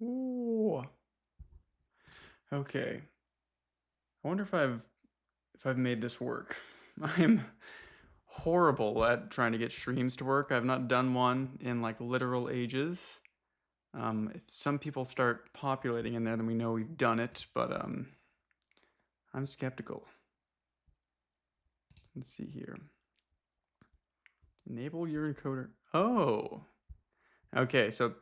Ooh. Okay. I wonder if I've made this work. I'm horrible at trying to get streams to work. I've not done one in like literal ages. If some people start populating in there, then we know we've done it, but I'm skeptical. Let's see here. Enable your encoder. Oh. Okay, so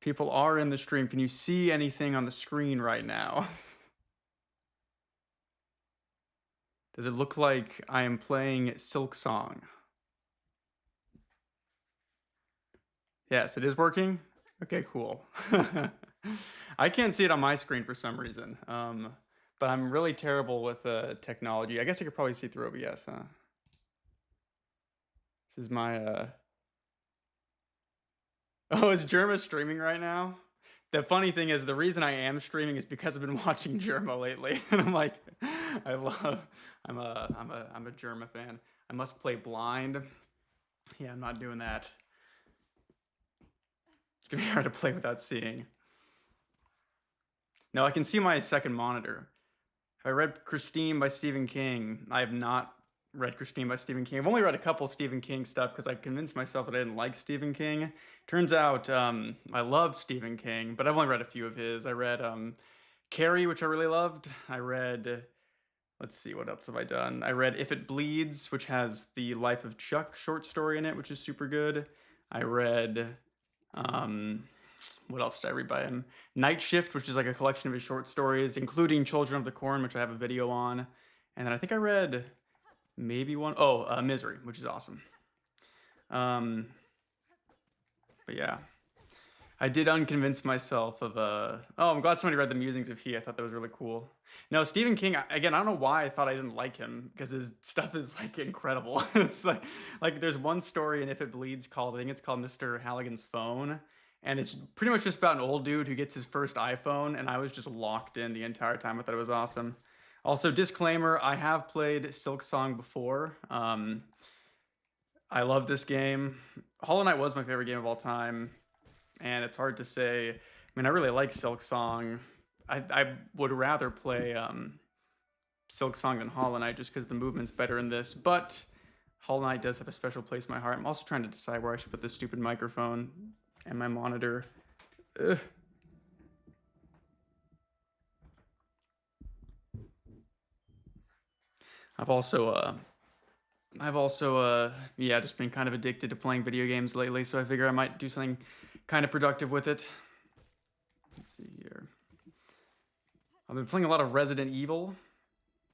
people are in the stream. Can you see anything on the screen right now? Does it look like I am playing Silksong? Yes, it is working. Okay, cool. I can't see it on my screen for some reason. But I'm really terrible with technology. I guess I could probably see through OBS, huh? This is my Oh, is Germa streaming right now? The funny thing is, the reason I am streaming is because I've been watching Germa lately, and I'm like, I'm a Germa fan. I must play blind. Yeah, I'm not doing that. It's gonna be hard to play without seeing. No, I can see my second monitor. I read Christine by Stephen King. I have not read Christine by Stephen King. I've only read a couple Stephen King stuff because I convinced myself that I didn't like Stephen King. Turns out I love Stephen King, but I've only read a few of his. I read Carrie, which I really loved. I read, let's see, what else have I done? I read If It Bleeds, which has the Life of Chuck short story in it, which is super good. I read um, what else did I read by him? Night Shift, which is like a collection of his short stories, including Children of the Corn, which I have a video on. And then I think I read maybe one, Misery, which is awesome. But yeah, I did unconvince myself of oh, I'm glad somebody read The Musings of He. I thought that was really cool. No, Stephen King, again, I don't know why I thought I didn't like him because his stuff is like incredible. It's like there's one story in If It Bleeds called, I think it's called Mr. Halligan's Phone. And it's pretty much just about an old dude who gets his first iPhone, and I was just locked in the entire time. I thought it was awesome. Also, disclaimer, I have played Silksong before. I love this game. Hollow Knight was my favorite game of all time, and it's hard to say. I mean, I really like Silksong. I would rather play Silksong than Hollow Knight just because the movement's better in this, but Hollow Knight does have a special place in my heart. I'm also trying to decide where I should put this stupid microphone and my monitor. Ugh. I've also yeah, just been kind of addicted to playing video games lately, so I figure I might do something kind of productive with it. Let's see here. I've been playing a lot of Resident Evil.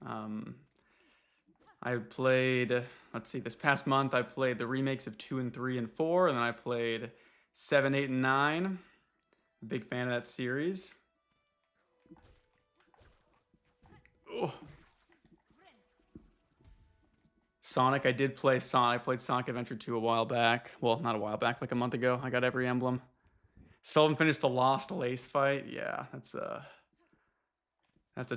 I played, let's see, this past month I played the remakes of 2 and 3 and 4, and then I played 7, 8, and 9. Big fan of that series. Oh. Sonic, I did play Sonic. I played Sonic Adventure 2 a while back. Well, not a while back, like a month ago. I got every emblem. Still haven't finished the Lost Lace fight. Yeah, that's a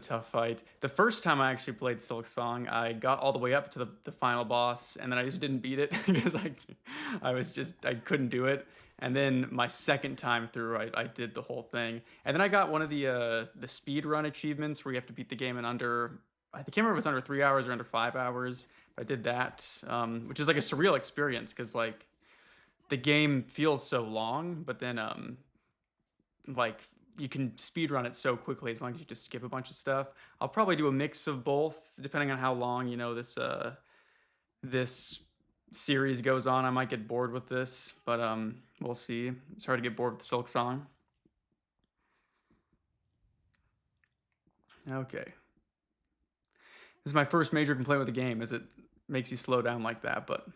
tough fight. The first time I actually played Silksong, I got all the way up to the final boss, and then I just didn't beat it because I couldn't do it. And then my second time through, I did the whole thing. And then I got one of the speed run achievements where you have to beat the game in under, I can't remember if it's under 3 hours or under 5 hours. I did that, which is like a surreal experience because like the game feels so long, but then like you can speed run it so quickly as long as you just skip a bunch of stuff. I'll probably do a mix of both depending on how long, this series goes on. I might get bored with this, but we'll see. It's hard to get bored with Silksong. Okay. This is my first major complaint with the game is it makes you slow down like that, but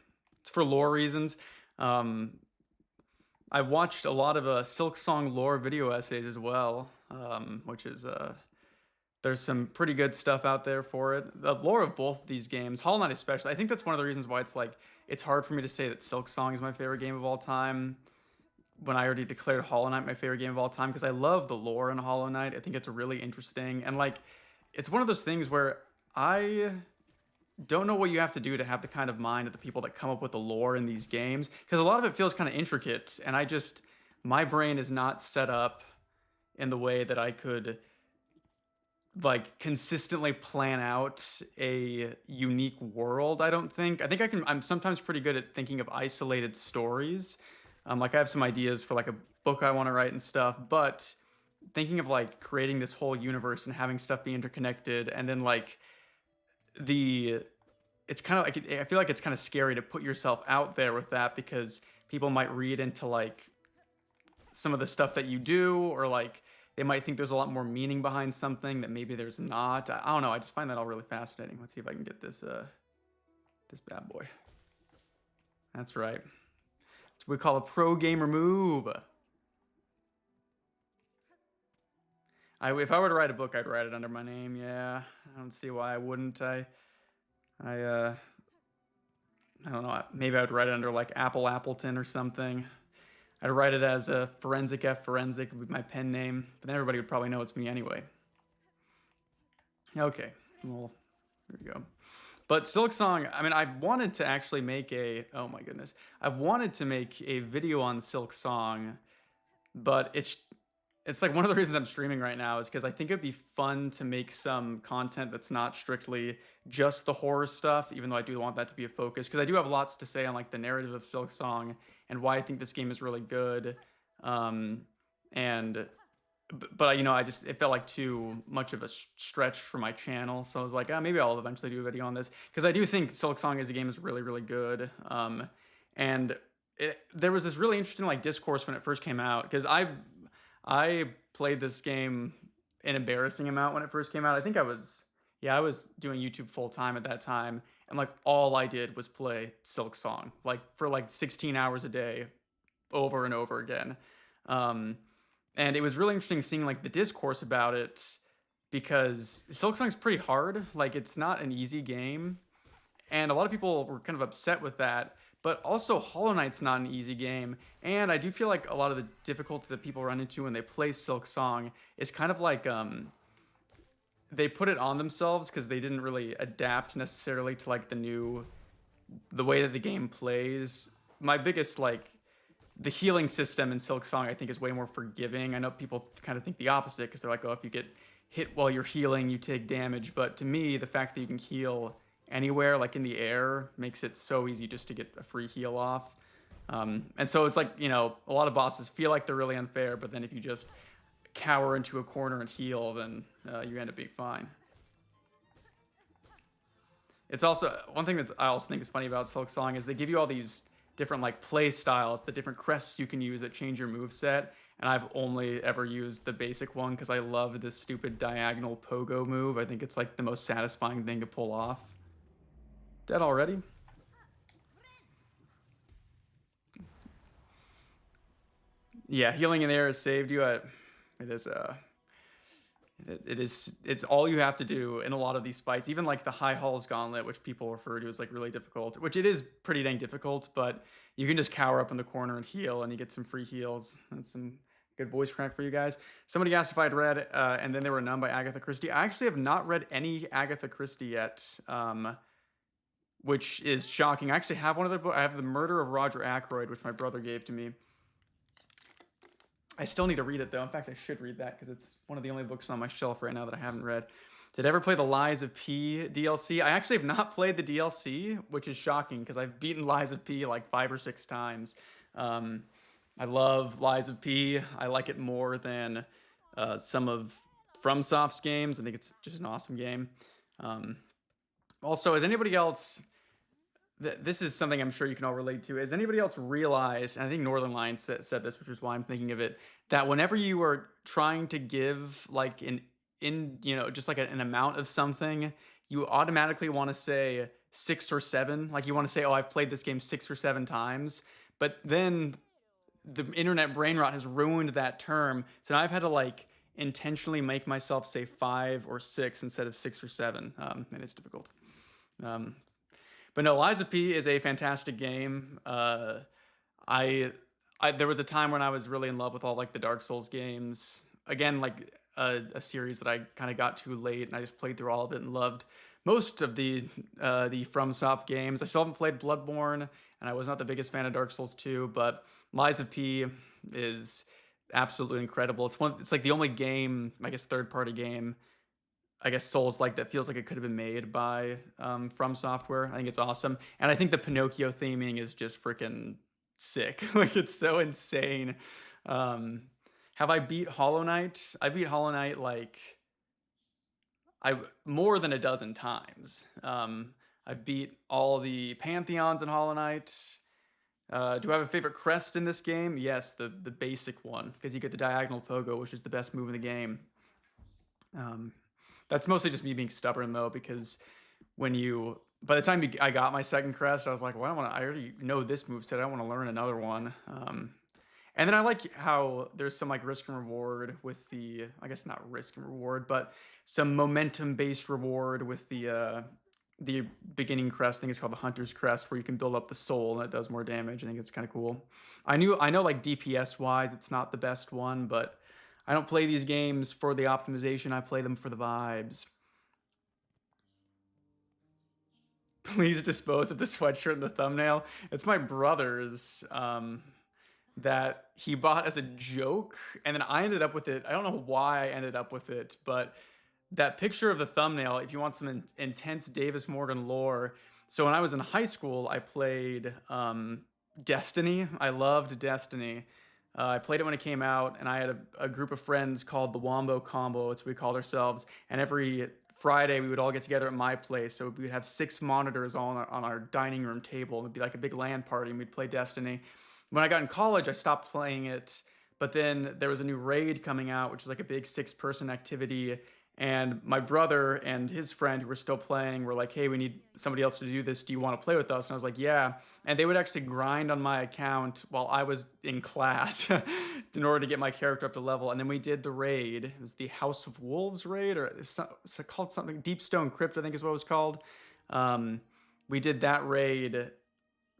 it's for lore reasons. I've watched a lot of Silksong lore video essays as well, which is there's some pretty good stuff out there for it. The lore of both of these games, Hollow Knight especially, I think that's one of the reasons why it's hard for me to say that Silksong is my favorite game of all time when I already declared Hollow Knight my favorite game of all time because I love the lore in Hollow Knight. I think it's really interesting and like it's one of those things where I don't know what you have to do to have the kind of mind of the people that come up with the lore in these games because a lot of it feels kind of intricate and my brain is not set up in the way that I could like consistently plan out a unique world. I don't think. I think I can. I'm sometimes pretty good at thinking of isolated stories. Like I have some ideas for like a book I want to write and stuff, but thinking of like creating this whole universe and having stuff be interconnected, and then like the it's kind of like I feel like it's kind of scary to put yourself out there with that because people might read into like some of the stuff that you do, or like they might think there's a lot more meaning behind something that maybe there's not. I don't know. I just find that all really fascinating. Let's see if I can get this bad boy. That's right. That's what we call a pro gamer move. If I were to write a book, I'd write it under my name. Yeah, I don't see why I wouldn't. I I don't know. Maybe I'd write it under like Apple Appleton or something. I'd write it as a Forensic F Forensic with my pen name, but then everybody would probably know it's me anyway. Okay, well, here we go. But Silksong, I mean, I wanted to actually make a, oh my goodness, I've wanted to make a video on Silksong, but it's like one of the reasons I'm streaming right now is because I think it'd be fun to make some content that's not strictly just the horror stuff, even though I do want that to be a focus. Because I do have lots to say on like the narrative of Silksong and why I think this game is really good. And but you know, it felt like too much of a stretch for my channel, so I was like, maybe I'll eventually do a video on this because I do think Silksong as a game is really, really good. And there was this really interesting like discourse when it first came out because I played this game an embarrassing amount when it first came out. I think I was doing YouTube full time at that time, and like all I did was play Silksong, like for like 16 hours a day, over and over again. And it was really interesting seeing like the discourse about it because Silksong's pretty hard. Like it's not an easy game, and a lot of people were kind of upset with that. But also, Hollow Knight's not an easy game, and I do feel like a lot of the difficulty that people run into when they play Silksong is kind of like they put it on themselves because they didn't really adapt necessarily to like the way that the game plays. My biggest like the healing system in Silksong I think is way more forgiving. I know people kind of think the opposite because they're like, oh, if you get hit while you're healing, you take damage. But to me, the fact that you can heal anywhere, like in the air, makes it so easy just to get a free heal off. And so it's like, you know, a lot of bosses feel like they're really unfair, but then if you just cower into a corner and heal, then you end up being fine. It's also one thing that I also think is funny about Silksong is they give you all these different like play styles, the different crests you can use that change your move set. And I've only ever used the basic one because I love this stupid diagonal pogo move. I think it's like the most satisfying thing to pull off. Dead already? Yeah, healing in the air has saved you. It is it's all you have to do in a lot of these fights. Even like the High Halls Gauntlet, which people refer to as like really difficult, which it is pretty dang difficult, but you can just cower up in the corner and heal, and you get some free heals. That's some good voice crack for you guys. Somebody asked if I'd read And Then There Were None by Agatha Christie. I actually have not read any Agatha Christie yet, which is shocking. I actually have one of the books. I have The Murder of Roger Ackroyd, which my brother gave to me. I still need to read it, though. In fact, I should read that because it's one of the only books on my shelf right now that I haven't read. Did I ever play the Lies of P DLC? I actually have not played the DLC, which is shocking because I've beaten Lies of P like 5 or 6 times. I love Lies of P. I like it more than some of FromSoft's games. I think it's just an awesome game. Also, has anybody else... This is something I'm sure you can all relate to. Has anybody else realized, and I think Northern Lions said this, which is why I'm thinking of it, that whenever you are trying to give like just like an amount of something, you automatically want to say 6 or 7. Like you want to say, oh, I've played this game 6 or 7 times. But then the internet brain rot has ruined that term. So now I've had to like intentionally make myself say 5 or 6 instead of 6 or 7. And it's difficult. But no, Lies of P is a fantastic game. There was a time when I was really in love with all like the Dark Souls games. Again, like a series that I kind of got too late, and I just played through all of it and loved most of the FromSoft games. I still haven't played Bloodborne, and I was not the biggest fan of Dark Souls 2, but Lies of P is absolutely incredible. It's like the only game, I guess, third-party game, I guess, Souls like that feels like it could have been made by From Software. I think it's awesome, and I think the Pinocchio theming is just freaking sick. Like it's so insane. Um, have I beat Hollow Knight? I beat Hollow Knight like more than a dozen times. I've beat all the pantheons in Hollow Knight. Do I have a favorite crest in this game? Yes, the basic one, because you get the diagonal pogo, which is the best move in the game. Um, that's mostly just me being stubborn though, because by the time I got my second crest, I was like, well, I already know this moveset. I don't want to learn another one. And then I like how there's some like risk and reward with I guess not risk and reward, but some momentum based reward with the beginning crest. I think it's called the Hunter's Crest, where you can build up the soul and it does more damage. I think it's kind of cool. I know like DPS wise, it's not the best one, but I don't play these games for the optimization. I play them for the vibes. Please dispose of the sweatshirt in the thumbnail. It's my brother's. That he bought as a joke, and then I ended up with it. I don't know why I ended up with it, but that picture of the thumbnail, if you want some intense Davis Morgan lore. So when I was in high school, I played Destiny. I loved Destiny. I played it when it came out, and I had a group of friends called the Wombo Combo. It's what we called ourselves. And every Friday, we would all get together at my place. So we would have 6 monitors all on our dining room table. It would be like a big LAN party, and we'd play Destiny. When I got in college, I stopped playing it. But then there was a new raid coming out, which is like a big 6-person activity. And my brother and his friend who were still playing were like, hey, we need somebody else to do this. Do you want to play with us? And I was like, yeah. And they would actually grind on my account while I was in class in order to get my character up to level. And then we did the raid. It was the House of Wolves raid, or it's called something. Deep Stone Crypt, I think is what it was called. We did that raid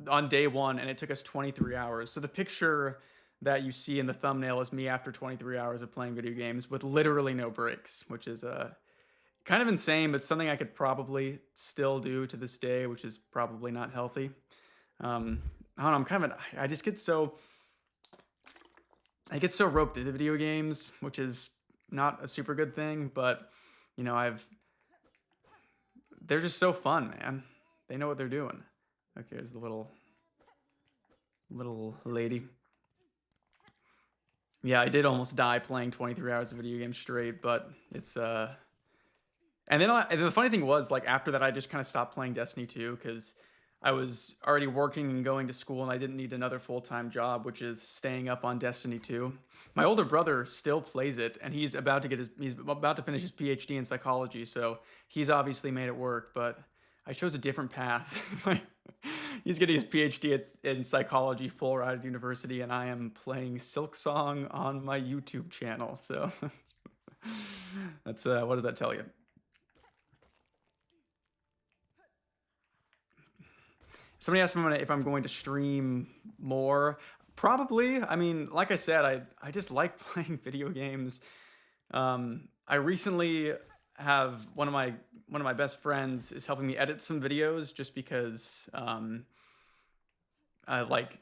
on day one, and it took us 23 hours. So the picture that you see in the thumbnail is me after 23 hours of playing video games with literally no breaks, which is kind of insane, but something I could probably still do to this day, which is probably not healthy. I don't know. I get so roped into video games, which is not a super good thing, but you know, they're just so fun, man. They know what they're doing. Okay, here's the little lady. Yeah, I did almost die playing 23 hours of video games straight, but it's and then the funny thing was, like, after that I just kind of stopped playing Destiny 2 because I was already working and going to school, and I didn't need another full-time job, which is staying up on Destiny 2. My older brother still plays it, and he's about to finish his PhD in psychology, so he's obviously made it work, but I chose a different path. He's getting his PhD in psychology full ride at university, and I am playing Silksong on my YouTube channel. So that's what does that tell you? Somebody asked me if I'm going to stream more. Probably. I mean, like I said, I just like playing video games. I recently have one of my best friends is helping me edit some videos just because I like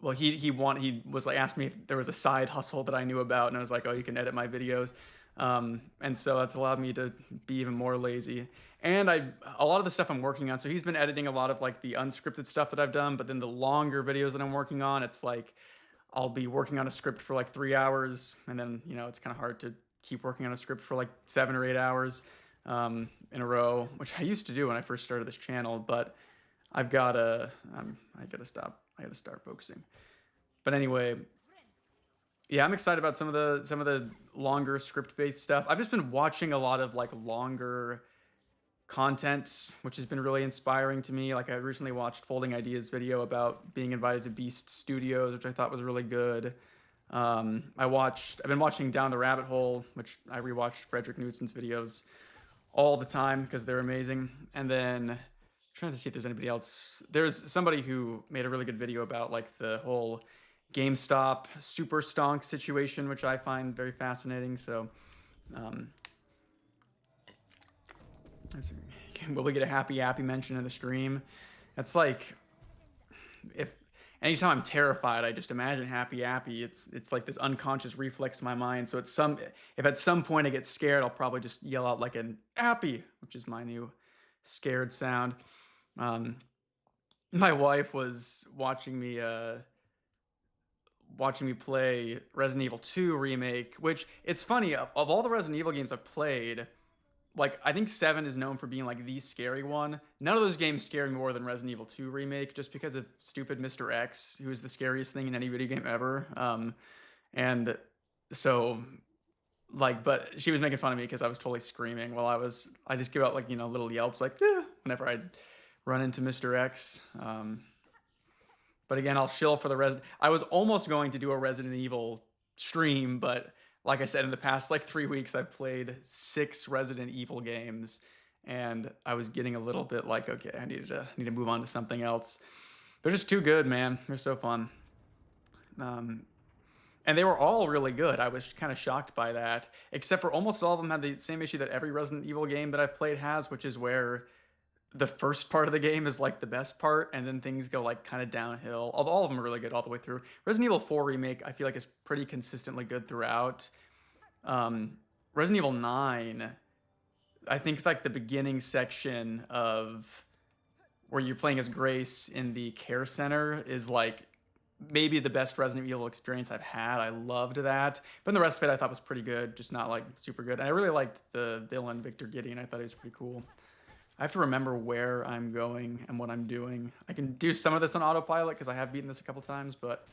well he was like asked me if there was a side hustle that I knew about, and I was like, oh, you can edit my videos. And so that's allowed me to be even more lazy. And a lot of the stuff I'm working on, so he's been editing a lot of like the unscripted stuff that I've done, but then the longer videos that I'm working on, it's like I'll be working on a script for like 3 hours, and then it's kind of hard to keep working on a script for like 7 or 8 hours in a row, which I used to do when I first started this channel, but I gotta stop. I gotta start focusing. But anyway, yeah, I'm excited about some of the longer script-based stuff. I've just been watching a lot of like longer content, which has been really inspiring to me. Like I recently watched Folding Ideas video about being invited to Beast Studios, which I thought was really good. I've been watching Down the Rabbit Hole, which I rewatched Frederick Knutson's videos all the time because they're amazing. And then trying to see if there's anybody else. There's somebody who made a really good video about like the whole GameStop super stonk situation, which I find very fascinating. So, will we get a happy mention in the stream? That's like, anytime I'm terrified, I just imagine happy Appy. It's like this unconscious reflex in my mind. So if at some point I get scared, I'll probably just yell out like an Appy, which is my new scared sound. Um, my wife was watching me play Resident Evil 2 remake, which it's funny, of all the Resident Evil games I've played, like I think 7 is known for being like the scary one. None of those games scare me more than Resident Evil 2 remake, just because of stupid Mr. X, who is the scariest thing in any video game ever. And so like, but she was making fun of me because I was totally screaming while I just give out like, little yelps like, whenever I'd run into Mr. X. But again, I'll shill for the Resident. I was almost going to do a Resident Evil stream, but like I said, in the past like 3 weeks, I've played 6 Resident Evil games, and I was getting a little bit like, okay, I need to move on to something else. They're just too good, man. They're so fun. And they were all really good. I was kind of shocked by that, except for almost all of them had the same issue that every Resident Evil game that I've played has, which is where the first part of the game is like the best part, and then things go like kind of downhill. Although all of them are really good all the way through. Resident Evil 4 remake, I feel like, is pretty consistently good throughout. Resident Evil 9, I think like the beginning section of where you're playing as Grace in the care center is like maybe the best Resident Evil experience I've had. I loved that. But the rest of it I thought was pretty good, just not like super good. And I really liked the villain, Victor Gideon. I thought he was pretty cool. I have to remember where I'm going and what I'm doing. I can do some of this on autopilot because I have beaten this a couple times, but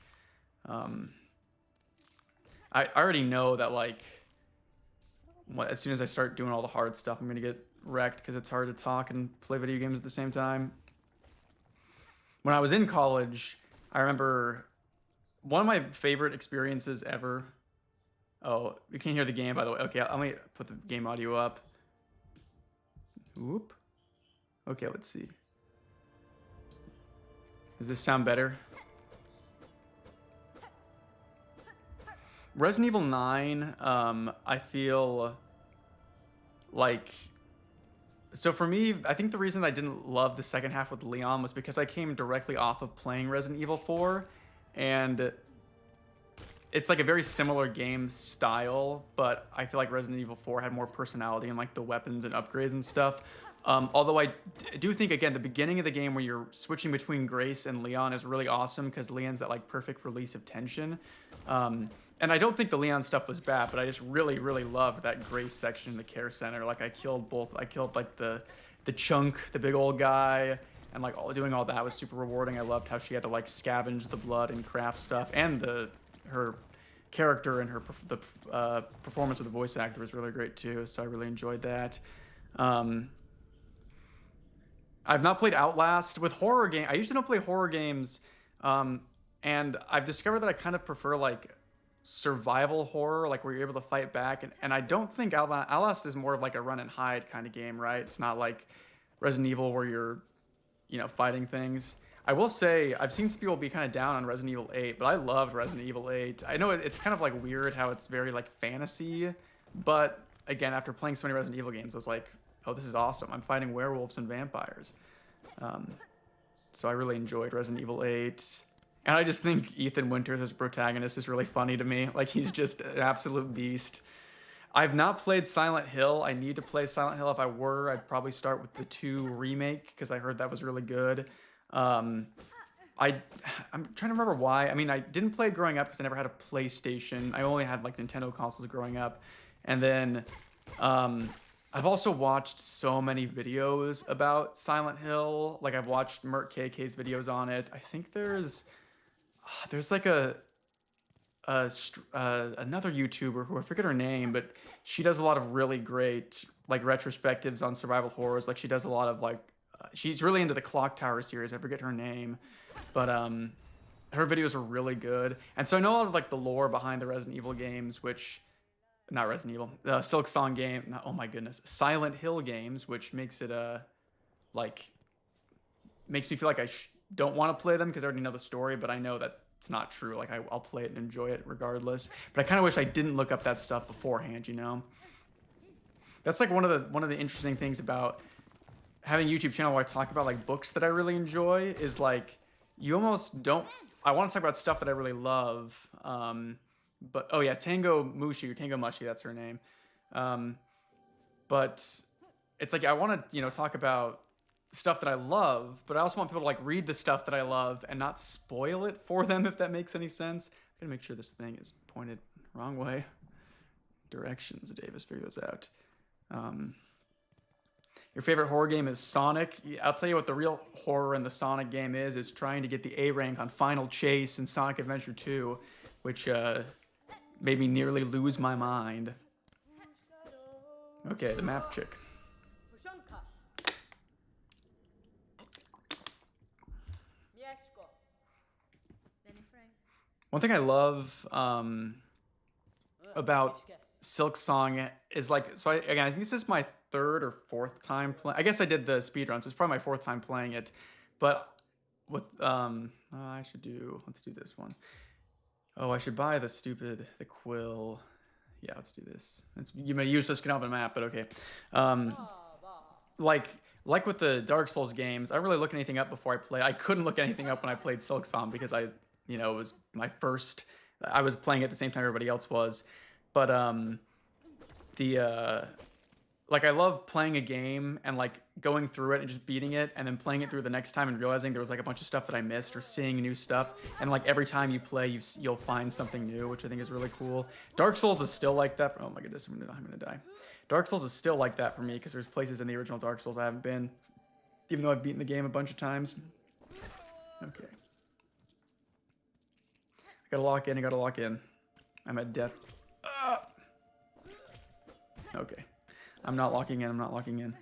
I already know that like as soon as I start doing all the hard stuff, I'm gonna get wrecked because it's hard to talk and play video games at the same time. When I was in college, I remember one of my favorite experiences ever. Oh, you can't hear the game, by the way. Okay, let me put the game audio up. Whoop. Okay, let's see. Does this sound better? Resident Evil 9, I feel like... So for me, I think the reason I didn't love the second half with Leon was because I came directly off of playing Resident Evil 4, and it's like a very similar game style, but I feel like Resident Evil 4 had more personality and like the weapons and upgrades and stuff. Although I do think, again, the beginning of the game where you're switching between Grace and Leon is really awesome because Leon's that like perfect release of tension. And I don't think the Leon stuff was bad, but I just really, really loved that Grace section in the care center. Like I killed like the chunk, the big old guy, and like doing all that was super rewarding. I loved how she had to like scavenge the blood and craft stuff, and her character and the performance of the voice actor was really great too. So I really enjoyed that. I've not played Outlast. With horror game, I usually don't play horror games, and I've discovered that I kind of prefer like survival horror, like where you're able to fight back. And I don't think Outlast is more of like a run and hide kind of game, right? It's not like Resident Evil where you're, fighting things. I will say I've seen some people be kind of down on Resident Evil 8, but I loved Resident Evil 8. I know it's kind of like weird how it's very like fantasy, but again, after playing so many Resident Evil games, I was like, oh, this is awesome. I'm fighting werewolves and vampires. So I really enjoyed Resident Evil 8. And I just think Ethan Winters as protagonist is really funny to me. Like, he's just an absolute beast. I've not played Silent Hill. I need to play Silent Hill. If I were, I'd probably start with the 2 remake because I heard that was really good. I'm trying to remember why. I mean, I didn't play it growing up because I never had a PlayStation. I only had like Nintendo consoles growing up. And then I've also watched so many videos about Silent Hill. Like, I've watched Mert KK's videos on it. I think there's like another YouTuber who I forget her name, but she does a lot of really great like retrospectives on survival horrors. Like, she does a lot of like she's really into the Clock Tower series. I forget her name, but her videos are really good. And so I know a lot of like the lore behind the Resident Evil games, which not Resident Evil, Silksong game. Oh my goodness, Silent Hill games, which makes it makes me feel like I don't want to play them because I already know the story, but I know that it's not true. Like, I'll play it and enjoy it regardless. But I kind of wish I didn't look up that stuff beforehand, That's like one of the interesting things about having a YouTube channel where I talk about like books that I really enjoy is like you almost don't I want to talk about stuff that I really love. But oh yeah, Tango Mushi, that's her name. Um, but it's like I want to talk about stuff that I love, but I also want people to like read the stuff that I love and not spoil it for them, if that makes any sense. I'm gonna make sure this thing is pointed wrong way. Directions, Davis, figure those out. Your favorite horror game is Sonic. I'll tell you what the real horror in the Sonic game is trying to get the A rank on Final Chase in Sonic Adventure 2, which made me nearly lose my mind. Okay, the map chick. One thing I love about Silksong is like, so again, I think this is my third or fourth time playing. I guess I did the speedrun, so it's probably my fourth time playing it. But with, let's do this one. Oh, I should buy the quill. Yeah, let's do this. You may use this to get off the map, but okay. Like with the Dark Souls games, I don't really look anything up before I play. I couldn't look anything up when I played Silksong because it was my first. I was playing at the same time everybody else was, but like I love playing a game and like going through it and just beating it and then playing it through the next time and realizing there was like a bunch of stuff that I missed or seeing new stuff, and like every time you play you'll find something new, which I think is really cool. Dark Souls is still like that. Oh my goodness, I'm gonna die. Dark Souls is still like that for me because there's places in the original Dark Souls I haven't been, even though I've beaten the game a bunch of times. Okay. I gotta lock in. I'm at death. Okay. I'm not locking in.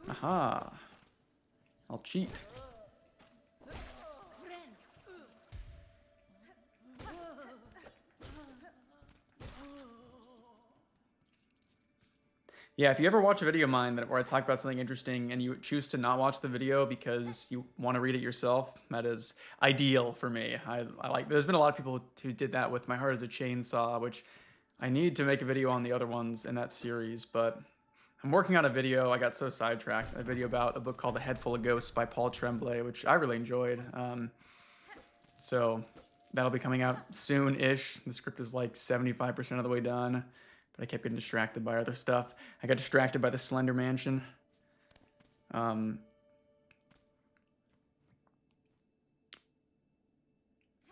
Aha. I'll cheat. Yeah, if you ever watch a video of mine where I talk about something interesting and you choose to not watch the video because you want to read it yourself, that is ideal for me. I like. There's been a lot of people who did that with My Heart is a Chainsaw, which I need to make a video on the other ones in that series, but I'm working on a video. I got so sidetracked. A video about a book called The Head Full of Ghosts by Paul Tremblay, which I really enjoyed. So that'll be coming out soon-ish. The script is like 75% of the way done. But I kept getting distracted by other stuff. I got distracted by the Slender Mansion.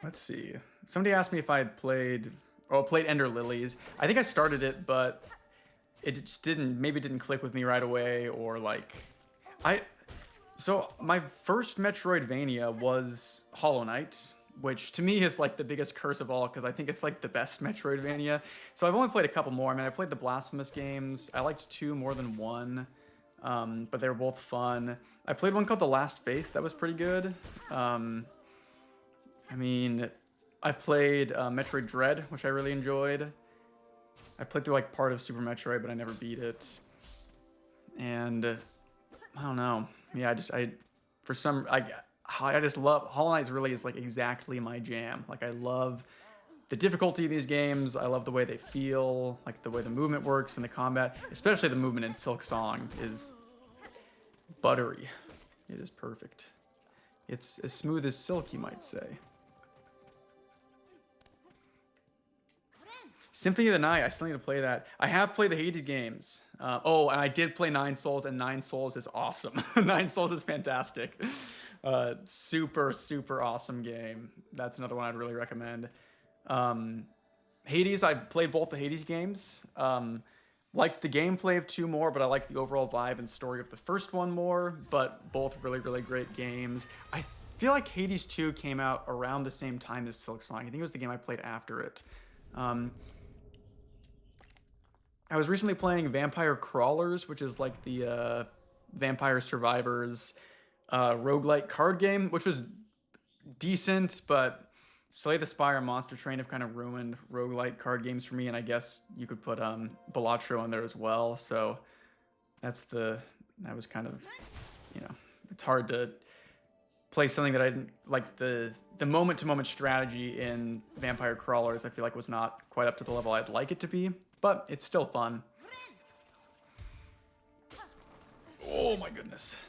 Let's see. Somebody asked me if I had played Ender Lilies. I think I started it, but it just didn't click with me right away, or like, so my first Metroidvania was Hollow Knight, which to me is like the biggest curse of all because I think it's like the best Metroidvania. So I've only played a couple more. I mean, I played the Blasphemous games. I liked 2 more than 1, but they were both fun. I played one called The Last Faith that was pretty good. I mean, I played Metroid Dread, which I really enjoyed. I played through like part of Super Metroid, but I never beat it. And I don't know. Yeah, I just love Hollow Knight. Really is like exactly my jam. Like I love the difficulty of these games. I love the way they feel, like the way the movement works and the combat, especially the movement in Silksong is buttery. It is perfect. It's as smooth as silk, you might say. Symphony of the Night, I still need to play that. I have played the Hades games. And I did play Nine Souls, and Nine Souls is awesome. Nine Souls is fantastic. Super, super awesome game. That's another one I'd really recommend. Hades, I played both the Hades games. Liked the gameplay of 2 more, but I liked the overall vibe and story of the first one more, but both really, really great games. I feel like Hades 2 came out around the same time as Silksong. I think it was the game I played after it. I was recently playing Vampire Crawlers, which is like the Vampire Survivors roguelike card game, which was decent, but Slay the Spire and Monster Train have kind of ruined roguelike card games for me, and I guess you could put Balatro in there as well. So that was kind of, it's hard to play something that I didn't like. The moment-to-moment strategy in Vampire Crawlers I feel like was not quite up to the level I'd like it to be, but it's still fun. Oh my goodness.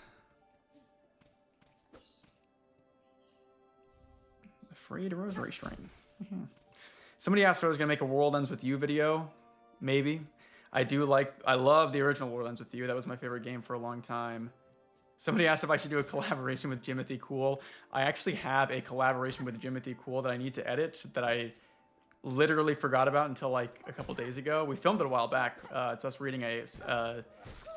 Afraid Rosary String. Somebody asked if I was gonna make a World Ends With You video. Maybe. I love the original World Ends With You. That was my favorite game for a long time. Somebody asked if I should do a collaboration with Jimothy Cool. I actually have a collaboration with Jimothy Cool that I need to edit that I literally forgot about until like a couple days ago. We filmed it a while back. It's us reading a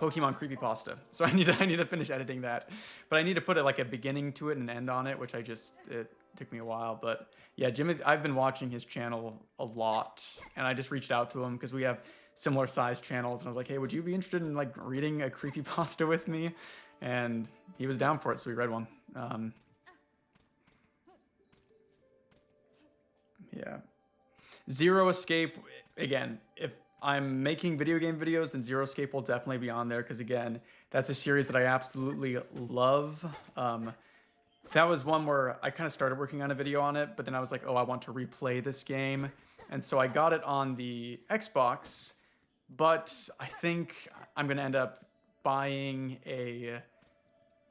Pokemon creepypasta. So I need to finish editing that. But I need to put like a beginning to it and an end on it, which it took me a while. But yeah, I've been watching his channel a lot, and I just reached out to him because we have similar sized channels, and I was like, hey, would you be interested in like reading a creepypasta with me? And he was down for it, so we read one. Yeah. Zero Escape, again, if I'm making video game videos, then Zero Escape will definitely be on there, because again, that's a series that I absolutely love. That was one where I kind of started working on a video on it, but then I was like, oh, I want to replay this game. And so I got it on the Xbox, but I think I'm going to end up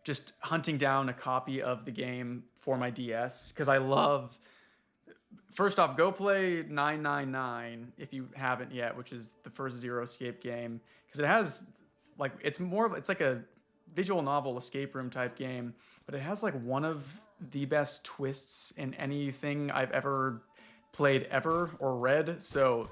just hunting down a copy of the game for my DS, because I love... First off, go play 999 if you haven't yet, which is the first Zero Escape game, because it has like it's like a visual novel escape room type game, but it has like one of the best twists in anything I've ever played ever or read. So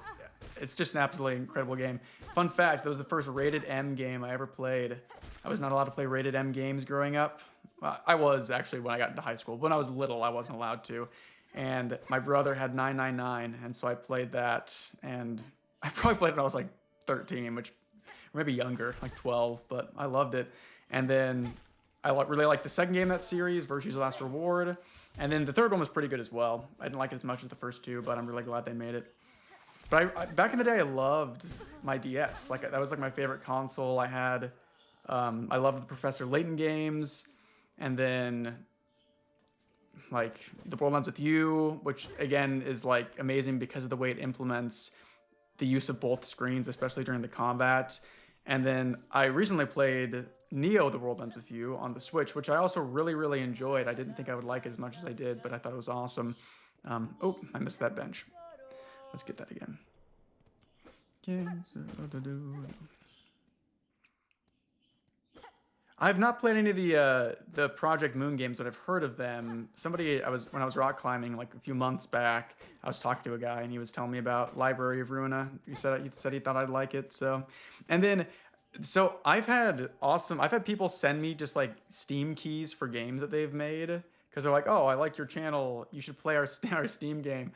it's just an absolutely incredible game. Fun fact, that was the first rated M game I ever played. I was not allowed to play rated M games growing up. Well, I was actually when I got into high school. When I was little, I wasn't allowed to. And my brother had 999, and so I played that, and I probably played it when I was like 13, or maybe younger, like 12, but I loved it. And then I really liked the second game in that series, Virtue's Last Reward, and then the third one was pretty good as well. I didn't like it as much as the first two, but I'm really glad they made it. But back in the day, I loved my DS. Like that was like my favorite console I had. I loved the Professor Layton games, and then like The World Ends With You, which again is like amazing because of the way it implements the use of both screens, especially during the combat. And then I recently played Neo: The World Ends With You on the Switch, which I also really, really enjoyed. I didn't think I would like it as much as I did, but I thought it was awesome. Oh, I missed that bench. Let's get that again. I've not played any of the Project Moon games, but I've heard of them. When I was rock climbing like a few months back, I was talking to a guy and he was telling me about Library of Ruina. He said he thought I'd like it. So I've had people send me just like Steam keys for games that they've made, because they're like, oh, I like your channel, you should play our Steam game.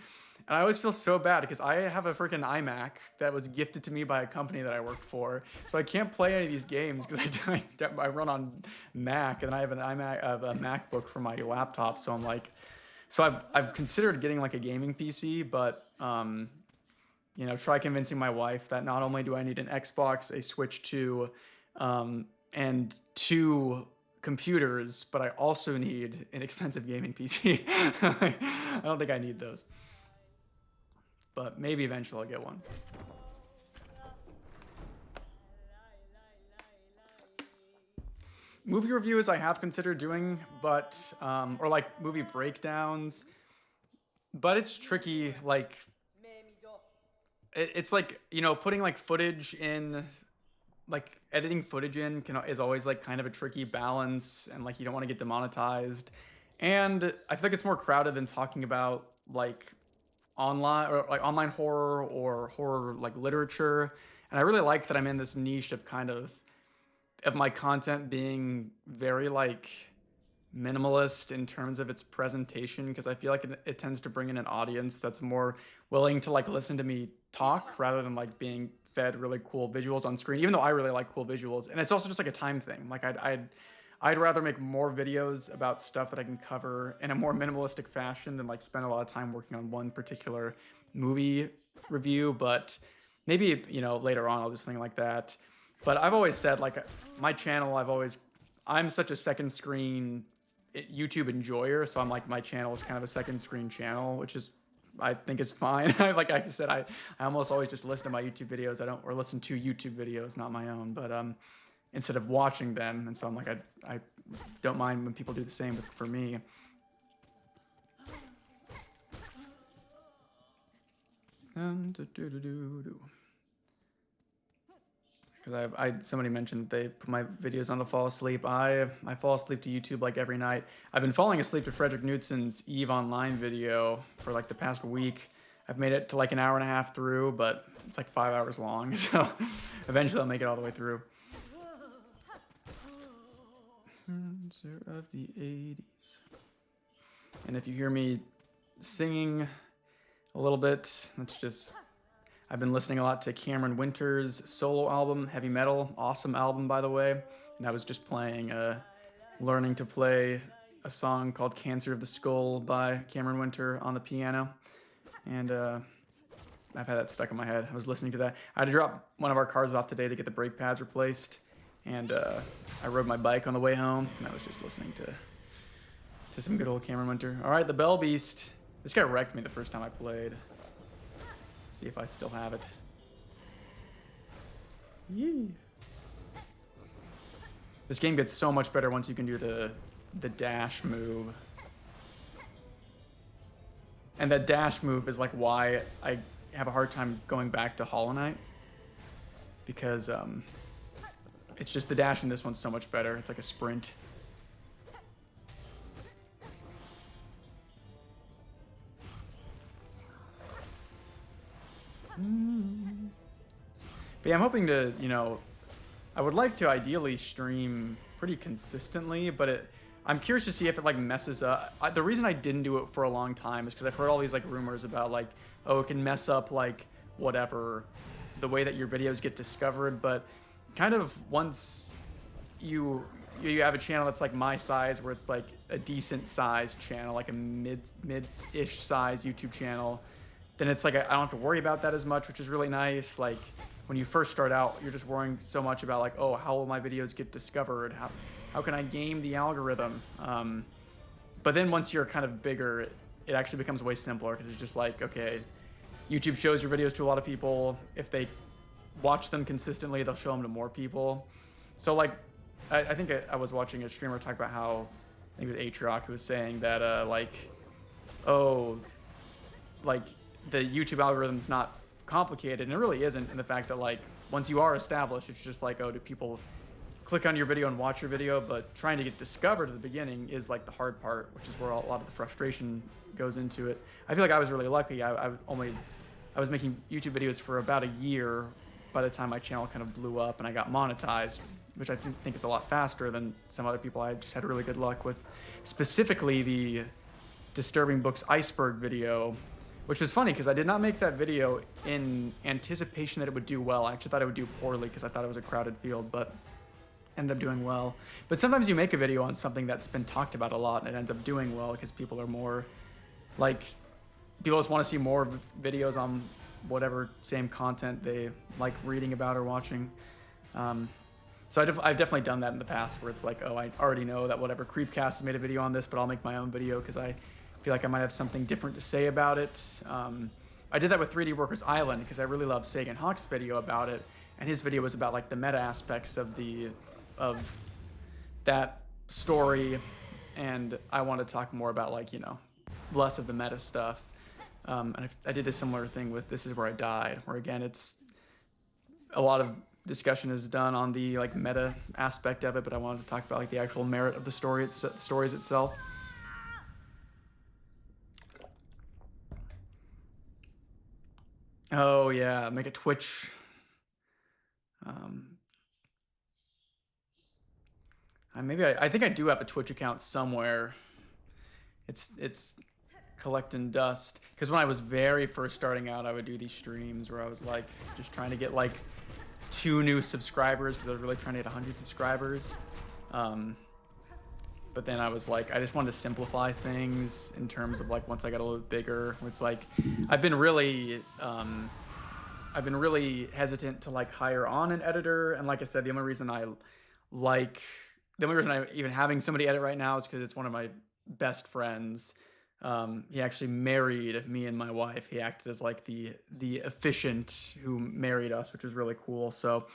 And I always feel so bad because I have a freaking iMac that was gifted to me by a company that I work for. So I can't play any of these games because I run on Mac, and I have a MacBook for my laptop. So I've considered getting like a gaming PC, but try convincing my wife that not only do I need an Xbox, a Switch 2, and 2 computers, but I also need an expensive gaming PC. I don't think I need those. But maybe eventually I'll get one. Movie reviews I have considered doing, but or like movie breakdowns, but it's tricky. Like it's like putting like footage in, like editing footage in is always like kind of a tricky balance, and like you don't want to get demonetized. And I feel like it's more crowded than talking about like online horror or horror like literature. And I really like that I'm in this niche of my content being very like minimalist in terms of its presentation, because I feel like it tends to bring in an audience that's more willing to like listen to me talk rather than like being fed really cool visuals on screen, even though I really like cool visuals. And it's also just like a time thing. Like I'd rather make more videos about stuff that I can cover in a more minimalistic fashion than like spend a lot of time working on one particular movie review. But maybe, later on I'll do something like that. But I've always said, like, my channel, I'm such a second screen YouTube enjoyer. So I'm like, my channel is kind of a second screen channel, which is, I think is fine. Like I said, I almost always just listen to my YouTube videos. Or listen to YouTube videos, not my own. But, instead of watching them. And so I'm like, I don't mind when people do the same for me. Because somebody mentioned they put my videos on to fall asleep. I fall asleep to YouTube like every night. I've been falling asleep to Frederick Knutson's Eve Online video for like the past week. I've made it to like an hour and a half through, but it's like 5 hours long, so eventually I'll make it all the way through. Of the 80s. And if you hear me singing a little bit, that's just, I've been listening a lot to Cameron Winter's solo album, Heavy Metal. Awesome album, by the way. And I was just learning to play a song called Cancer of the Skull by Cameron Winter on the piano. And I've had that stuck in my head. I was listening to that. I had to drop one of our cars off today to get the brake pads replaced. And I rode my bike on the way home, and I was just listening to some good old Cameron Winter. All right, the Bell Beast. This guy wrecked me the first time I played. Let's see if I still have it. Yee. This game gets so much better once you can do the dash move. And that dash move is like why I have a hard time going back to Hollow Knight. Because it's just the dash in this one's so much better. It's like a sprint. But yeah, I'm hoping to, I would like to ideally stream pretty consistently, but I'm curious to see if it like messes up. The reason I didn't do it for a long time is because I've heard all these like rumors about like, oh, it can mess up like whatever, the way that your videos get discovered. But kind of once you have a channel that's like my size, where it's like a decent sized channel, like a mid-ish size YouTube channel, then it's like I don't have to worry about that as much, which is really nice. Like when you first start out, you're just worrying so much about like, oh, how will my videos get discovered? How can I game the algorithm? But then once you're kind of bigger, it actually becomes way simpler, because it's just like, okay, YouTube shows your videos to a lot of people. If they watch them consistently, they'll show them to more people. So like, I think I was watching a streamer talk about how, I think it was Atrioc, who was saying that the YouTube algorithm's not complicated, and it really isn't, in the fact that like once you are established, it's just like, oh, do people click on your video and watch your video? But trying to get discovered at the beginning is like the hard part, which is where a lot of the frustration goes into it. I feel like I was really lucky. I was making YouTube videos for about a year by the time my channel kind of blew up and I got monetized, which I think is a lot faster than some other people. I just had really good luck with, specifically the Disturbing Books Iceberg video, which was funny because I did not make that video in anticipation that it would do well. I actually thought it would do poorly because I thought it was a crowded field, but ended up doing well. But sometimes you make a video on something that's been talked about a lot and it ends up doing well because people are more like, people just want to see more videos on whatever same content they like reading about or watching. So I've definitely done that in the past, where it's like, oh, I already know that whatever Creepcast has made a video on this, but I'll make my own video because I feel like I might have something different to say about it. I did that with 3D Workers Island because I really loved Sagan Hawk's video about it, and his video was about like the meta aspects of that story, and I want to talk more about like, less of the meta stuff. And I did a similar thing with This Is Where I Died, where again, it's a lot of discussion is done on the like meta aspect of it, but I wanted to talk about like the actual merit of the stories itself. Oh yeah, make a Twitch. I think I do have a Twitch account somewhere. It's collecting dust, because when I was very first starting out, I would do these streams where I was like just trying to get like 2 new subscribers, because I was really trying to get 100 subscribers. But then I was like, I just wanted to simplify things in terms of like, once I got a little bit bigger, it's like I've been really hesitant to like hire on an editor. And like I said, the only reason I'm even having somebody edit right now is because it's one of my best friends. He actually married me and my wife. He acted as like the officiant who married us, which was really cool. So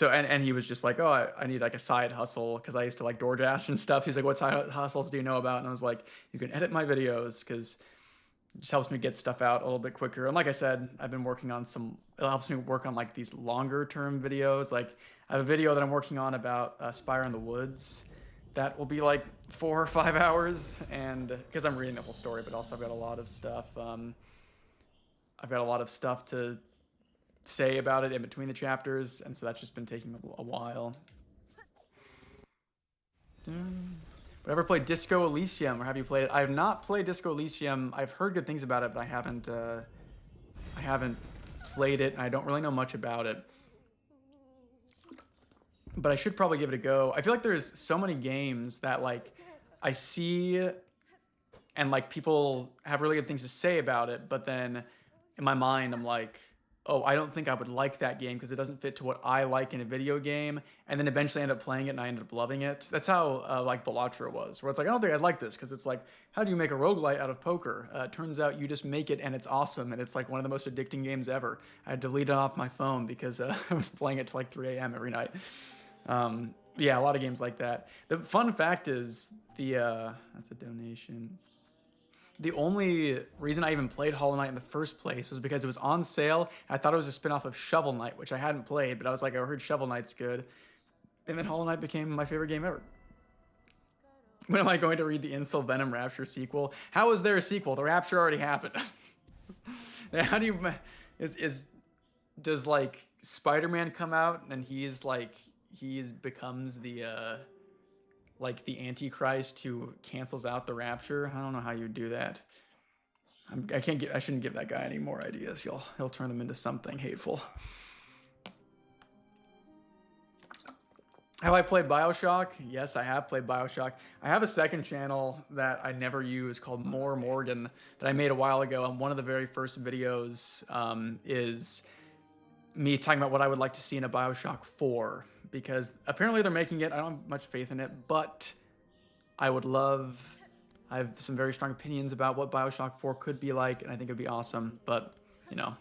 and he was just like, oh, I need like a side hustle, because I used to like DoorDash and stuff. He's like, what side hustles do you know about? And I was like, you can edit my videos, because It just helps me get stuff out a little bit quicker. And like I said, I've been working on it helps me work on like these longer term videos. Like I have a video that I'm working on about Spire in the Woods that will be like 4 or 5 hours. And because I'm reading the whole story, but also I've got a lot of stuff. I've got a lot of stuff to say about it in between the chapters. And so that's just been taking a while. But ever played Disco Elysium, or have you played it? I have not played Disco Elysium. I've heard good things about it, but I haven't played it, and I don't really know much about it. But I should probably give it a go. I feel like there's so many games that like I see and like people have really good things to say about it, but then in my mind I'm like, oh, I don't think I would like that game because it doesn't fit to what I like in a video game. And then eventually I end up playing it and I ended up loving it. That's how like Balatro was, where it's like, I don't think I'd like this because it's like, how do you make a roguelite out of poker? It turns out you just make it and it's awesome. And it's like one of the most addicting games ever. I deleted it off my phone because I was playing it till like 3 a.m. every night. Yeah, a lot of games like that. The fun fact is that's a donation. The only reason I even played Hollow Knight in the first place was because it was on sale. I thought it was a spinoff of Shovel Knight, which I hadn't played, but I was like, I heard Shovel Knight's good. And then Hollow Knight became my favorite game ever. When am I going to read the Incel Venom Rapture sequel? How is there a sequel? The Rapture already happened. How do you... Does like Spider-Man come out and he becomes the like the Antichrist who cancels out the Rapture? I don't know how you do that. I shouldn't give that guy any more ideas. He'll turn them into something hateful. Have I played BioShock? Yes, I have played BioShock. I have a second channel that I never use called More Morgan that I made a while ago, and one of the very first videos is me talking about what I would like to see in a BioShock 4, because apparently they're making it. I don't have much faith in it, but I have some very strong opinions about what BioShock 4 could be like, and I think it'd be awesome, but, you know,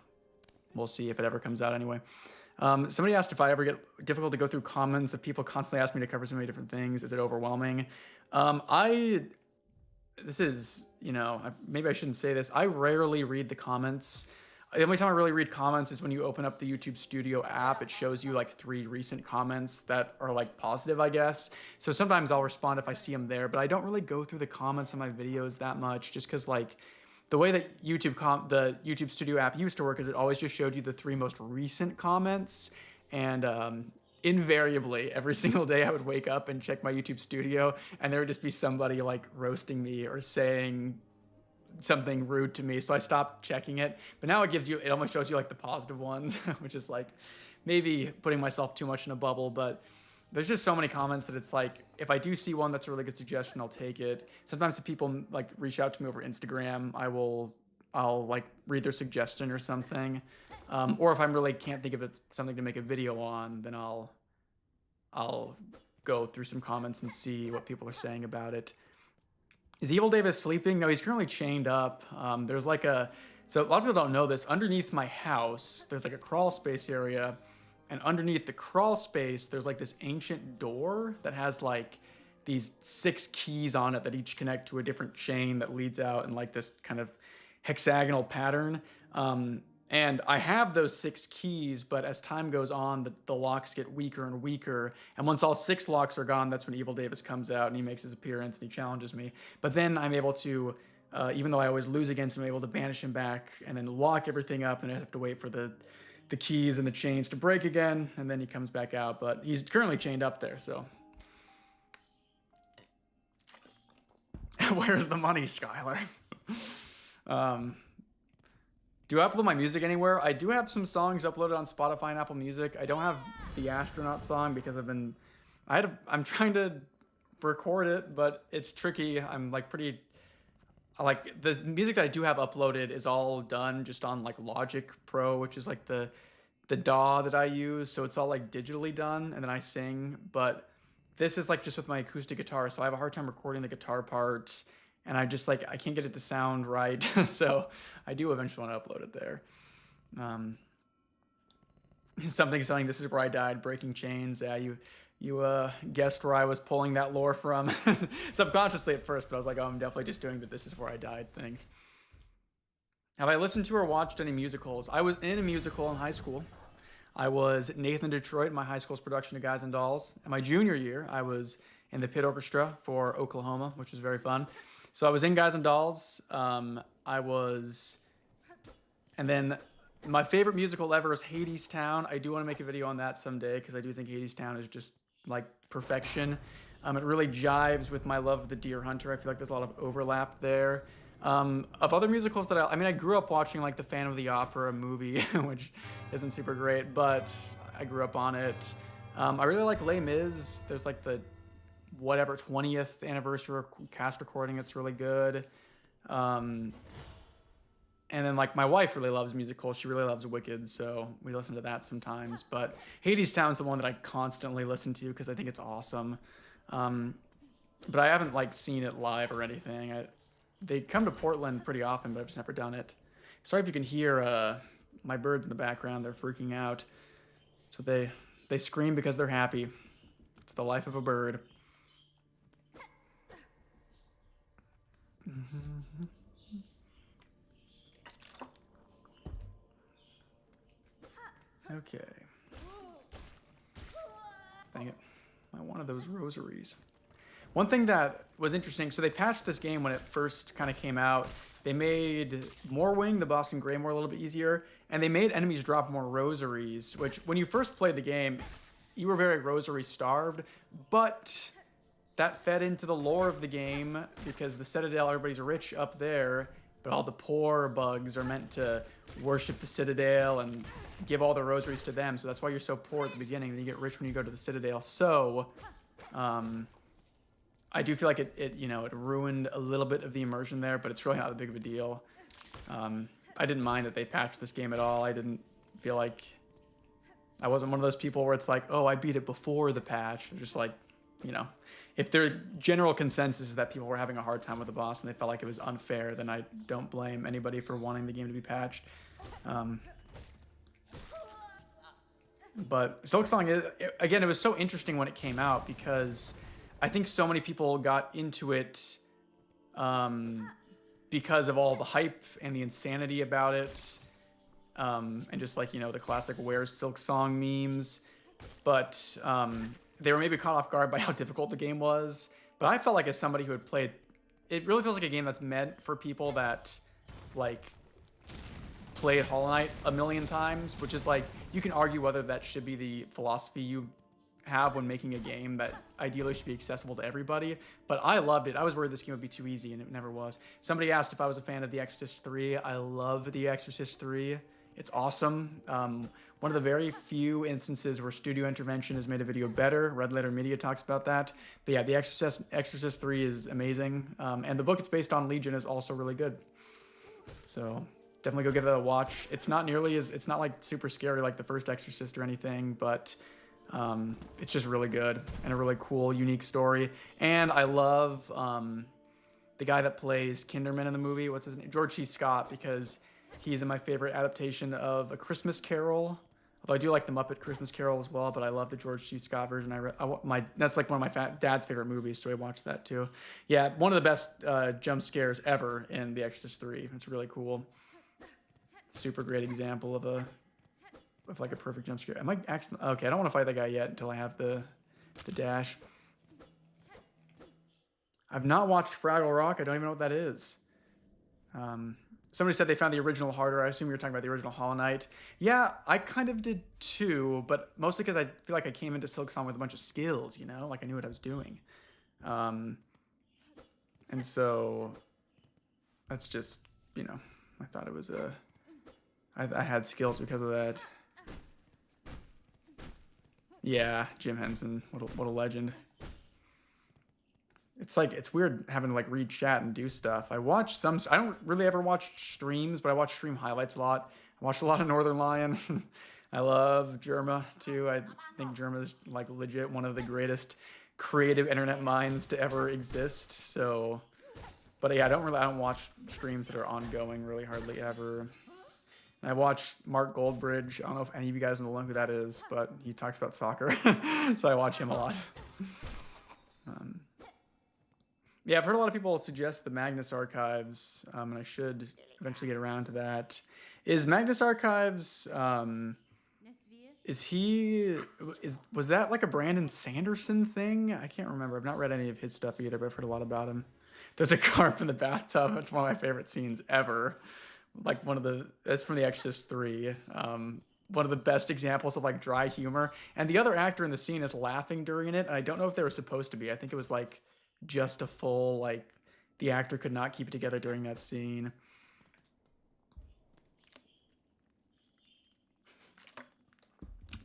we'll see if it ever comes out anyway. Somebody asked if I ever get difficult to go through comments, if people constantly ask me to cover so many different things. Is it overwhelming? This is, you know, maybe I shouldn't say this. I rarely read the comments. The only time I really read comments is when you open up the YouTube Studio app. It shows you like 3 recent comments that are like positive, I guess. So sometimes I'll respond if I see them there, but I don't really go through the comments on my videos that much, just because like the way that the YouTube Studio app used to work is it always just showed you the 3 most recent comments. And invariably, every single day I would wake up and check my YouTube Studio, and there would just be somebody like roasting me or saying something rude to me. So I stopped checking it. But now it almost shows you like the positive ones, which is like maybe putting myself too much in a bubble. But there's just so many comments that it's like, if I do see one that's a really good suggestion, I'll take it. Sometimes if people like reach out to me over Instagram, I'll like read their suggestion or something. Or if I really can't think of it something to make a video on, then I'll go through some comments and see what people are saying about it. Is Evil Davis sleeping? No, he's currently chained up. There's like so a lot of people don't know this. Underneath my house, there's like a crawl space area. And underneath the crawl space, there's like this ancient door that has like these 6 keys on it that each connect to a different chain that leads out in like this kind of hexagonal pattern. And I have those 6 keys, but as time goes on, the locks get weaker and weaker. And once all 6 locks are gone, that's when Evil Davis comes out and he makes his appearance and he challenges me. But then I'm able to, even though I always lose against him, I'm able to banish him back and then lock everything up, and I have to wait for the keys and the chains to break again, and then he comes back out. But he's currently chained up there, so. Where's the money, Skylar? Do I upload my music anywhere? I do have some songs uploaded on Spotify and Apple Music. I don't have the Astronaut song because I'm trying to record it, but it's tricky. I'm like like the music that I do have uploaded is all done just on like Logic Pro, which is like the DAW that I use. So it's all like digitally done, and then I sing. But this is like just with my acoustic guitar, so I have a hard time recording the guitar parts, and I can't get it to sound right. So I do eventually want to upload it there. Something saying "This is where I died," Breaking Chains. Yeah, you guessed where I was pulling that lore from. Subconsciously at first, but I was like, oh, I'm definitely just doing the "This is where I died" thing. Have I listened to or watched any musicals? I was in a musical in high school. I was Nathan Detroit in my high school's production of Guys and Dolls. In my junior year, I was in the pit orchestra for Oklahoma, which was very fun. So I was in Guys and Dolls. I was, and then my favorite musical ever is Hades Town. I do want to make a video on that someday because I do think Hades Town is just like perfection. It really jives with my love of the Deer Hunter. I feel like there's a lot of overlap there. Of other musicals that I mean, I grew up watching like the Phantom of the Opera movie, which isn't super great, but I grew up on it. I really like Les Mis. There's like the whatever 20th anniversary cast recording. It's really good. And then like my wife really loves musicals. She really loves Wicked, so we listen to that sometimes. But Hades Town's the one that I constantly listen to because I think it's awesome. But I haven't like seen it live or anything. They come to Portland pretty often, but I've just never done it. Sorry if you can hear my birds in the background. They're freaking out. That's what they scream because they're happy. It's the life of a bird. Okay. Dang it. I wanted those rosaries. One thing that was interesting, so they patched this game when it first kind of came out. They made Morwing, the Boston Greymore, a little bit easier, and they made enemies drop more rosaries, which when you first played the game, you were very rosary starved, but that fed into the lore of the game because the Citadel, everybody's rich up there, but all the poor bugs are meant to worship the Citadel and give all the rosaries to them. So that's why you're so poor at the beginning, and you get rich when you go to the Citadel. So, I do feel like it ruined a little bit of the immersion there, but it's really not that big of a deal. I didn't mind that they patched this game at all. I didn't feel like I wasn't one of those people where it's like, oh, I beat it before the patch. Just like, if their general consensus is that people were having a hard time with the boss and they felt like it was unfair, then I don't blame anybody for wanting the game to be patched. But Silksong, again, it was so interesting when it came out because I think so many people got into it because of all the hype and the insanity about it. And just like, the classic Where's Silksong memes. But they were maybe caught off guard by how difficult the game was. But I felt like as somebody who had played, it really feels like a game that's meant for people that like played Hollow Knight a million times, which is like, you can argue whether that should be the philosophy you have when making a game that ideally should be accessible to everybody, but I loved it. I was worried this game would be too easy, and it never was. Somebody asked if I was a fan of The Exorcist 3. I love The Exorcist 3. It's awesome. One of the very few instances where studio intervention has made a video better. Red Letter Media talks about that. But yeah, The Exorcist 3 is amazing, and the book it's based on, Legion, is also really good. So definitely go give that a watch. It's not like super scary like the first Exorcist or anything, but it's just really good and a really cool, unique story. And I love the guy that plays Kinderman in the movie. What's his name? George C. Scott, because he's in my favorite adaptation of A Christmas Carol. Although I do like the Muppet Christmas Carol as well, but I love the George C. Scott version. That's like one of my dad's favorite movies, so I watched that too. Yeah, one of the best jump scares ever in The Exorcist 3. It's really cool. Super great example of like a perfect jump scare. Am I accident? Okay, I don't want to fight that guy yet until I have the dash. I've not watched Fraggle Rock. I don't even know what that is. Somebody said they found the original harder. I assume you were talking about the original Hollow Knight. Yeah, I kind of did too, but mostly because I feel like I came into Silksong with a bunch of skills, like I knew what I was doing. And so that's just, I thought it was I had skills because of that. Yeah, Jim Henson, what a legend. It's like, it's weird having to like read chat and do stuff. I don't really ever watch streams, but I watch stream highlights a lot. I watched a lot of Northern Lion. I love Germa too. I think Germa is like legit one of the greatest creative internet minds to ever exist. So, but yeah, I don't watch streams that are ongoing really hardly ever. I watch Mark Goldbridge. I don't know if any of you guys know who that is, but he talks about soccer, so I watch him a lot. Yeah, I've heard a lot of people suggest the Magnus Archives, and I should eventually get around to that. Is Magnus Archives, is he, was that like a Brandon Sanderson thing? I can't remember. I've not read any of his stuff either, but I've heard a lot about him. There's a carp in the bathtub. It's one of my favorite scenes ever. Like that's from The Exorcist 3. One of the best examples of like dry humor. And the other actor in the scene is laughing during it. And I don't know if they were supposed to be. I think it was like just a full, like, the actor could not keep it together during that scene.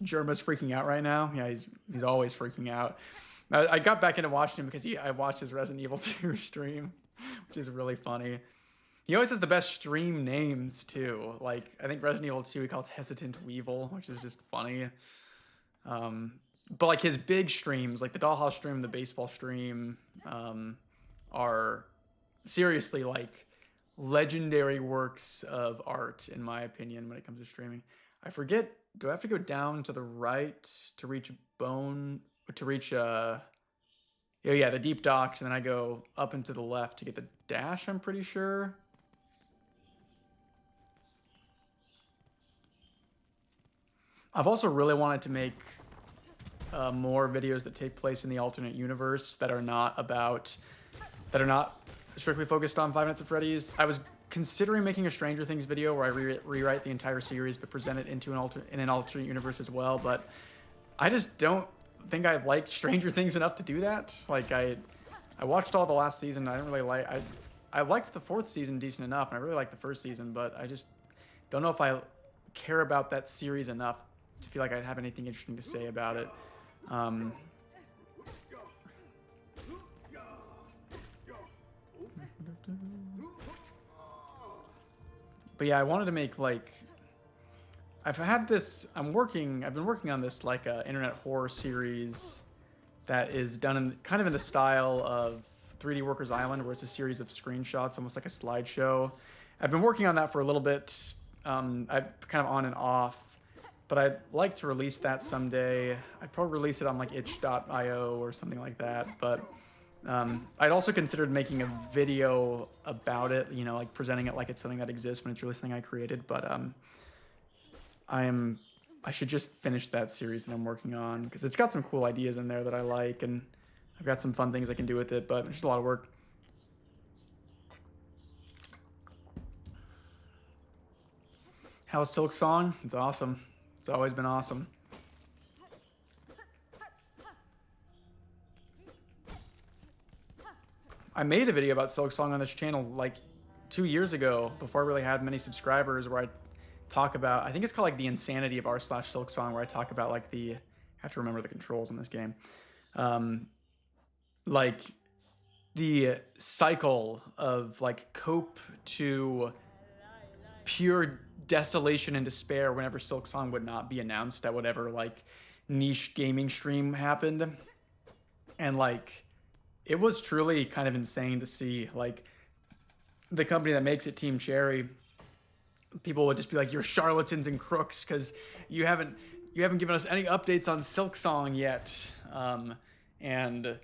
Jerma's freaking out right now. Yeah, he's always freaking out. I got back into watching him because I watched his Resident Evil 2 stream, which is really funny. He always has the best stream names too. Like, I think Resident Evil 2 he calls Hesitant Weevil, which is just funny. But like his big streams, like the Dollhouse stream, the baseball stream, are seriously like legendary works of art, in my opinion, when it comes to streaming. I forget, do I have to go down to the right to reach yeah, the deep docks, and then I go up and to the left to get the dash, I'm pretty sure. I've also really wanted to make more videos that take place in the alternate universe that are not strictly focused on Five Nights at Freddy's. I was considering making a Stranger Things video where I rewrite the entire series but present it into an alternate universe as well, but I just don't think I like Stranger Things enough to do that. Like, I watched all the last season. I didn't really like. I liked the fourth season decent enough, and I really liked the first season, but I just don't know if I care about that series enough to feel like I'd have anything interesting to say about it. But yeah, I wanted to make like I've been working on this like internet horror series that is done in kind of in the style of 3D Workers Island, where it's a series of screenshots, almost like a slideshow. I've been working on that for a little bit. I've kind of on and off, but I'd like to release that someday. I'd probably release it on like itch.io or something like that. But I'd also considered making a video about it, you know, like presenting it like it's something that exists when it's really something I created. But I should just finish that series that I'm working on, because it's got some cool ideas in there that I like, and I've got some fun things I can do with it, but it's just a lot of work. How's Silksong? It's awesome. It's always been awesome. I made a video about Silksong on this channel like 2 years ago, before I really had many subscribers, where I talk about, I think it's called like the insanity of r/Silksong, where I talk about like I have to remember the controls in this game. Like the cycle of like cope to pure desolation and despair whenever Silksong would not be announced at whatever like niche gaming stream happened. And like, it was truly kind of insane to see like the company that makes it, Team Cherry, people would just be like, "You're charlatans and crooks because you haven't given us any updates on Silksong yet." And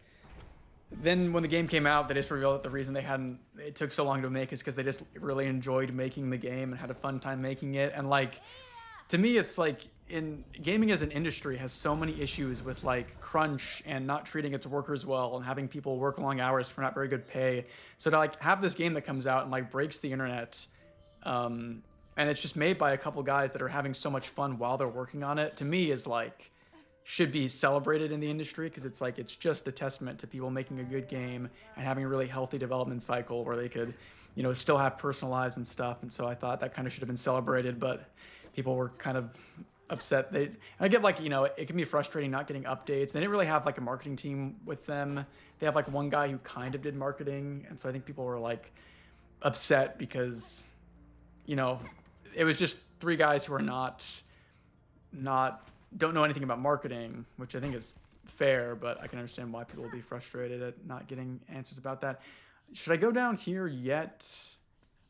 then when the game came out, they just revealed that the reason it took so long to make is because they just really enjoyed making the game and had a fun time making it. And like, to me, it's like, in gaming as an industry has so many issues with like crunch and not treating its workers well and having people work long hours for not very good pay. So to like have this game that comes out and like breaks the internet, and it's just made by a couple guys that are having so much fun while they're working on it, to me is like, should be celebrated in the industry, because it's like, it's just a testament to people making a good game and having a really healthy development cycle where they could, you know, still have personal lives and stuff. And so I thought that kind of should have been celebrated, but people were kind of upset. And I get like, you know, it can be frustrating not getting updates. They didn't really have like a marketing team with them. They have like one guy who kind of did marketing, and so I think people were like upset because, you know, it was just 3 guys who are don't know anything about marketing, which I think is fair, but I can understand why people will be frustrated at not getting answers about that. Should I go down here yet?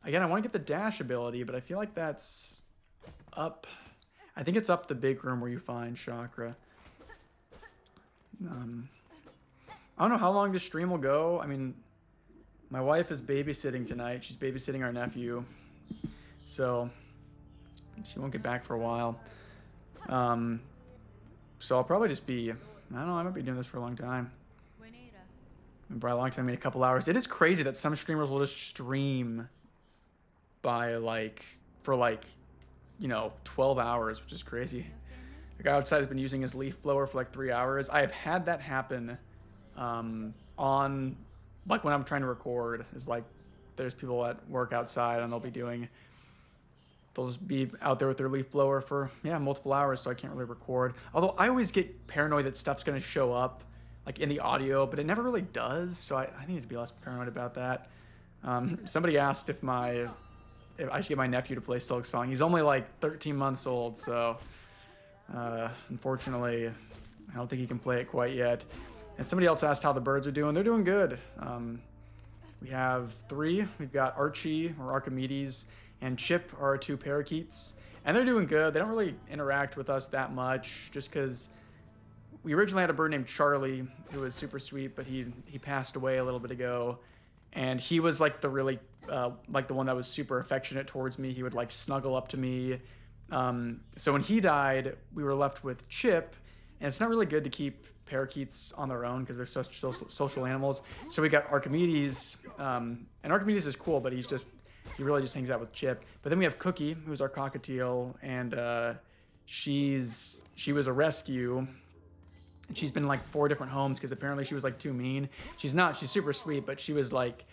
Again, I want to get the dash ability, but I feel like that's up. I think it's up the big room where you find Chakra. I don't know how long this stream will go. I mean, My wife is babysitting tonight. She's babysitting our nephew. So she won't get back for a while. So I'll probably just be, I don't know, I might be doing this for a long time. By a long time, I mean a couple hours. It is crazy that some streamers will just stream by for 12 hours, which is crazy. The guy outside has been using his leaf blower for like 3 hours. I have had that happen on, like when I'm trying to record, is like there's people at work outside and they'll just be out there with their leaf blower for, multiple hours, so I can't really record. Although I always get paranoid that stuff's gonna show up like in the audio, but it never really does, so I need to be less paranoid about that. Somebody asked if I should get my nephew to play Silksong. He's only like 13 months old, so unfortunately, I don't think he can play it quite yet. And somebody else asked how the birds are doing. They're doing good. We have 3. We've got Archie, or Archimedes, and Chip are our 2 parakeets. And they're doing good. They don't really interact with us that much, just because we originally had a bird named Charlie, who was super sweet, but he passed away a little bit ago. And he was like the really, like the one that was super affectionate towards me. He would like snuggle up to me. So when he died, we were left with Chip, and it's not really good to keep parakeets on their own because they're such social animals. So we got Archimedes, and Archimedes is cool, but he really just hangs out with Chip. But then we have Cookie, who's our cockatiel, and she was a rescue. And she's been in like 4 different homes because apparently she was like too mean. She's super sweet, but she was like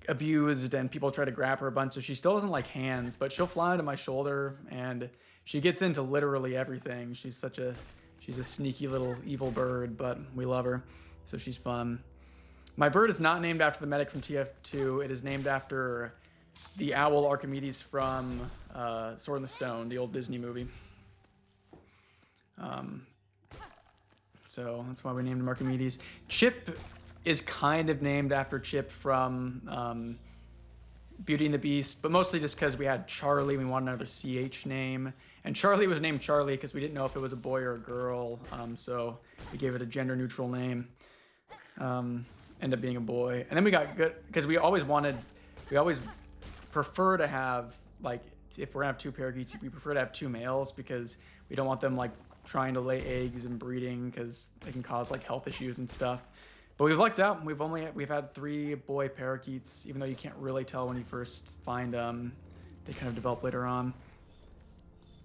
abused and people try to grab her a bunch. So she still doesn't like hands, but she'll fly onto my shoulder and she gets into literally everything. She's a sneaky little evil bird, but we love her. So she's fun. My bird is not named after the medic from TF2. It is named after the owl Archimedes from Sword in the Stone, the old Disney movie. So that's why we named him Archimedes. Chip is kind of named after Chip from Beauty and the Beast, but mostly just because we had Charlie. We wanted another CH name. And Charlie was named Charlie because we didn't know if it was a boy or a girl. So we gave it a gender-neutral name. Ended up being a boy. And then we got good, because we always prefer to have, like, if we're going to have 2 parakeets, we prefer to have 2 males because we don't want them, like, trying to lay eggs and breeding because they can cause like health issues and stuff. But we've lucked out. We've had 3 boy parakeets, even though you can't really tell when you first find them. They kind of develop later on.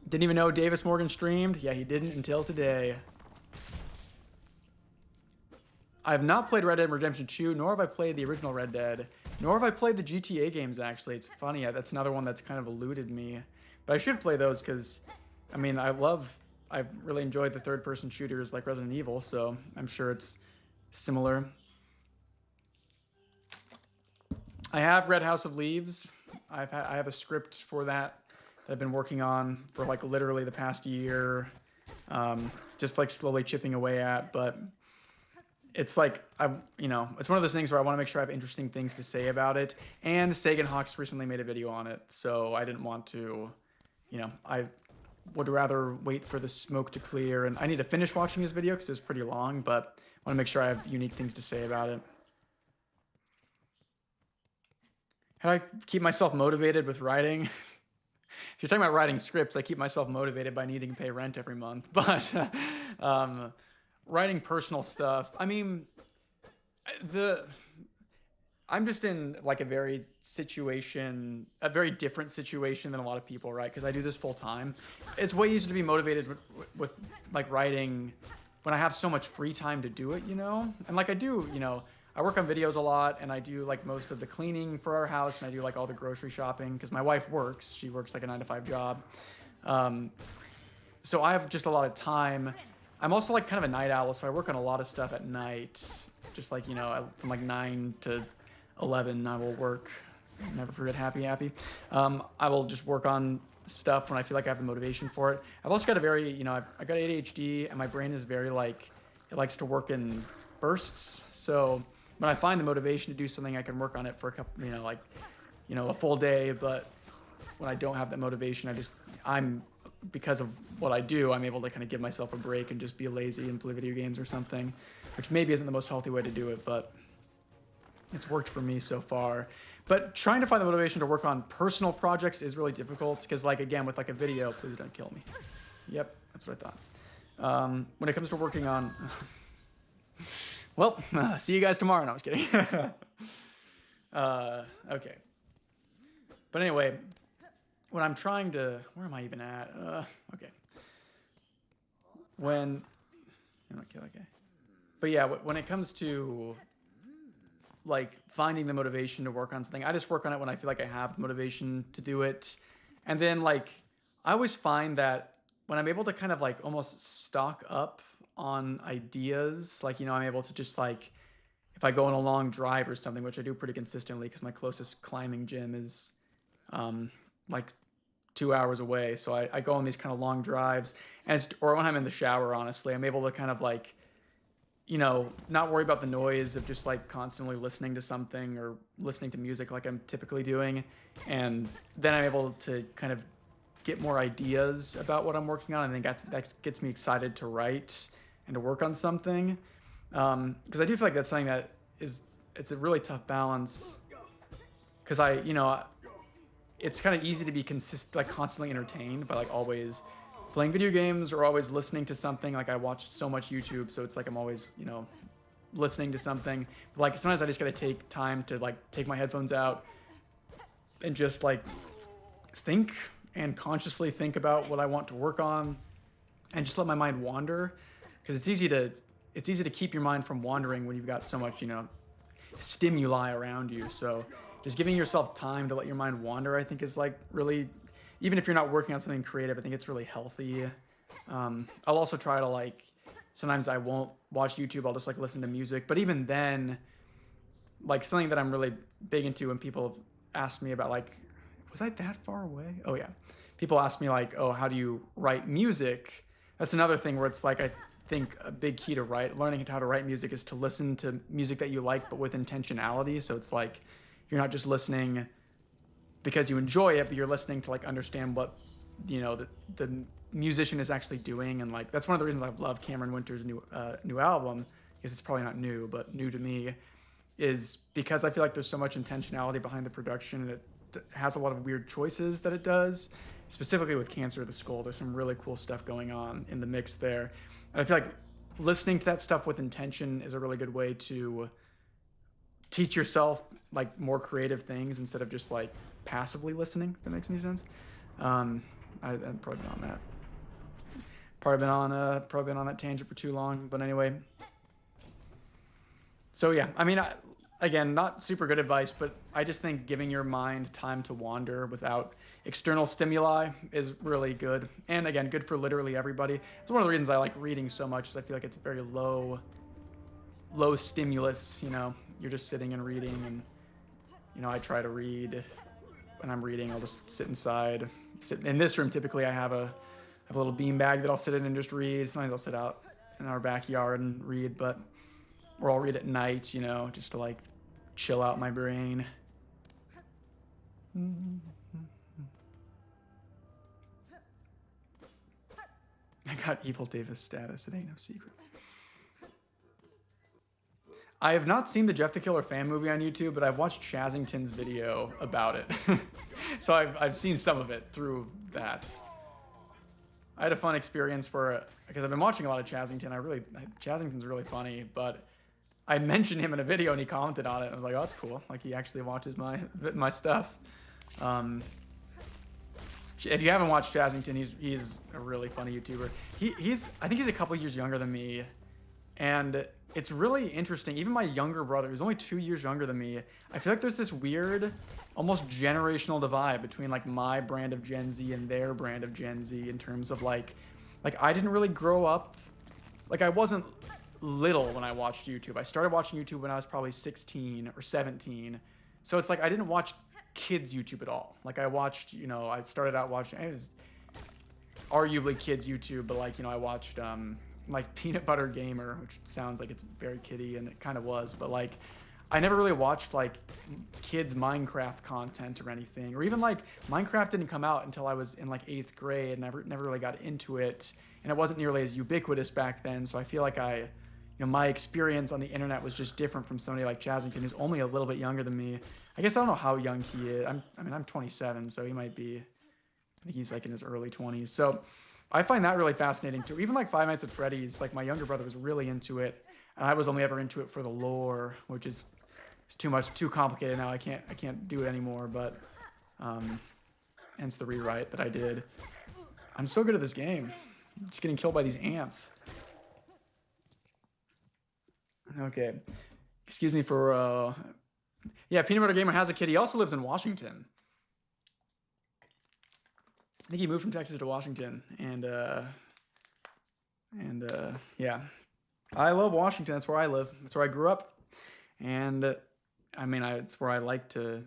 Didn't even know Davis Morgan streamed. Yeah, he didn't until today. I have not played Red Dead Redemption 2, nor have I played the original Red Dead, nor have I played the GTA games, actually. It's funny. That's another one that's kind of eluded me. But I should play those because, I mean, I've really enjoyed the third-person shooters like Resident Evil, so I'm sure it's similar. I have read House of Leaves. I have a script for that I've been working on for like literally the past year, just like slowly chipping away at. But it's like it's one of those things where I want to make sure I have interesting things to say about it. And Sagan Hawks recently made a video on it, so I didn't want to, I would rather wait for the smoke to clear, and I need to finish watching his video because it's pretty long, but I want to make sure I have unique things to say about it. How do I keep myself motivated with writing? If you're talking about writing scripts, I keep myself motivated by needing to pay rent every month, but writing personal stuff, I mean, I'm just in like a very different situation than a lot of people, right? Because I do this full time. It's way easier to be motivated with like writing when I have so much free time to do it, And like I do, I work on videos a lot, and I do like most of the cleaning for our house, and I do like all the grocery shopping because my wife works. She works like a 9-to-5 job. So I have just a lot of time. I'm also like kind of a night owl, so I work on a lot of stuff at night. Just like, from like 9 to 11, I will work. Never forget happy. I will just work on stuff when I feel like I have the motivation for it. I've also got I got ADHD, and my brain is very like, it likes to work in bursts. So when I find the motivation to do something, I can work on it for a couple, a full day. But when I don't have that motivation, because of what I do, I'm able to kind of give myself a break and just be lazy and play video games or something, which maybe isn't the most healthy way to do it, but It's worked for me so far. But trying to find the motivation to work on personal projects is really difficult because, like, again, with like a video, please don't kill me. Yep, that's what I thought. When it comes to working on, well, see you guys tomorrow. No, I was kidding. Okay. But anyway, when I'm trying to, where am I even at? Okay. When, okay. But yeah, when it comes to like finding the motivation to work on something, I just work on it when I feel like I have the motivation to do it. And then like, I always find that when I'm able to kind of like almost stock up on ideas, like, I'm able to just like, if I go on a long drive or something, which I do pretty consistently because my closest climbing gym is like 2 hours away. So I go on these kind of long drives, and or when I'm in the shower, honestly, I'm able to kind of like, not worry about the noise of just like constantly listening to something or listening to music like I'm typically doing. And then I'm able to kind of get more ideas about what I'm working on. I think that gets me excited to write and to work on something. Because I do feel like that's something that it's a really tough balance. Because it's kind of easy to be like constantly entertained by like always playing video games or always listening to something. Like I watch so much YouTube, so it's like I'm always, listening to something. But like sometimes I just gotta take time to like take my headphones out and just like think and consciously think about what I want to work on and just let my mind wander. Because it's easy to keep your mind from wandering when you've got so much, stimuli around you. So just giving yourself time to let your mind wander, I think is like really, even if you're not working on something creative, I think it's really healthy. I'll also try to like, sometimes I won't watch YouTube. I'll just like listen to music. But even then, like something that I'm really big into when people have asked me about like, was I that far away? Oh yeah. People ask me like, oh, how do you write music? That's another thing where it's like, I think a big key to learning how to write music is to listen to music that you like, but with intentionality. So it's like, you're not just listening because you enjoy it, but you're listening to like understand what, the musician is actually doing. And like, that's one of the reasons I love Cameron Winter's new album, because it's probably not new, but new to me, is because I feel like there's so much intentionality behind the production, and it has a lot of weird choices that it does. Specifically with Cancer of the Skull, there's some really cool stuff going on in the mix there. And I feel like listening to that stuff with intention is a really good way to teach yourself like more creative things instead of just like passively listening, if that makes any sense. I've probably been on that. Probably been on that tangent for too long. But anyway. So yeah, I mean, again, not super good advice, but I just think giving your mind time to wander without external stimuli is really good. And again, good for literally everybody. It's one of the reasons I like reading so much, is I feel like it's very low stimulus, you're just sitting and reading. And, I try to read. When I'm reading, I'll just sit inside. In this room, typically I have a little bean bag that I'll sit in and just read. Sometimes I'll sit out in our backyard and read, or I'll read at night, just to like chill out my brain. I got Evil Davis status. It ain't no secret. I have not seen the Jeff the Killer fan movie on YouTube, but I've watched Chazington's video about it. So I've seen some of it through that. I had a fun experience because I've been watching a lot of Chazington. Chazington's really funny, but I mentioned him in a video and he commented on it. I was like, oh, that's cool. Like he actually watches my stuff. If you haven't watched Chazington, he's a really funny YouTuber. I think he's a couple years younger than me, and it's really interesting. Even my younger brother, who's only 2 years younger than me, I feel like there's this weird, almost generational divide between like my brand of Gen Z and their brand of Gen Z in terms of like I didn't really grow up, like I wasn't little when I watched YouTube. I started watching YouTube when I was probably 16 or 17. So it's like I didn't watch kids YouTube at all. Like I watched, I started out watching, it was arguably kids YouTube, but like, I watched like Peanut Butter Gamer, which sounds like it's very kiddie, and it kind of was, but like I never really watched like kids Minecraft content or anything, or even like Minecraft didn't come out until I was in like 8th grade, and never really got into it, and it wasn't nearly as ubiquitous back then. So I feel like I you know, my experience on the internet was just different from somebody like Chazington, who's only a little bit younger than me. I guess I don't know how young he is. I mean, I'm 27, so he might be, I think he's like in his early 20s. So I find that really fascinating too. Even like Five Nights at Freddy's, like my younger brother was really into it, and I was only ever into it for the lore, which is it's too complicated now. I can't do it anymore. But hence the rewrite that I did. I'm so good at this game. I'm just getting killed by these ants. Okay, excuse me for yeah. Peanut Butter Gamer has a kid. He also lives in Washington. I think he moved from Texas to Washington, and yeah, I love Washington. That's where I live. That's where I grew up, and I mean, it's where I'd like to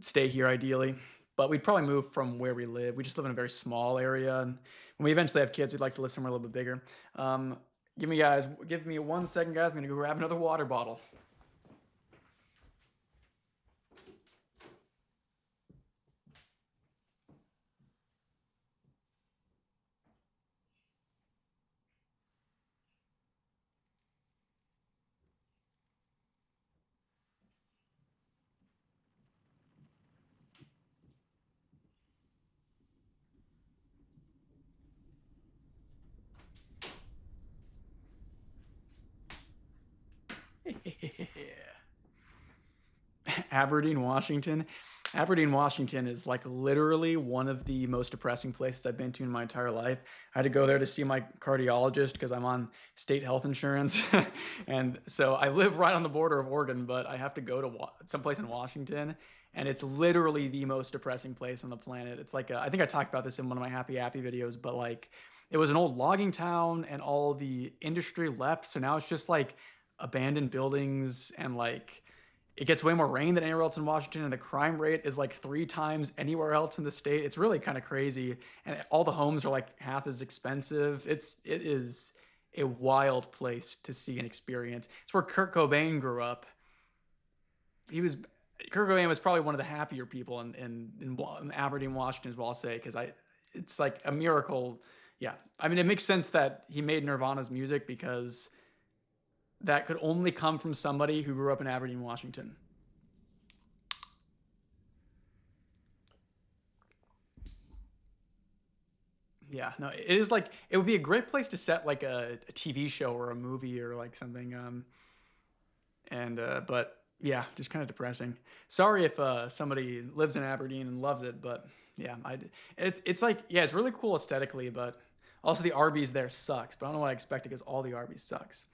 stay here ideally, but we'd probably move from where we live. We just live in a very small area, and when we eventually have kids, we'd like to live somewhere a little bit bigger. Give me 1 second, guys. I'm gonna go grab another water bottle. Aberdeen, Washington. Aberdeen, Washington is like literally one of the most depressing places I've been to in my entire life. I had to go there to see my cardiologist because I'm on state health insurance. And so I live right on the border of Oregon, but I have to go to someplace in Washington. And it's literally the most depressing place on the planet. It's like, I think I talked about this in one of my Happy Appy videos, but like it was an old logging town and all the industry left. So now it's just like abandoned buildings, and like it gets way more rain than anywhere else in Washington, and the crime rate is like 3 times anywhere else in the state. It's really kind of crazy, and all the homes are like half as expensive. It is a wild place to see and experience. It's where Kurt Cobain grew up. Kurt Cobain was probably one of the happier people in Aberdeen, Washington, as well. I'll say, because it's like a miracle. Yeah, I mean, it makes sense that he made Nirvana's music because that could only come from somebody who grew up in Aberdeen, Washington. Yeah, no, it is like it would be a great place to set like a TV show or a movie or like something. But yeah, just kind of depressing. Sorry if somebody lives in Aberdeen and loves it, but yeah, it's like yeah, it's really cool aesthetically, but also the Arby's there sucks. But I don't know what I expected because all the Arby's sucks.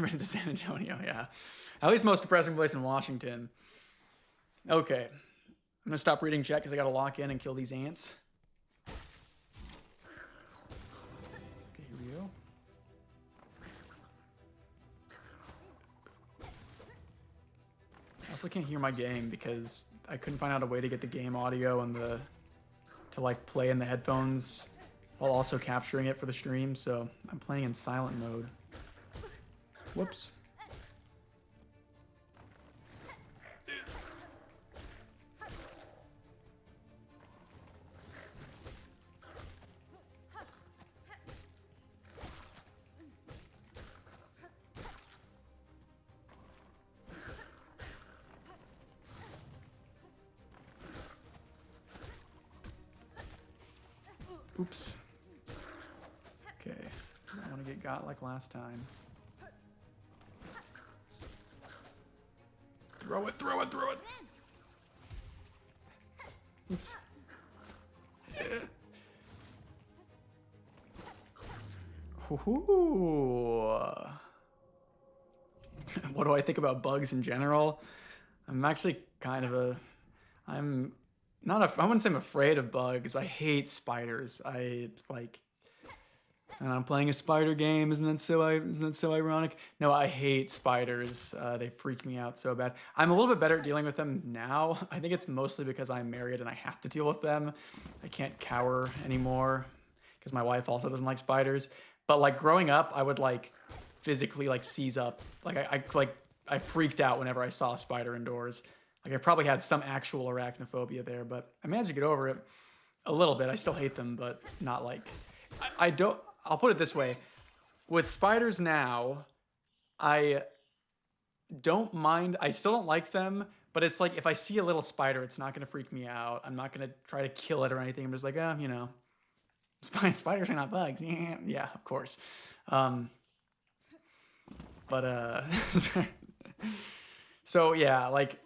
Right to San Antonio, yeah. At least most depressing place in Washington. Okay. I'm gonna stop reading chat because I gotta lock in and kill these ants. Okay, here we go. I also can't hear my game because I couldn't find out a way to get the game audio and to like play in the headphones while also capturing it for the stream, so I'm playing in silent mode. Whoops. Oops. Okay. I don't want to get got like last time. Throw it, throw it, throw it. Oops. Yeah. What do I think about bugs in general? I'm actually kind of I'm not I wouldn't say I'm afraid of bugs. I hate spiders. And I'm playing a spider game. Isn't that so ironic? No, I hate spiders. They freak me out so bad. I'm a little bit better at dealing with them now. I think it's mostly because I'm married and I have to deal with them. I can't cower anymore because my wife also doesn't like spiders. But like growing up, I would like physically like seize up. Like I freaked out whenever I saw a spider indoors. Like I probably had some actual arachnophobia there, but I managed to get over it a little bit. I still hate them, but not like I don't. I'll put it this way. with spiders now, I don't mind. I still don't like them, but it's like if I see a little spider, it's not gonna freak me out. I'm not gonna try to kill it or anything. I'm just like, you know, spiders are not bugs. Yeah, of course. Um, but so yeah, like,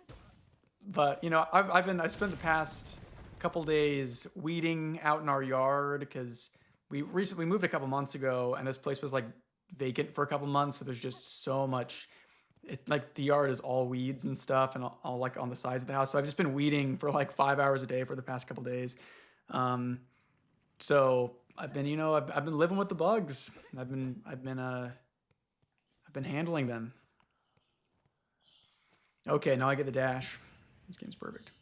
but you know, I spent the past couple days weeding out in our yard because we recently moved a couple months ago, and this place was like vacant for a couple months, so there's just so much. It's like the yard is all weeds and stuff, and all like on the sides of the house. So I've just been weeding for like 5 hours a day for the past couple days. Um, so I've been, you know, I've been living with the bugs. I've been handling them. Okay, now I get the dash. This game's perfect.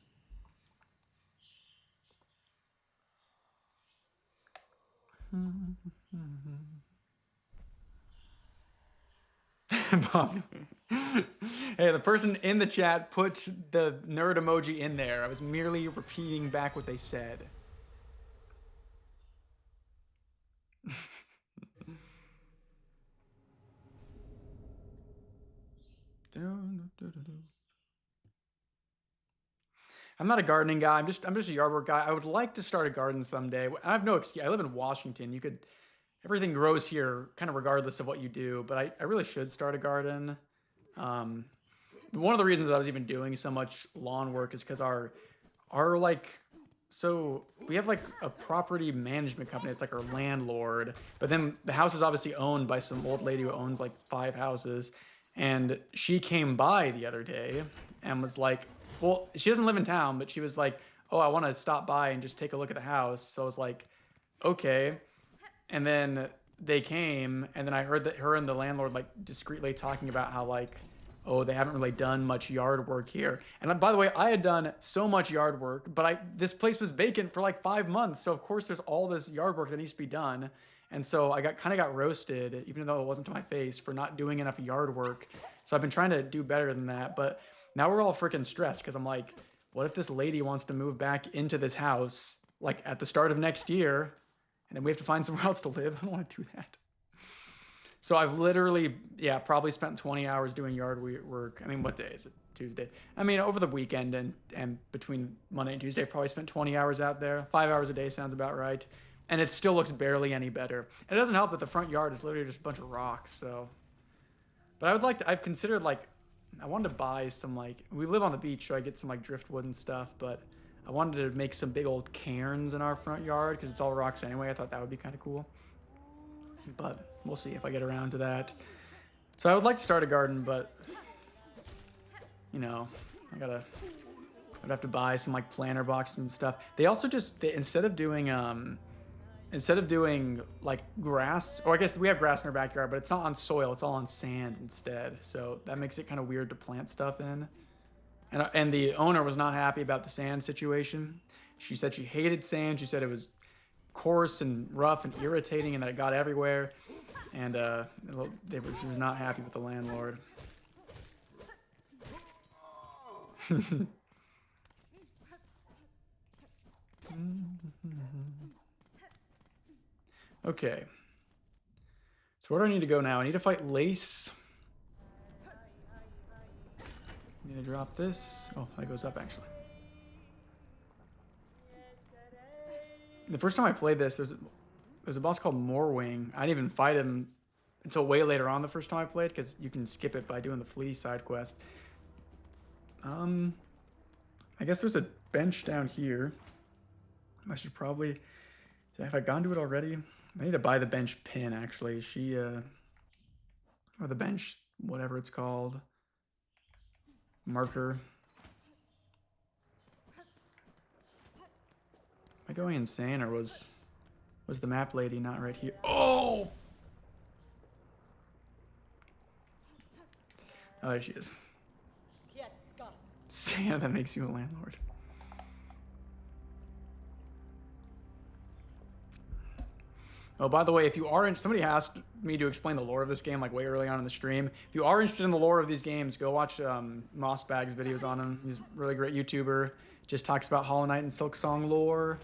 Hey, the person in the chat put the nerd emoji in there. I was merely repeating back what they said. I'm not a gardening guy. I'm just a yard work guy. I would like to start a garden someday. I have no excuse. I live in Washington. Everything grows here kind of regardless of what you do, but I really should start a garden. Um, One of the reasons I was even doing so much lawn work is because our like, so we have like a property management company. It's like our landlord, but then the house is obviously owned by some old lady who owns like 5 houses. And she came by the other day and was like, well, she doesn't live in town, but she was like, oh, I want to stop by and just take a look at the house. So I was like, okay. And then they came, and then I heard that her and the landlord like discreetly talking about how like, oh, they haven't really done much yard work here. And by the way, I had done so much yard work, but this place was vacant for like 5 months. So of course there's all this yard work that needs to be done. And so I kind of got roasted, even though it wasn't to my face, for not doing enough yard work. So I've been trying to do better than that. But now we're all freaking stressed because I'm like, what if this lady wants to move back into this house like at the start of next year, and then we have to find somewhere else to live? I don't want to do that. So I've literally, yeah, probably spent 20 hours doing yard work. I mean, what day is it? Tuesday. I mean, over the weekend and between Monday and Tuesday, probably spent 20 hours out there. 5 hours a day sounds about right. And it still looks barely any better. And it doesn't help that the front yard is literally just a bunch of rocks. So, but I've considered like, I wanted to buy some like, we live on the beach, so I get some like driftwood and stuff. But I wanted to make some big old cairns in our front yard because it's all rocks anyway. I thought that would be kind of cool. But we'll see if I get around to that. So I would like to start a garden, but you know, I'd have to buy some like planter boxes and stuff. They also instead of doing like grass, or I guess we have grass in our backyard, but it's not on soil, it's all on sand instead. So that makes it kind of weird to plant stuff in. And the owner was not happy about the sand situation. She said she hated sand. She said it was coarse and rough and irritating and that it got everywhere. And she was not happy with the landlord. Okay. So where do I need to go now? I need to fight Lace. I need to drop this. Oh, that goes up actually. The first time I played this, there's a boss called Morwing. I didn't even fight him until way later on the first time I played, because you can skip it by doing the flea side quest. I guess there's a bench down here. I should probably... Have I gone to it already? I need to buy the bench pin, actually. Or the bench, whatever it's called. Marker. Am I going insane, or was the map lady not right here? Oh! Oh, there she is. Santa that makes you a landlord. Oh, by the way, if you are somebody asked me to explain the lore of this game like way early on in the stream. If you are interested in the lore of these games, go watch Mossbag's videos on him. He's a really great YouTuber. Just talks about Hollow Knight and Silksong lore.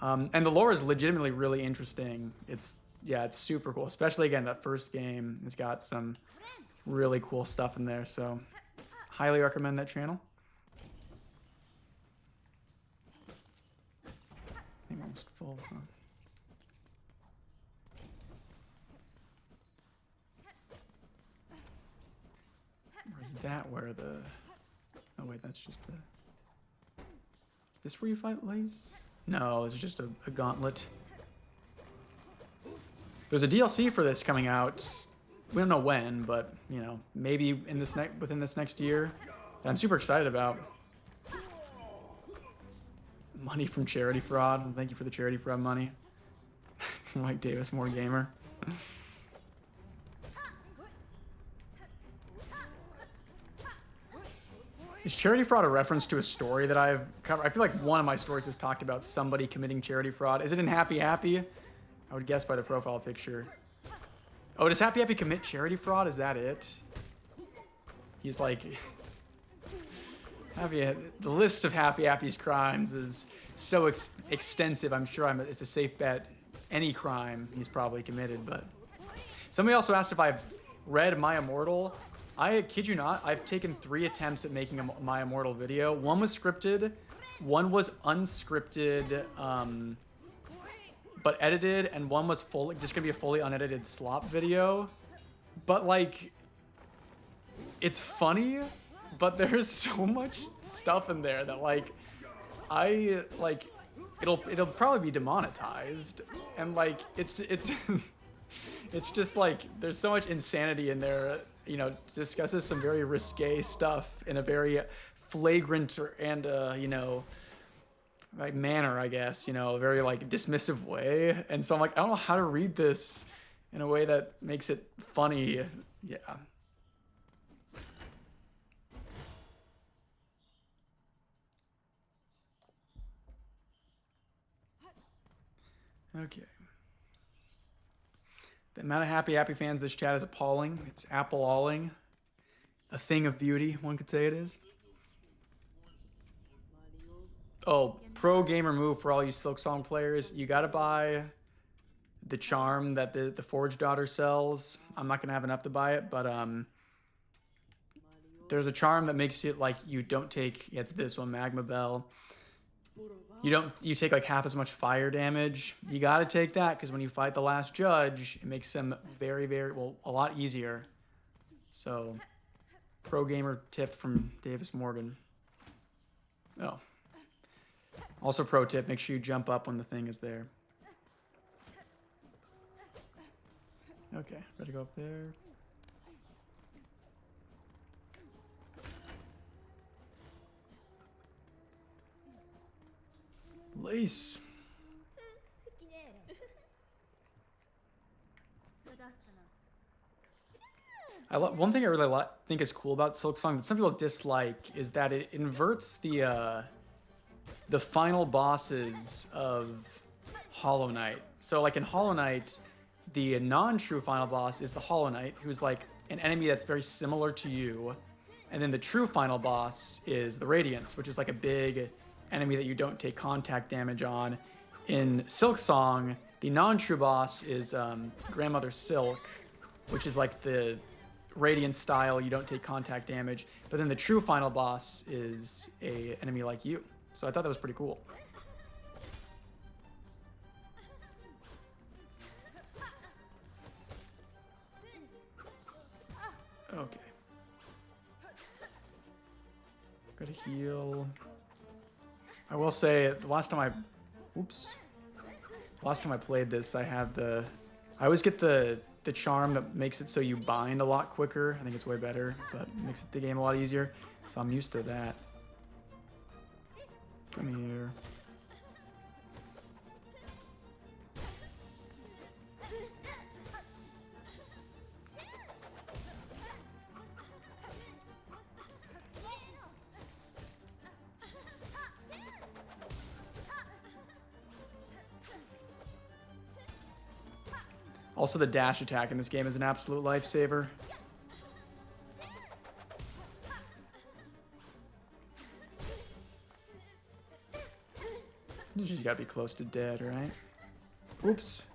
And the lore is legitimately really interesting. It's yeah, it's super cool. Especially again, that first game has got some really cool stuff in there. So highly recommend that channel. I think almost full. Huh? Or is that where the... Oh wait, that's just the... Is this where you fight Lace? No, it's just a gauntlet. There's a DLC for this coming out. We don't know when, but you know, maybe in this within this next year. That I'm super excited about. Money from charity fraud. Thank you for the charity fraud money. Like Davis, more gamer. Is charity fraud a reference to a story that I've covered? I feel like one of my stories has talked about somebody committing charity fraud. Is it in Happy Happy? I would guess by the profile picture. Oh, does Happy Happy commit charity fraud? Is that it? He's like... The list of Happy Happy's crimes is so extensive, I'm sure it's a safe bet. Any crime he's probably committed, but... Somebody also asked if I've read My Immortal. I kid you not, I've taken 3 attempts at making a My Immortal video. One was scripted, one was unscripted, but edited, and one was just gonna be a fully unedited slop video. But like, it's funny, but there's so much stuff in there that like, it'll probably be demonetized, and like it's it's just like there's so much insanity in there. You know, discusses some very risque stuff in a very flagrant and you know, like manner, I guess. You know, a very like dismissive way. And so I'm like, I don't know how to read this in a way that makes it funny. Yeah. Okay. The amount of Happy fans this chat is appalling. It's apple-alling. A thing of beauty, one could say it is. Oh, pro gamer move for all you Silksong players. You gotta buy the charm that the Forge Daughter sells. I'm not gonna have enough to buy it, but there's a charm that makes it like you don't take, yeah, it's this one, Magma Bell. You take like half as much fire damage. You gotta take that because when you fight the last judge, it makes them very, well, a lot easier. So, pro gamer tip from Davis Morgan. Oh. Also pro tip, make sure you jump up when the thing is there. Okay, ready to go up there. Lace. One thing I really think is cool about Silksong that some people dislike is that it inverts the final bosses of Hollow Knight. So like in Hollow Knight, the non-true final boss is the Hollow Knight, who's like an enemy that's very similar to you. And then the true final boss is the Radiance, which is like a big enemy that you don't take contact damage on. In Silksong, the non-true boss is Grandmother Silk, which is like the Radiant style, you don't take contact damage. But then the true final boss is a enemy like you. So I thought that was pretty cool. Okay. Gotta heal. I will say, the last time I played this, I always get the charm that makes it so you bind a lot quicker. I think it's way better, but it makes the game a lot easier. So I'm used to that. Come here. Also, the dash attack in this game is an absolute lifesaver. You just gotta be close to dead, right? Oops.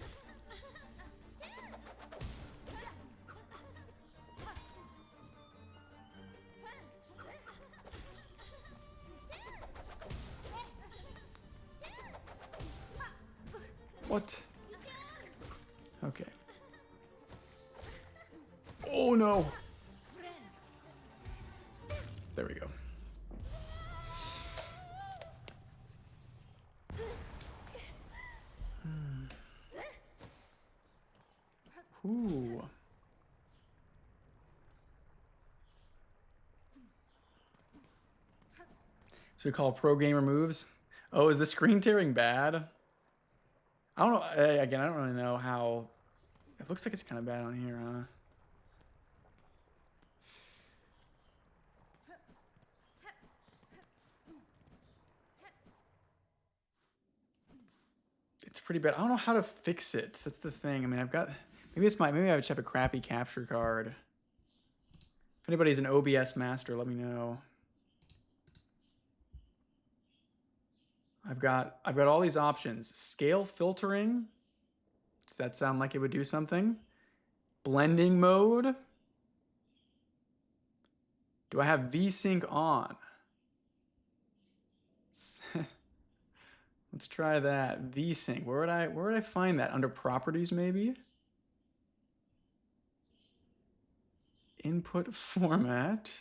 What? Okay. Oh no! There we go. Ooh. So we call pro gamer moves. Oh, is the screen tearing bad? I don't know. Again, I don't really know how. It looks like it's kind of bad on here, huh? It's pretty bad. I don't know how to fix it. That's the thing. I mean, I've got. Maybe I just have a crappy capture card. If anybody's an OBS master, let me know. I've got all these options. Scale filtering. Does that sound like it would do something? Blending mode. Do I have VSync on? Let's try that. VSync. Where would I find that? Under properties, maybe? Input format.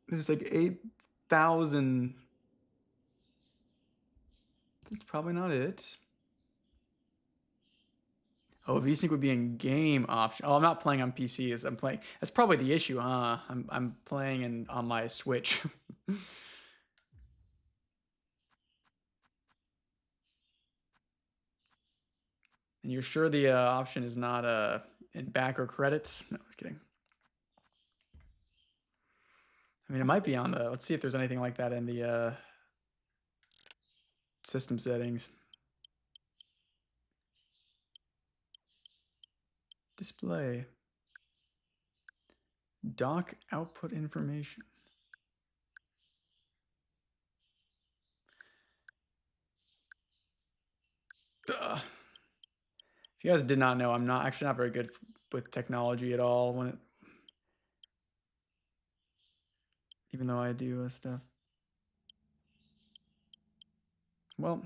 There's like 8,000. That's probably not it. Oh, VSync would be in game option. Oh, I'm not playing on PCs. I'm playing. That's probably the issue, huh? I'm playing on my Switch. And you're sure the option is not in backer credits? No, just kidding. I mean, it might be on the. Let's see if there's anything like that in the system settings. Display. Dock output information. Duh. If you guys did not know, I'm actually not very good with technology at all. Even though I do stuff. Well.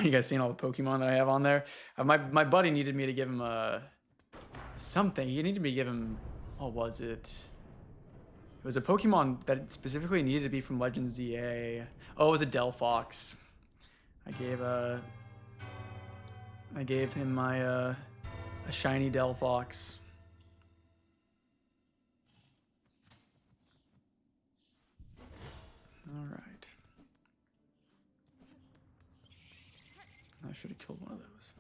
You guys seen all the Pokemon that I have on there? My buddy needed me to give him something. He needed me to give him. What was it? It was a Pokemon that specifically needed to be from Legend ZA. Oh, it was a Delphox. I gave him my a shiny Delphox. All right. I should have killed one of those.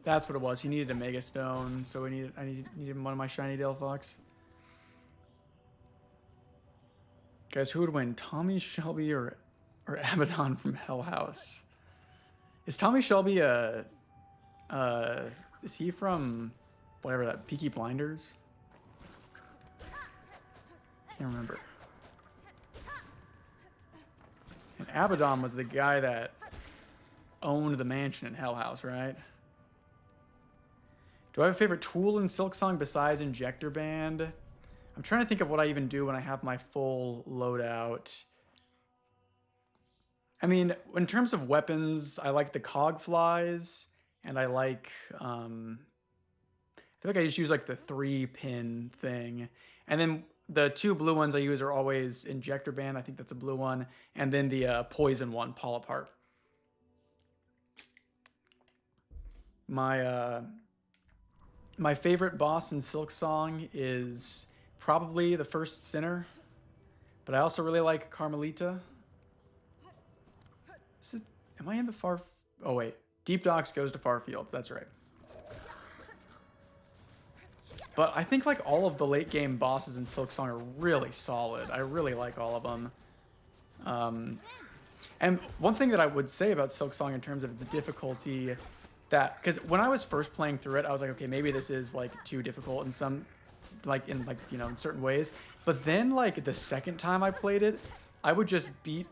That's what it was. He needed a Mega Stone, so I needed one of my shiny Delphox. Guys, who would win, Tommy Shelby or Abaddon from Hell House? Is Tommy Shelby is he from whatever that Peaky Blinders? Can't remember. And Abaddon was the guy that owned the mansion in Hell House, right? Do I have a favorite tool in Silksong besides Injector Band? I'm trying to think of what I even do when I have my full loadout. I mean, in terms of weapons, I like the cog flies, and I like, I feel like I just use like the 3-pin thing. And then the 2 blue ones I use are always Injector Band, I think that's a blue one, and then the poison one, Pull Apart. My favorite boss in Silksong is probably the first Sinner, but I also really like Carmelita. Am I in the far... Oh, wait. Deep Docks goes to Far Fields. That's right. But I think like all of the late game bosses in Silksong are really solid. I really like all of them. And one thing that I would say about Silksong in terms of its difficulty, that because when I was first playing through it, I was like, okay, maybe this is like too difficult in some like in in certain ways. But then like the second time I played it, I would just beat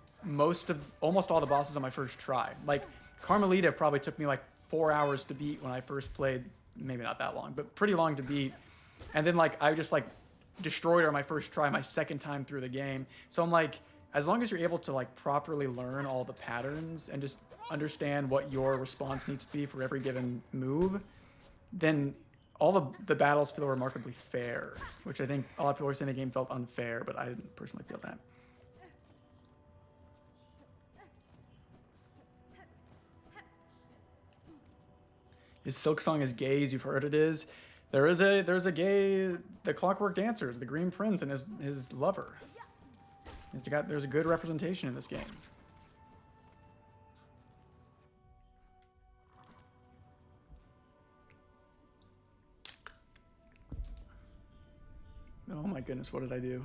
almost all the bosses on my first try. Like Carmelita probably took me like 4 hours to beat when I first played, maybe not that long, but pretty long to beat. And then like I just like destroyed her on my first try, my second time through the game. So I'm like, as long as you're able to like properly learn all the patterns and just understand what your response needs to be for every given move, then all of the battles feel remarkably fair, which I think a lot of people are saying the game felt unfair, but I didn't personally feel that. Is Silksong as gay as you've heard it is? There's a gay, the Clockwork Dancers, the Green Prince and his lover. There's a good representation in this game. Oh my goodness, what did I do?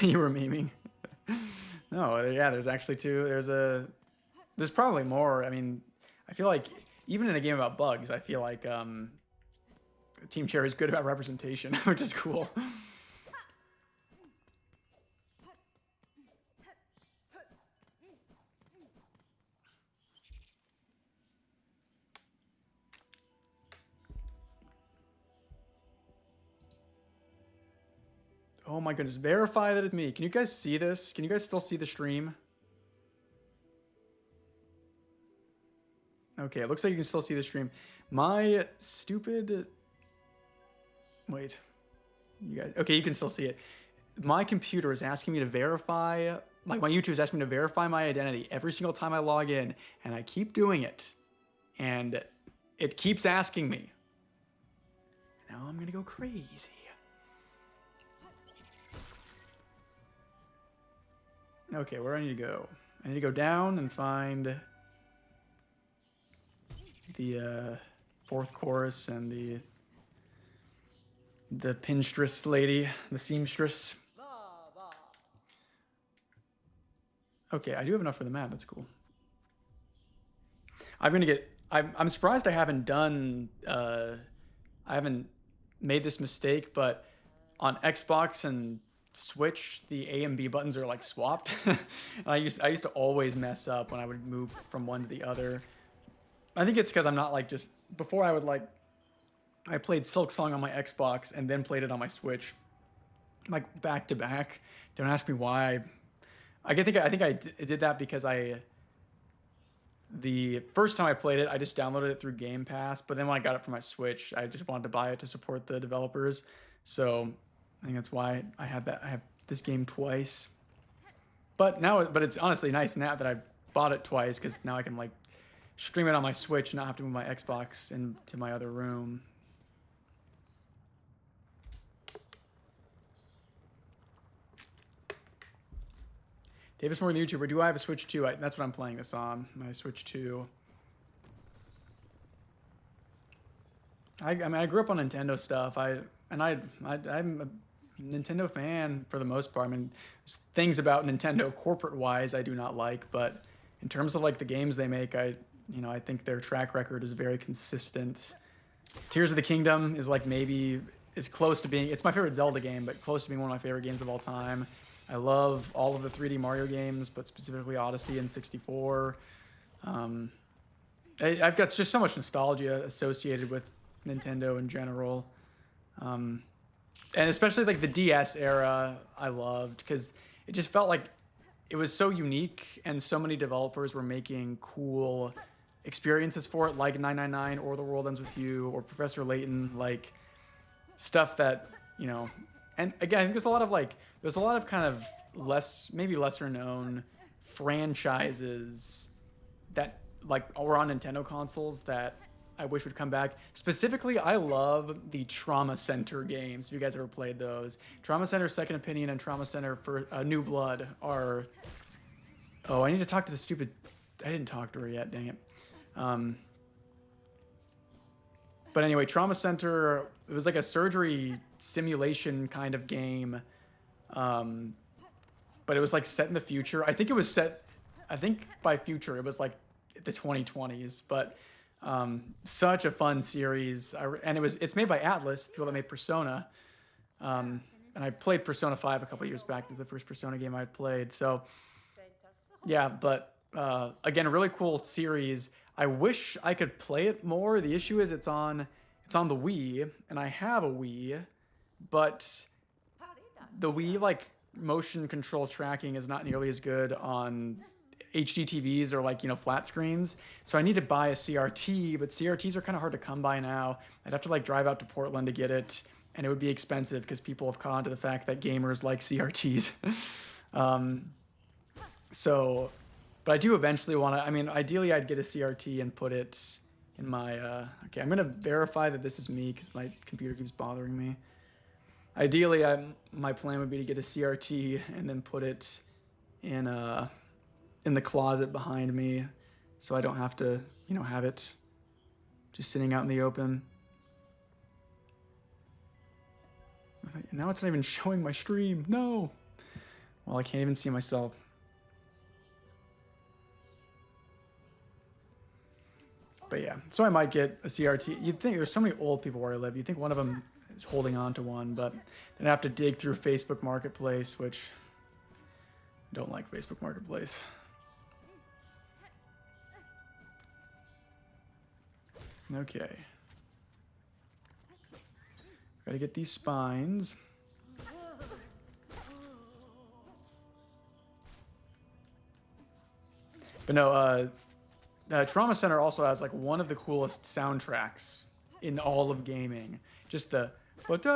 You were memeing. No, yeah, there's actually two. There's probably more. I mean, I feel like even in a game about bugs, I feel like Team Cherry is good about representation, which is cool. Oh my goodness, verify that it's me. Can you guys see this? Can you guys still see the stream? Okay, it looks like you can still see the stream. My stupid... Wait. You guys... Okay, you can still see it. My computer is asking me to verify... Like, my YouTube is asking me to verify my identity every single time I log in, and I keep doing it. And it keeps asking me. Now I'm gonna go crazy. Okay, where do I need to go? I need to go down and find the fourth chorus and the pinstress lady, the seamstress. Okay, I do have enough for the map. That's cool. I'm surprised I haven't done. I haven't made this mistake, but on Xbox and Switch, the A and B buttons are like swapped. I used to always mess up when I would move from one to the other. I think it's because I'm not like just before I played Silksong on my Xbox and then played it on my Switch, like back to back. Don't ask me why. I think I did that because the first time I played it, I just downloaded it through Game Pass. But then when I got it for my Switch, I just wanted to buy it to support the developers. So I think that's why I have this game twice. But it's honestly nice now that I bought it twice because now I can like stream it on my Switch and not have to move my Xbox into my other room. Davis Morgan, the YouTuber. Do I have a Switch 2? That's what I'm playing this on. My Switch 2. I mean, I grew up on Nintendo stuff. I'm a Nintendo fan for the most part. I mean, things about Nintendo corporate-wise I do not like, but in terms of like the games they make, I think their track record is very consistent. Tears of the Kingdom is like maybe is close to being. It's my favorite Zelda game, but close to being one of my favorite games of all time. I love all of the 3D Mario games, but specifically Odyssey and 64. I've got just so much nostalgia associated with Nintendo in general. And especially like the DS era I loved because it just felt like it was so unique and so many developers were making cool experiences for it, like 999 or The World Ends With You or Professor Layton, like stuff that, and again, I think there's a lot of kind of maybe lesser known franchises that like were on Nintendo consoles that I wish would come back. Specifically, I love the Trauma Center games. If you guys ever played those, Trauma Center Second Opinion and Trauma Center for New Blood are. Oh, I need to talk to the stupid. I didn't talk to her yet. Dang it. But anyway, Trauma Center. It was like a surgery simulation kind of game. But but it was like set in the future. I think it was set, I think by future it was like the 2020s, but such a fun series. And it's made by Atlas, the people that made Persona. And I played Persona 5 a couple years back. This is the first Persona game I played. So yeah, but again, a really cool series. I wish I could play it more. The issue is it's on the Wii, and I have a Wii, but the Wii like motion control tracking is not nearly as good on HD TVs or like, you know, flat screens. So I need to buy a CRT, but CRTs are kind of hard to come by now. I'd have to like drive out to Portland to get it, and it would be expensive because people have caught on to the fact that gamers like CRTs. So, but I do eventually want to, I mean, ideally I'd get a CRT and put it in my, okay, I'm going to verify that this is me because my computer keeps bothering me. Ideally, my plan would be to get a CRT and then put it in the closet behind me so I don't have to, you know, have it just sitting out in the open. Now it's not even showing my stream. No. Well, I can't even see myself. But yeah, so I might get a CRT. You'd think there's so many old people where I live. You'd think one of them is holding on to one, but then I have to dig through Facebook Marketplace, which I don't like Facebook Marketplace. Okay. Gotta get these spines. But no, Trauma Center also has like one of the coolest soundtracks in all of gaming. Just the it's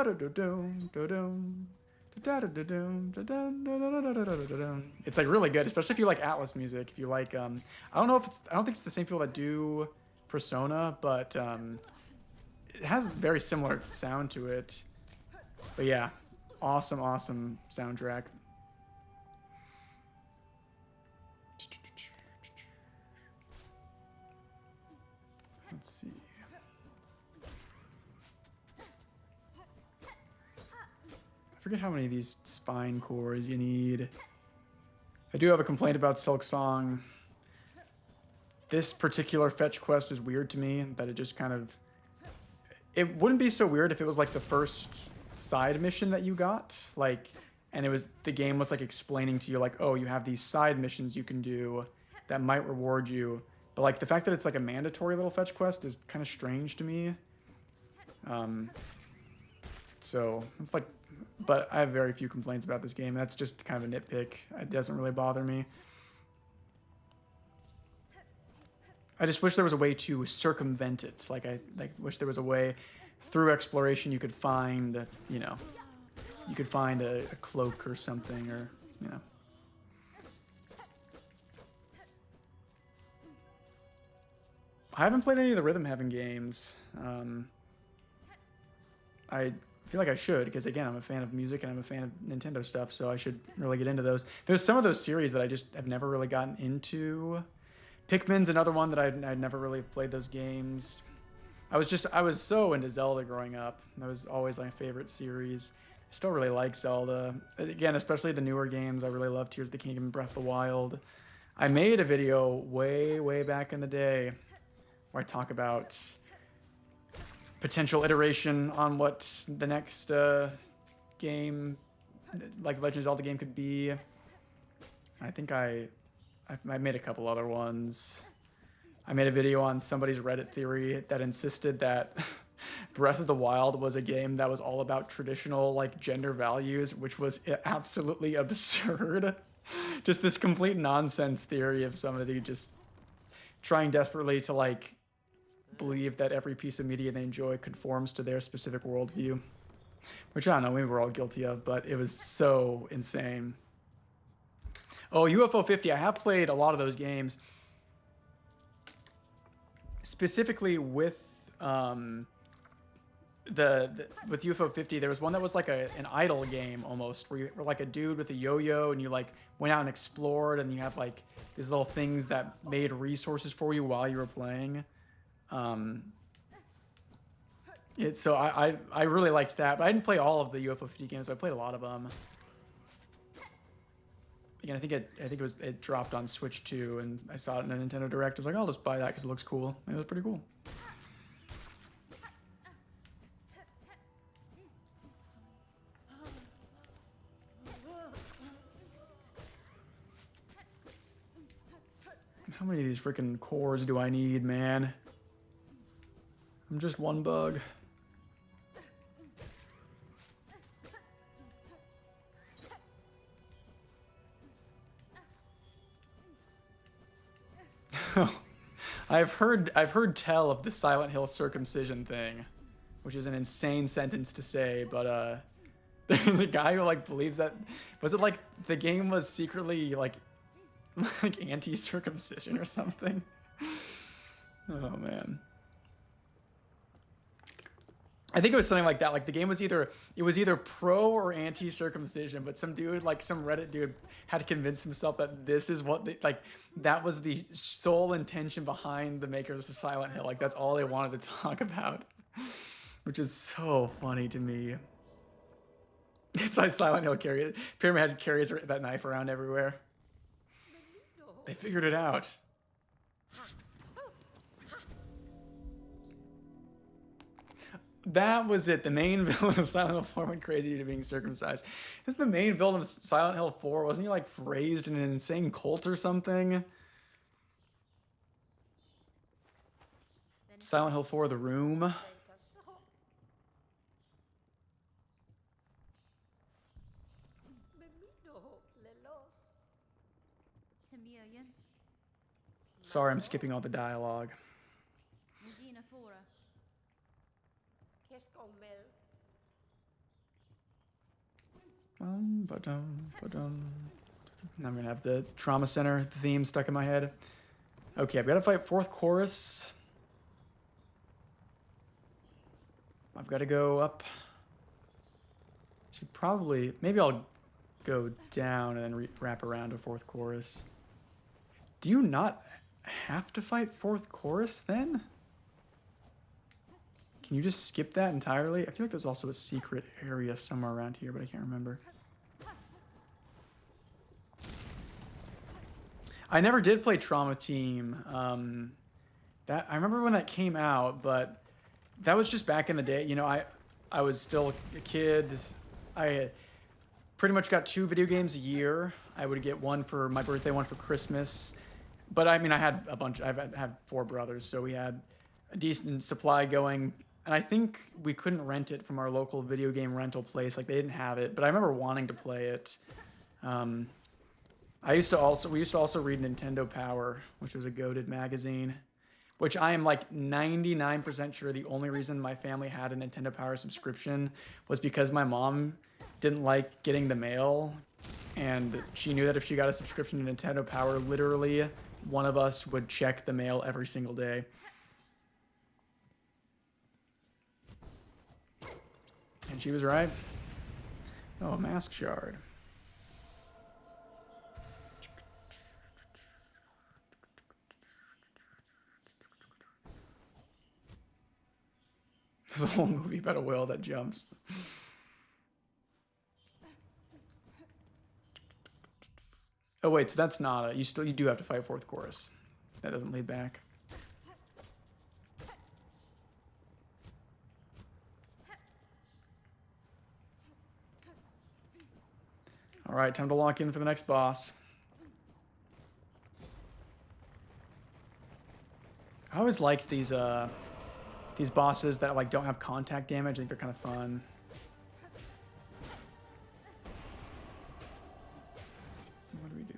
like really good, especially if you like Atlas music. If you like, I don't think it's the same people that do Persona, but it has very similar sound to it. But yeah, awesome soundtrack. Let's see. I forget how many of these spine cores you need. I do have a complaint about Silksong. This particular fetch quest is weird to me, that it just kind of... It wouldn't be so weird if it was like the first side mission that you got, like, and the game was like explaining to you like, oh, you have these side missions you can do that might reward you. But like the fact that it's like a mandatory little fetch quest is kind of strange to me. So it's like, but I have very few complaints about this game. That's just kind of a nitpick. It doesn't really bother me. I just wish there was a way to circumvent it. Like I wish there was a way through exploration you could find, you know, you could find a cloak or something, or, you know. I haven't played any of the Rhythm Heaven games. I feel like I should, because again, I'm a fan of music and I'm a fan of Nintendo stuff, so I should really get into those. There's some of those series that I just have never really gotten into. Pikmin's another one that I'd never really played those games. I was so into Zelda growing up. That was always my favorite series. I still really like Zelda. Again, especially the newer games. I really love Tears of the Kingdom and Breath of the Wild. I made a video way back in the day where I talk about potential iteration on what the next game, like Legend of Zelda game, could be. I think I made a couple other ones. I made a video on somebody's Reddit theory that insisted that Breath of the Wild was a game that was all about traditional like gender values, which was absolutely absurd. Just this complete nonsense theory of somebody just trying desperately to like believe that every piece of media they enjoy conforms to their specific worldview, which I don't know, maybe we're all guilty of, but it was so insane. Oh, UFO 50, I have played a lot of those games. Specifically with with UFO 50, there was one that was like an idle game almost, where you were like a dude with a yo-yo and you like went out and explored, and you have like these little things that made resources for you while you were playing. So I really liked that, but I didn't play all of the UFO 50 games. I played a lot of them. Again, I think it dropped on Switch too, and I saw it in a Nintendo Direct. I was like, I'll just buy that because it looks cool. And it was pretty cool. How many of these freaking cores do I need, man? I'm just one bug. I've heard tell of the Silent Hill circumcision thing, which is an insane sentence to say, but there's a guy who like believes that. Was it like the game was secretly like anti-circumcision or something? Oh man. I think it was something like that. Like the game was either pro or anti-circumcision, but some dude, like some Reddit dude, had convinced himself that this is what that was the sole intention behind the makers of Silent Hill. Like that's all they wanted to talk about, which is so funny to me. That's why Silent Hill Pyramid carries that knife around everywhere. They figured it out. That was it. The main villain of Silent Hill 4 went crazy due to being circumcised. This is the main villain of Silent Hill 4. Wasn't he like raised in an insane cult or something? Silent Hill 4, The Room. Sorry, I'm skipping all the dialogue. Now I'm gonna have the Trauma Center theme stuck in my head. Okay, I've got to fight fourth chorus. I've got to go up. Should probably, maybe I'll go down and then wrap around to fourth chorus. Do you not have to fight fourth chorus then? Can you just skip that entirely? I feel like there's also a secret area somewhere around here, but I can't remember. I never did play Trauma Team. That I remember when that came out, but that was just back in the day. You know, I was still a kid. I pretty much got 2 video games a year. I would get one for my birthday, one for Christmas. But I mean, I had a bunch. I've had 4 brothers, so we had a decent supply going. And I think we couldn't rent it from our local video game rental place. Like they didn't have it, but I remember wanting to play it. We used to also read Nintendo Power, which was a goated magazine, which I am like 99% sure the only reason my family had a Nintendo Power subscription was because my mom didn't like getting the mail, and she knew that if she got a subscription to Nintendo Power, literally one of us would check the mail every single day. And she was right. Oh, a mask shard. There's a whole movie about a whale that jumps. Oh wait, so that's not a, you do have to fight fourth chorus. That doesn't lead back. All right, time to lock in for the next boss. I always liked these bosses that like don't have contact damage. I think they're kind of fun. What do we do?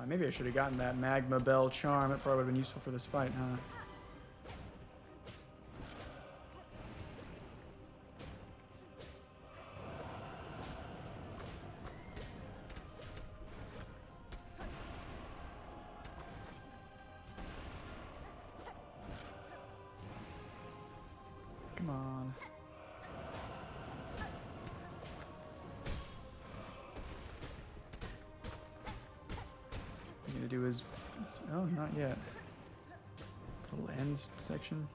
Maybe I should have gotten that Magma Bell Charm. That probably would have been useful for this fight, huh? Come on. What I'm gonna do is... Oh, not yet. Little ends section.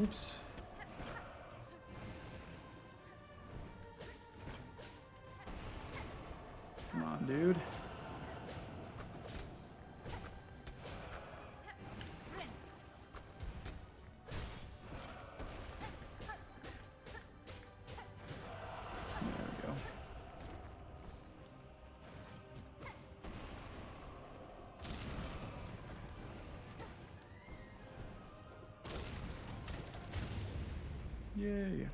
Oops. Come on, dude. There we go. Yay.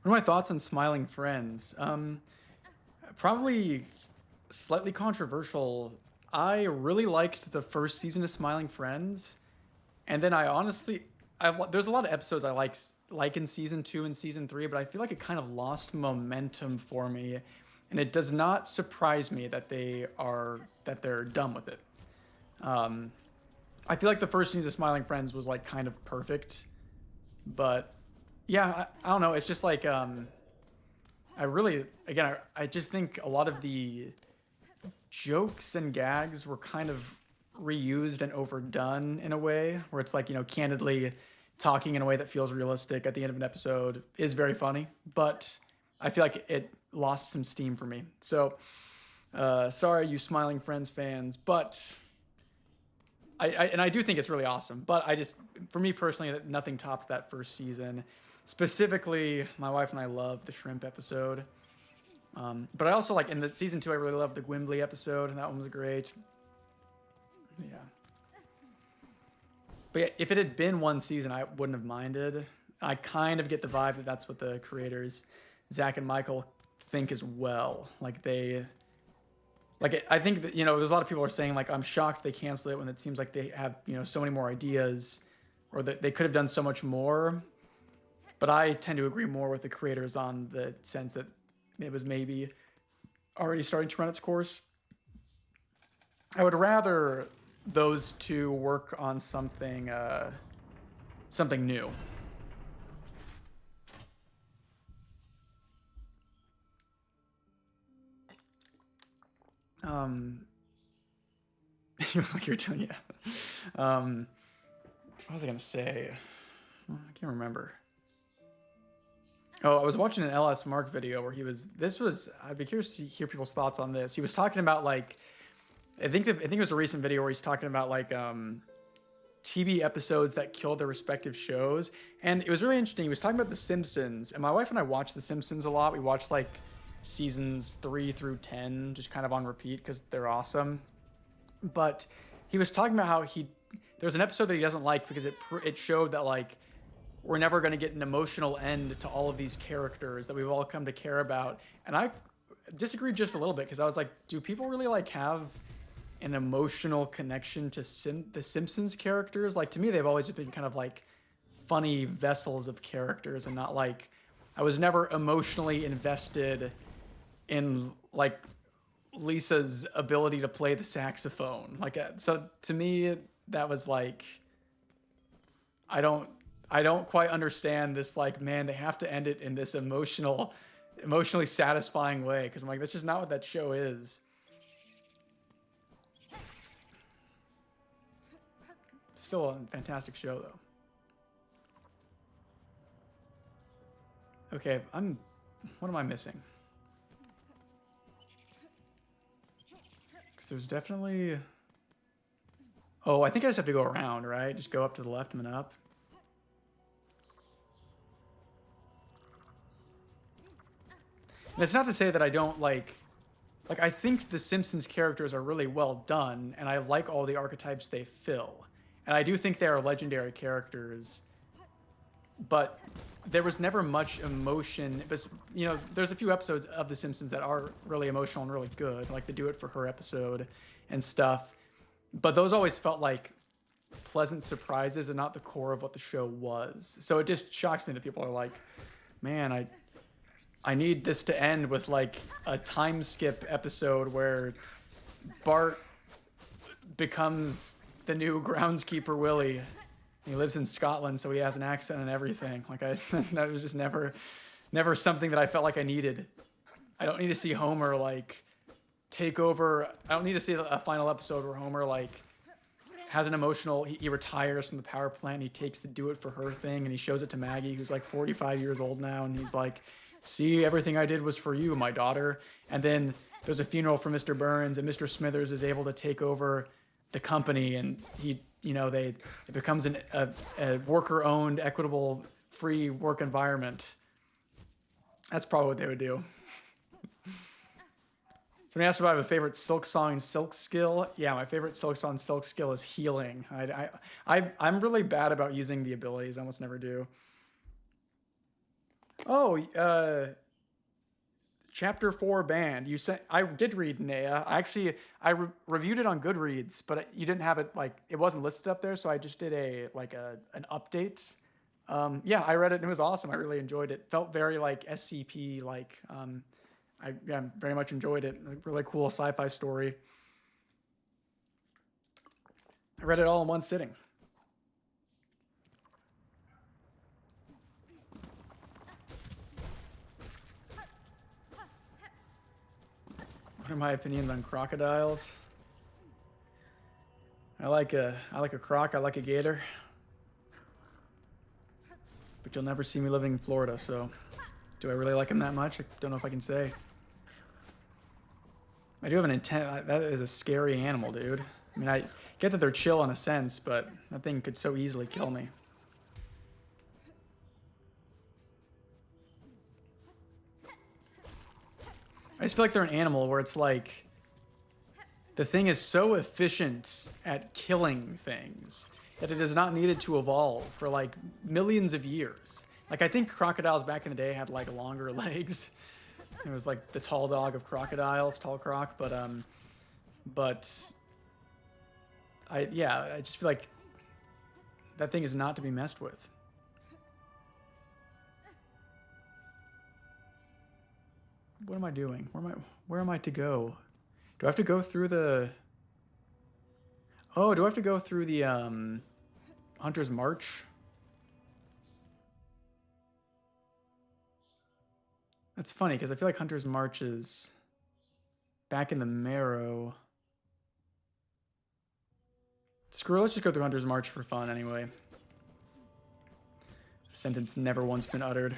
What are my thoughts on Smiling Friends? Probably slightly controversial. I really liked the first season of Smiling Friends, and then I honestly, there's a lot of episodes I like in season 2 and season 3, but I feel like it kind of lost momentum for me, and it does not surprise me that they're done with it. I feel like the first season of Smiling Friends was like kind of perfect, but yeah, I don't know. It's just like I just think a lot of the jokes and gags were kind of reused and overdone in a way where it's like, you know, candidly talking in a way that feels realistic at the end of an episode is very funny, but I feel like it lost some steam for me. So sorry, you Smiling Friends fans, but I do think it's really awesome, but for me personally, nothing topped that first season. Specifically, my wife and I love the shrimp episode. But I also like in the season 2, I really loved the Gwimbly episode, and that one was great. Yeah. But yeah, if it had been one season, I wouldn't have minded. I kind of get the vibe that that's what the creators, Zach and Michael, think as well. I think that, you know, there's a lot of people are saying, like, I'm shocked they canceled it when it seems like they have, you know, so many more ideas, or that they could have done so much more. But I tend to agree more with the creators on the sense that it was maybe already starting to run its course. I would rather those two work on something new. You look like you're doing, yeah. What was I gonna say? I can't remember. Oh, I was watching an LS Mark video where I'd be curious to hear people's thoughts on this. He was talking about, like, I think it was a recent video where he's talking about, like, TV episodes that killed their respective shows. And it was really interesting. He was talking about The Simpsons, and my wife and I watch The Simpsons a lot. We watch, like, seasons 3 through 10 just kind of on repeat because they're awesome. But he was talking about how there's an episode that he doesn't like because it showed that, like, we're never going to get an emotional end to all of these characters that we've all come to care about. And I disagreed just a little bit because I was like, do people really, like, have an emotional connection to the Simpsons characters? Like, to me, they've always been kind of like funny vessels of characters, and not like, I was never emotionally invested in, like, Lisa's ability to play the saxophone. Like, so to me, that was like, I don't quite understand this, like, man, they have to end it in this emotionally satisfying way, because I'm like, that's just not what that show is. Still a fantastic show, though. Okay, what am I missing? Because there's definitely... Oh, I think I just have to go around, right? Just go up to the left and then up. And it's not to say that I don't like, I think the Simpsons characters are really well done, and I like all the archetypes they fill. And I do think they are legendary characters, but there was never much emotion. But, you know, there's a few episodes of The Simpsons that are really emotional and really good, like the Do It For Her episode and stuff. But those always felt like pleasant surprises and not the core of what the show was. So it just shocks me that people are like, man, I need this to end with like a time skip episode where Bart becomes the new groundskeeper Willie. He lives in Scotland, so he has an accent and everything. Like that was just never something that I felt like I needed. I don't need to see Homer like take over. I don't need to see a final episode where Homer like has an emotional. He retires from the power plant. And he takes the Do It For Her thing, and he shows it to Maggie, who's like 45 years old now, and he's like, "See, everything I did was for you, my daughter." And then there's a funeral for Mr. Burns, and Mr. Smithers is able to take over the company, and it becomes a worker-owned, equitable, free work environment. That's probably what they would do. Somebody asked if I have a favorite Silksong and Silk skill. Yeah, my favorite Silksong and Silk skill is healing. I'm really bad about using the abilities. I almost never do. Oh, Chapter 4 banned. You said I did read Nea. I reviewed it on Goodreads, but you didn't have it like it wasn't listed up there, so I just did an update. Yeah, I read it and it was awesome. I really enjoyed it. Felt very like SCP like. I very much enjoyed it. A really cool sci-fi story. I read it all in one sitting. What are my opinions on crocodiles? I like a croc. I like a gator. But you'll never see me living in Florida, so do I really like them that much? I don't know if I can say. I do have an intent. That is a scary animal, dude. I mean, I get that they're chill in a sense, but that thing could so easily kill me. I just feel like they're an animal where it's like the thing is so efficient at killing things that it is not needed to evolve for like millions of years. Like I think crocodiles back in the day had like longer legs. It was like the tall dog of crocodiles, tall croc, but I just feel like that thing is not to be messed with. What am I doing? Where am I to go? Do I have to go through the... Oh, do I have to go through the Hunter's March? That's funny, because I feel like Hunter's March is back in the Marrow. Screw it, let's just go through Hunter's March for fun anyway. A sentence never once been uttered.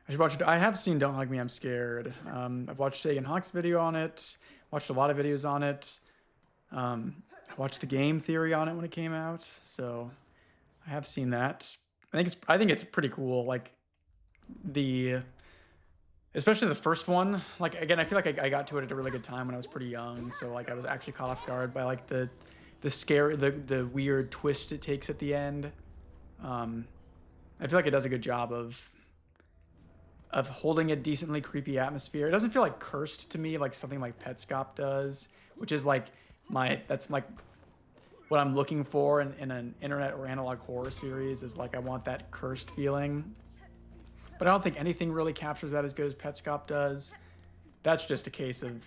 I should watch it. I have seen Don't Hug Me, I'm Scared. I've watched Sagan Hawk's video on it. Watched a lot of videos on it. I watched the game theory on it when it came out, so I have seen that. I think it's pretty cool. Like especially the first one. Like again, I feel like I got to it at a really good time when I was pretty young, so like I was actually caught off guard by like the weird twist it takes at the end. I feel like it does a good job of holding a decently creepy atmosphere. It doesn't feel like cursed to me like something like Petscop does, which is like that's like what I'm looking for in an internet or analog horror series is like I want that cursed feeling. But I don't think anything really captures that as good as Petscop does. That's just a case of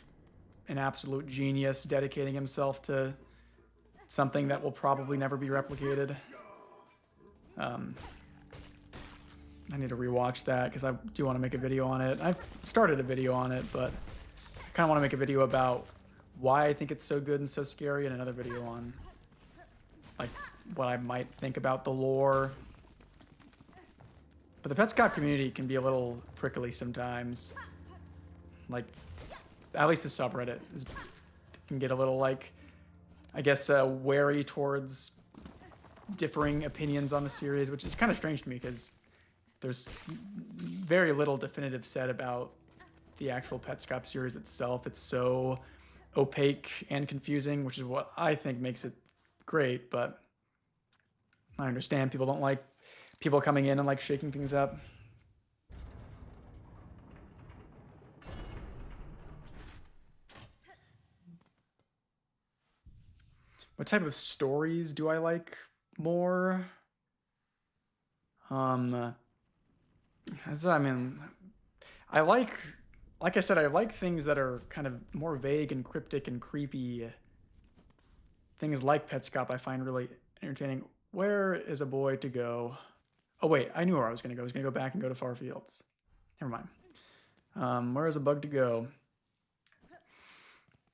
an absolute genius dedicating himself to something that will probably never be replicated. I need to rewatch that because I do want to make a video on it. I've started a video on it, but I kind of want to make a video about why I think it's so good and so scary, and another video on like what I might think about the lore. But the Petscop community can be a little prickly sometimes. Like, at least the subreddit can get a little like, I guess, wary towards differing opinions on the series, which is kind of strange to me because there's very little definitive said about the actual Petscop series itself. It's so opaque and confusing, which is what I think makes it great, but I understand people don't like people coming in and like shaking things up. What type of stories do I like more? I mean, I like I said, I like things that are kind of more vague and cryptic and creepy. Things like Petscop I find really entertaining. Where is a boy to go? Oh wait, I knew where I was gonna go. I was gonna go back and go to Far Fields. Never mind. Where is a bug to go?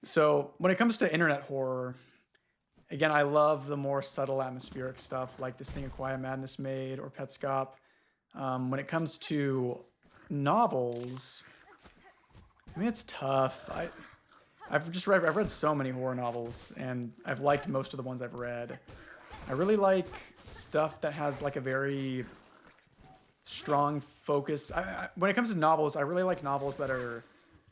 So when it comes to internet horror, again, I love the more subtle atmospheric stuff like this thing A Quiet Madness made or Petscop. When it comes to novels, I mean, it's tough. I've read so many horror novels, and I've liked most of the ones I've read. I really like stuff that has like a very strong focus. When it comes to novels, I really like novels that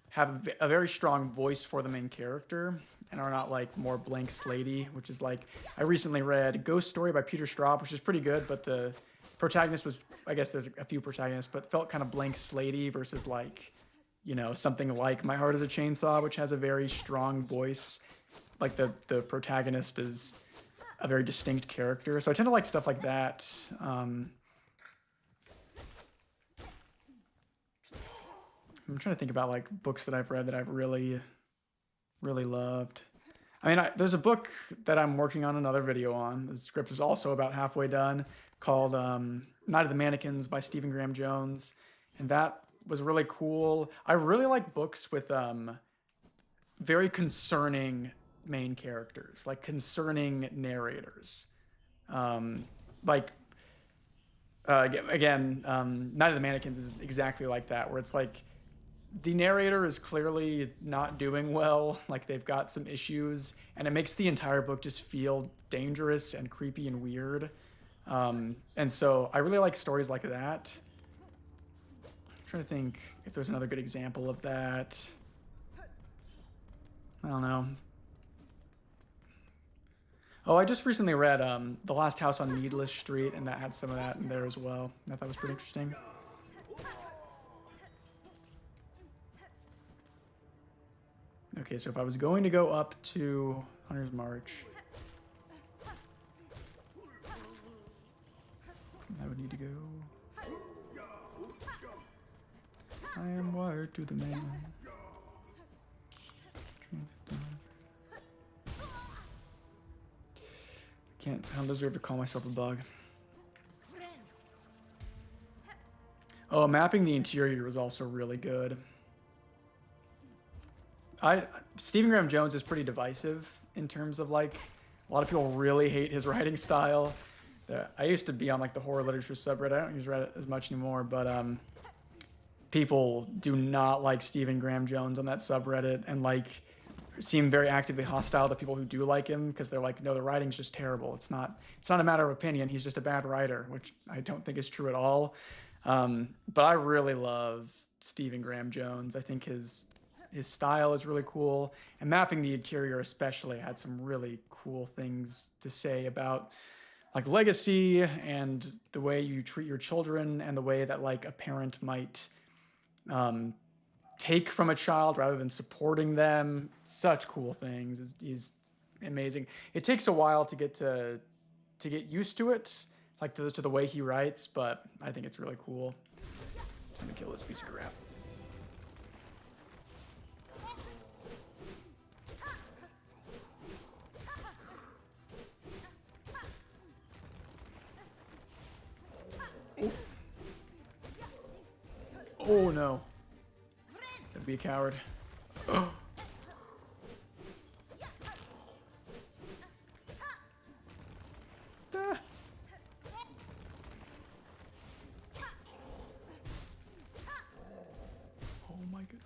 have a very strong voice for the main character and are not like more blank slatey, which is like, I recently read Ghost Story by Peter Straub, which is pretty good, but the protagonist was, I guess there's a few protagonists, but felt kind of blank slatey versus like, you know, something like My Heart is a Chainsaw, which has a very strong voice. Like the protagonist is a very distinct character. So I tend to like stuff like that. I'm trying to think about like books that I've read that I've really, really loved. I mean, there's a book that I'm working on another video on. The script is also about halfway done, called Night of the Mannequins by Stephen Graham Jones. And that was really cool. I really like books with very concerning main characters, like concerning narrators. Like, again, Night of the Mannequins is exactly like that, where it's like, the narrator is clearly not doing well, like they've got some issues, and it makes the entire book just feel dangerous and creepy and weird. And so I really like stories like that. I'm trying to think if there's another good example of that. I don't know. Oh, I just recently read The Last House on Needless Street, and that had some of that in there as well. I thought that was pretty interesting. Okay, so if I was going to go up to Hunter's March, I would need to go. I am wired to the man. I don't deserve to call myself a bug. Oh, mapping the interior was also really good. Stephen Graham Jones is pretty divisive in terms of like, a lot of people really hate his writing style. I used to be on like the horror literature subreddit. I don't use Reddit as much anymore, but people do not like Stephen Graham Jones on that subreddit and like seem very actively hostile to people who do like him because they're like, no, the writing's just terrible. It's not a matter of opinion. He's just a bad writer, which I don't think is true at all. But I really love Stephen Graham Jones. I think his style is really cool, and mapping the interior especially had some really cool things to say about like legacy and the way you treat your children and the way that like a parent might take from a child rather than supporting them. Such cool things. He's amazing. It takes a while to get used to it, like to the way he writes, but I think it's really cool. I'm gonna kill this piece of crap. Oh no. Gotta be a coward. Oh. Ah. Oh my goodness.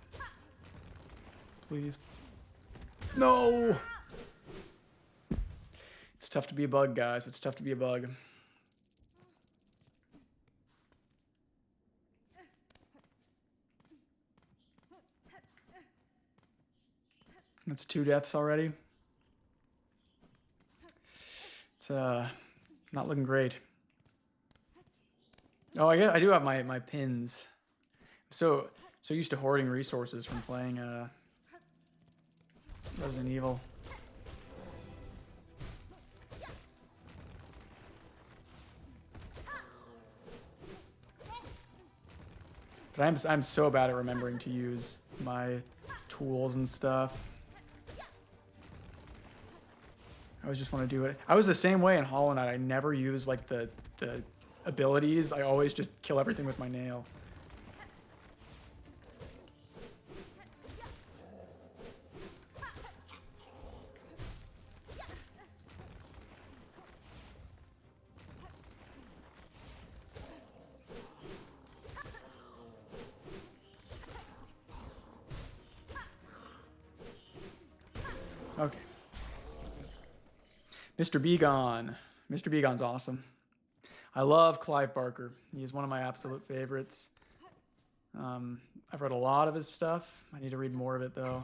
Please. No! It's tough to be a bug, guys. It's tough to be a bug. That's 2 deaths already. It's not looking great. Oh, I guess I do have my pins. So used to hoarding resources from playing Resident Evil. But I'm so bad at remembering to use my tools and stuff. I always just want to do it. I was the same way in Hollow Knight. I never use like the abilities. I always just kill everything with my nail. Okay. Mr. Begon. Mr. Begon's awesome. I love Clive Barker. He's one of my absolute favorites. I've read a lot of his stuff. I need to read more of it, though.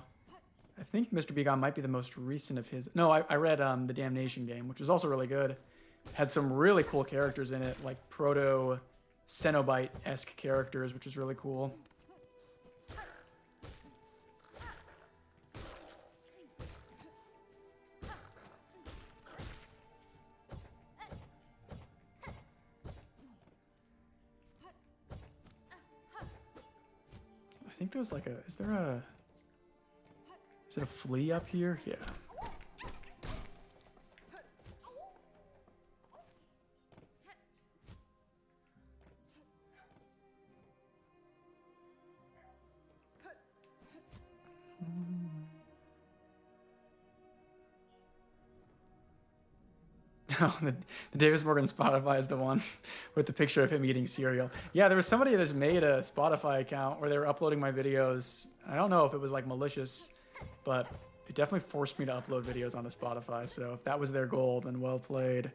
I think Mr. Begon might be the most recent of his. No, I read the Damnation game, which was also really good. Had some really cool characters in it, like proto-Cenobite-esque characters, which was really cool. I think there's like a... Is there a... Is it a flea up here? Yeah. Oh, the Davis Morgan Spotify is the one with the picture of him eating cereal. Yeah, there was somebody that's made a Spotify account where they were uploading my videos. I don't know if it was like malicious, but it definitely forced me to upload videos onto Spotify. So if that was their goal, then well played.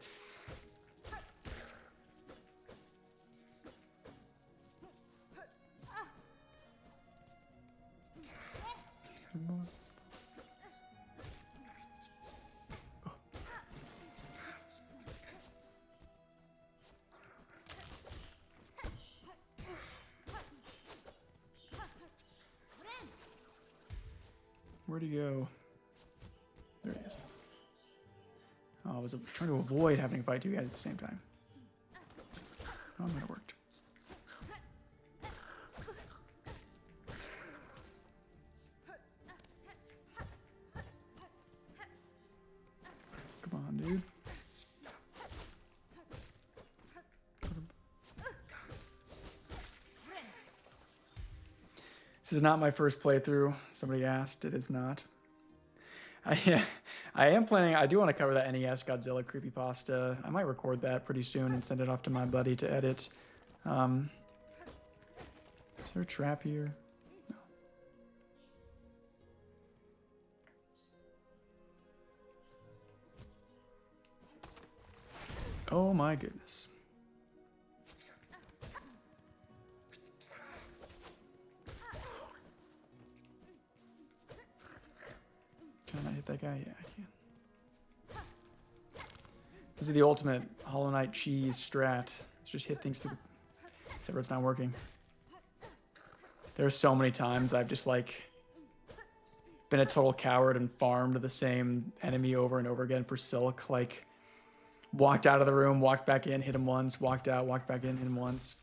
Where'd he go? There he is. Oh, I was trying to avoid having to fight 2 guys at the same time. Oh, that worked. Come on, dude. This is not my first playthrough. Somebody asked. It is not. I am planning... I do want to cover that NES Godzilla creepypasta. I might record that pretty soon and send it off to my buddy to edit. Is there a trap here? No. Oh my goodness. Can I hit that guy? Yeah, I can. This is the ultimate Hollow Knight cheese strat. Let's just hit things through the... Except for it's not working. There's so many times I've just like been a total coward and farmed the same enemy over and over again for Silk. Like walked out of the room, walked back in, hit him once, walked out, walked back in, hit him once.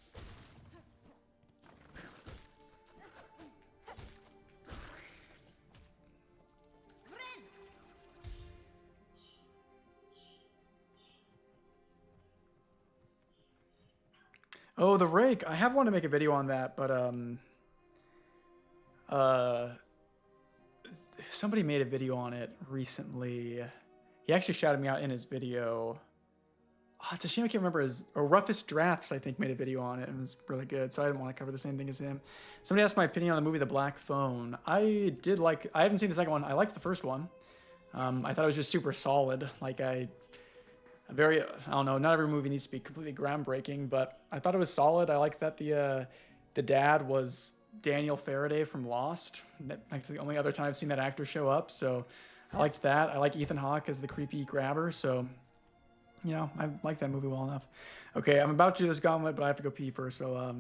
Oh, the rake. I have wanted to make a video on that, but somebody made a video on it recently. He actually shouted me out in his video. Oh, it's a shame I can't remember his... Or Roughest Drafts, I think, made a video on it, and it was really good, so I didn't want to cover the same thing as him. Somebody asked my opinion on the movie The Black Phone. I did like... I haven't seen the second one. I liked the first one. I thought it was just super solid. Like, I don't know, not every movie needs to be completely groundbreaking, but I thought it was solid. I like that the dad was Daniel Faraday from Lost. That's the only other time I've seen that actor show up, so I liked that. I like Ethan Hawke as the creepy grabber, so, you know, I like that movie well enough. Okay, I'm about to do this gauntlet, but I have to go pee first, so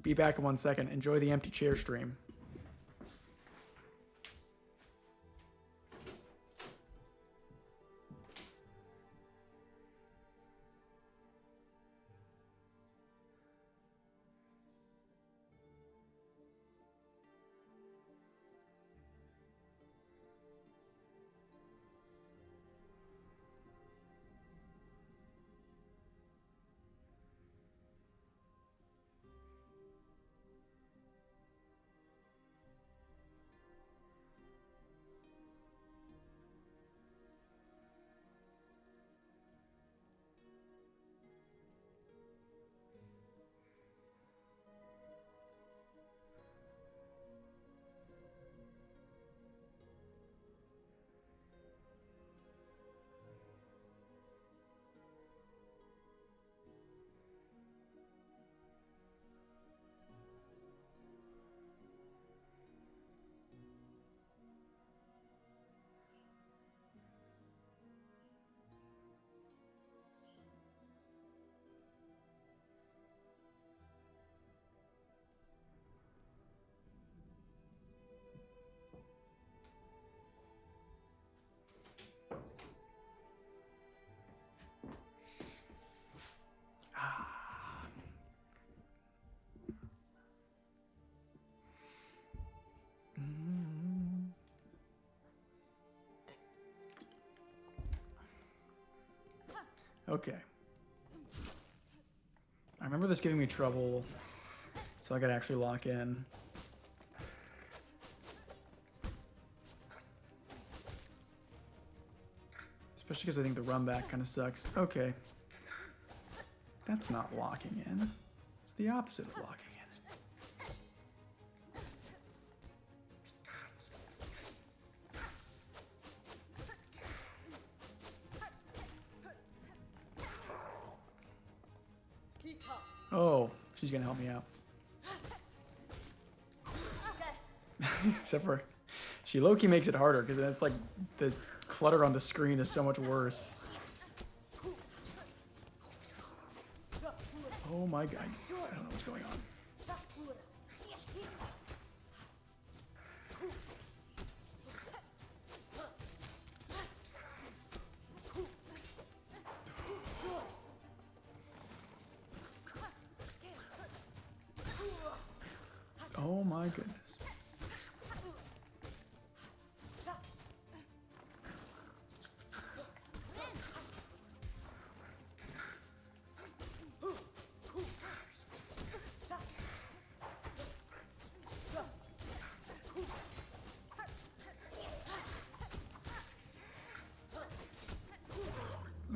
be back in 1 second. Enjoy the empty chair stream. Okay. I remember this giving me trouble, so I gotta actually lock in. Especially because I think the run back kind of sucks. Okay. That's not locking in. It's the opposite of locking in. Oh, she's gonna help me out. Except for, she low-key makes it harder because it's like the clutter on the screen is so much worse. Oh my god, I don't know what's going on. Oh my goodness.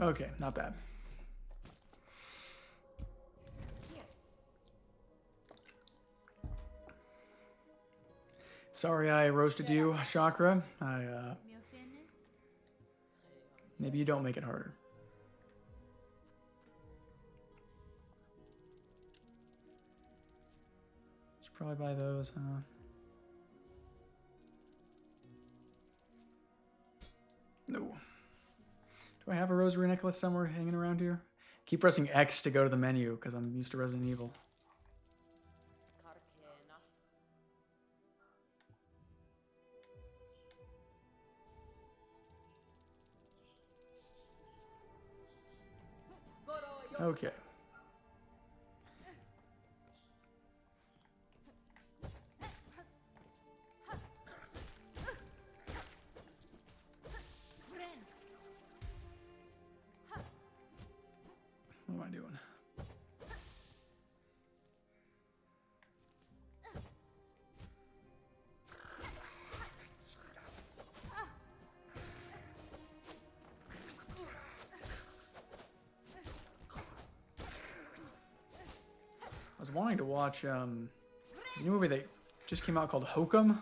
Okay, not bad. Sorry I roasted you, Chakra. Maybe you don't make it harder. Should probably buy those, huh? No. Do I have a rosary necklace somewhere hanging around here? Keep pressing X to go to the menu because I'm used to Resident Evil. Okay. What am I doing? I was wanting to watch a new movie that just came out called Hokum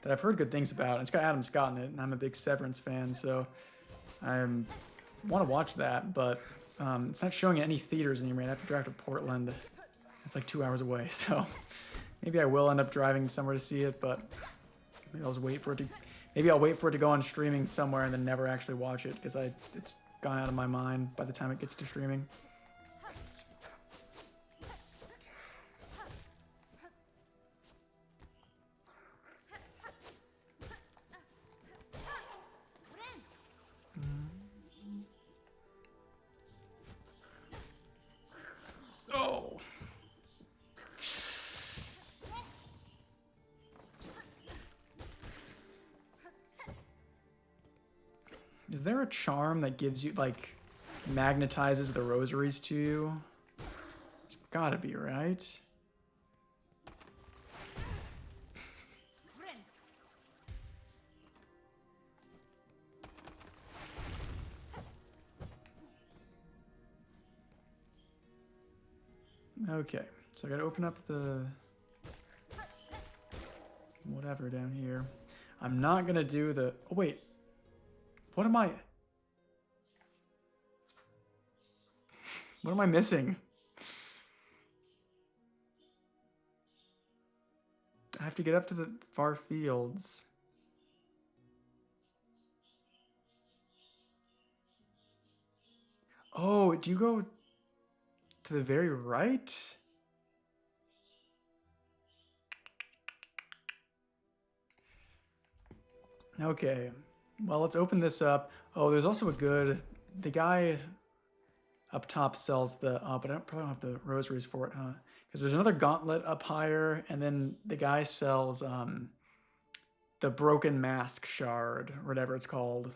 that I've heard good things about. It's got Adam Scott in it, and I'm a big Severance fan, so I want to watch that, but it's not showing at any theaters anymore. I have to drive to Portland. It's like 2 hours away, so Maybe I will end up driving somewhere to see it, but maybe I'll just wait for it to. Maybe I'll wait for it to go on streaming somewhere and then never actually watch it because it's gone out of my mind by the time it gets to streaming. Oh. Is there a charm that gives you, like, magnetizes the rosaries to you? It's gotta be, right? Okay, so I gotta open up the whatever down here. I'm not gonna do the. Oh, wait. What am I? What am I missing? I have to get up to the far fields. Oh, do you go to the very right? Okay. Well, let's open this up. Oh, there's also a good. The guy up top sells the. But I probably don't have the rosaries for it, huh? Because there's another gauntlet up higher, and then the guy sells the broken mask shard, or whatever it's called.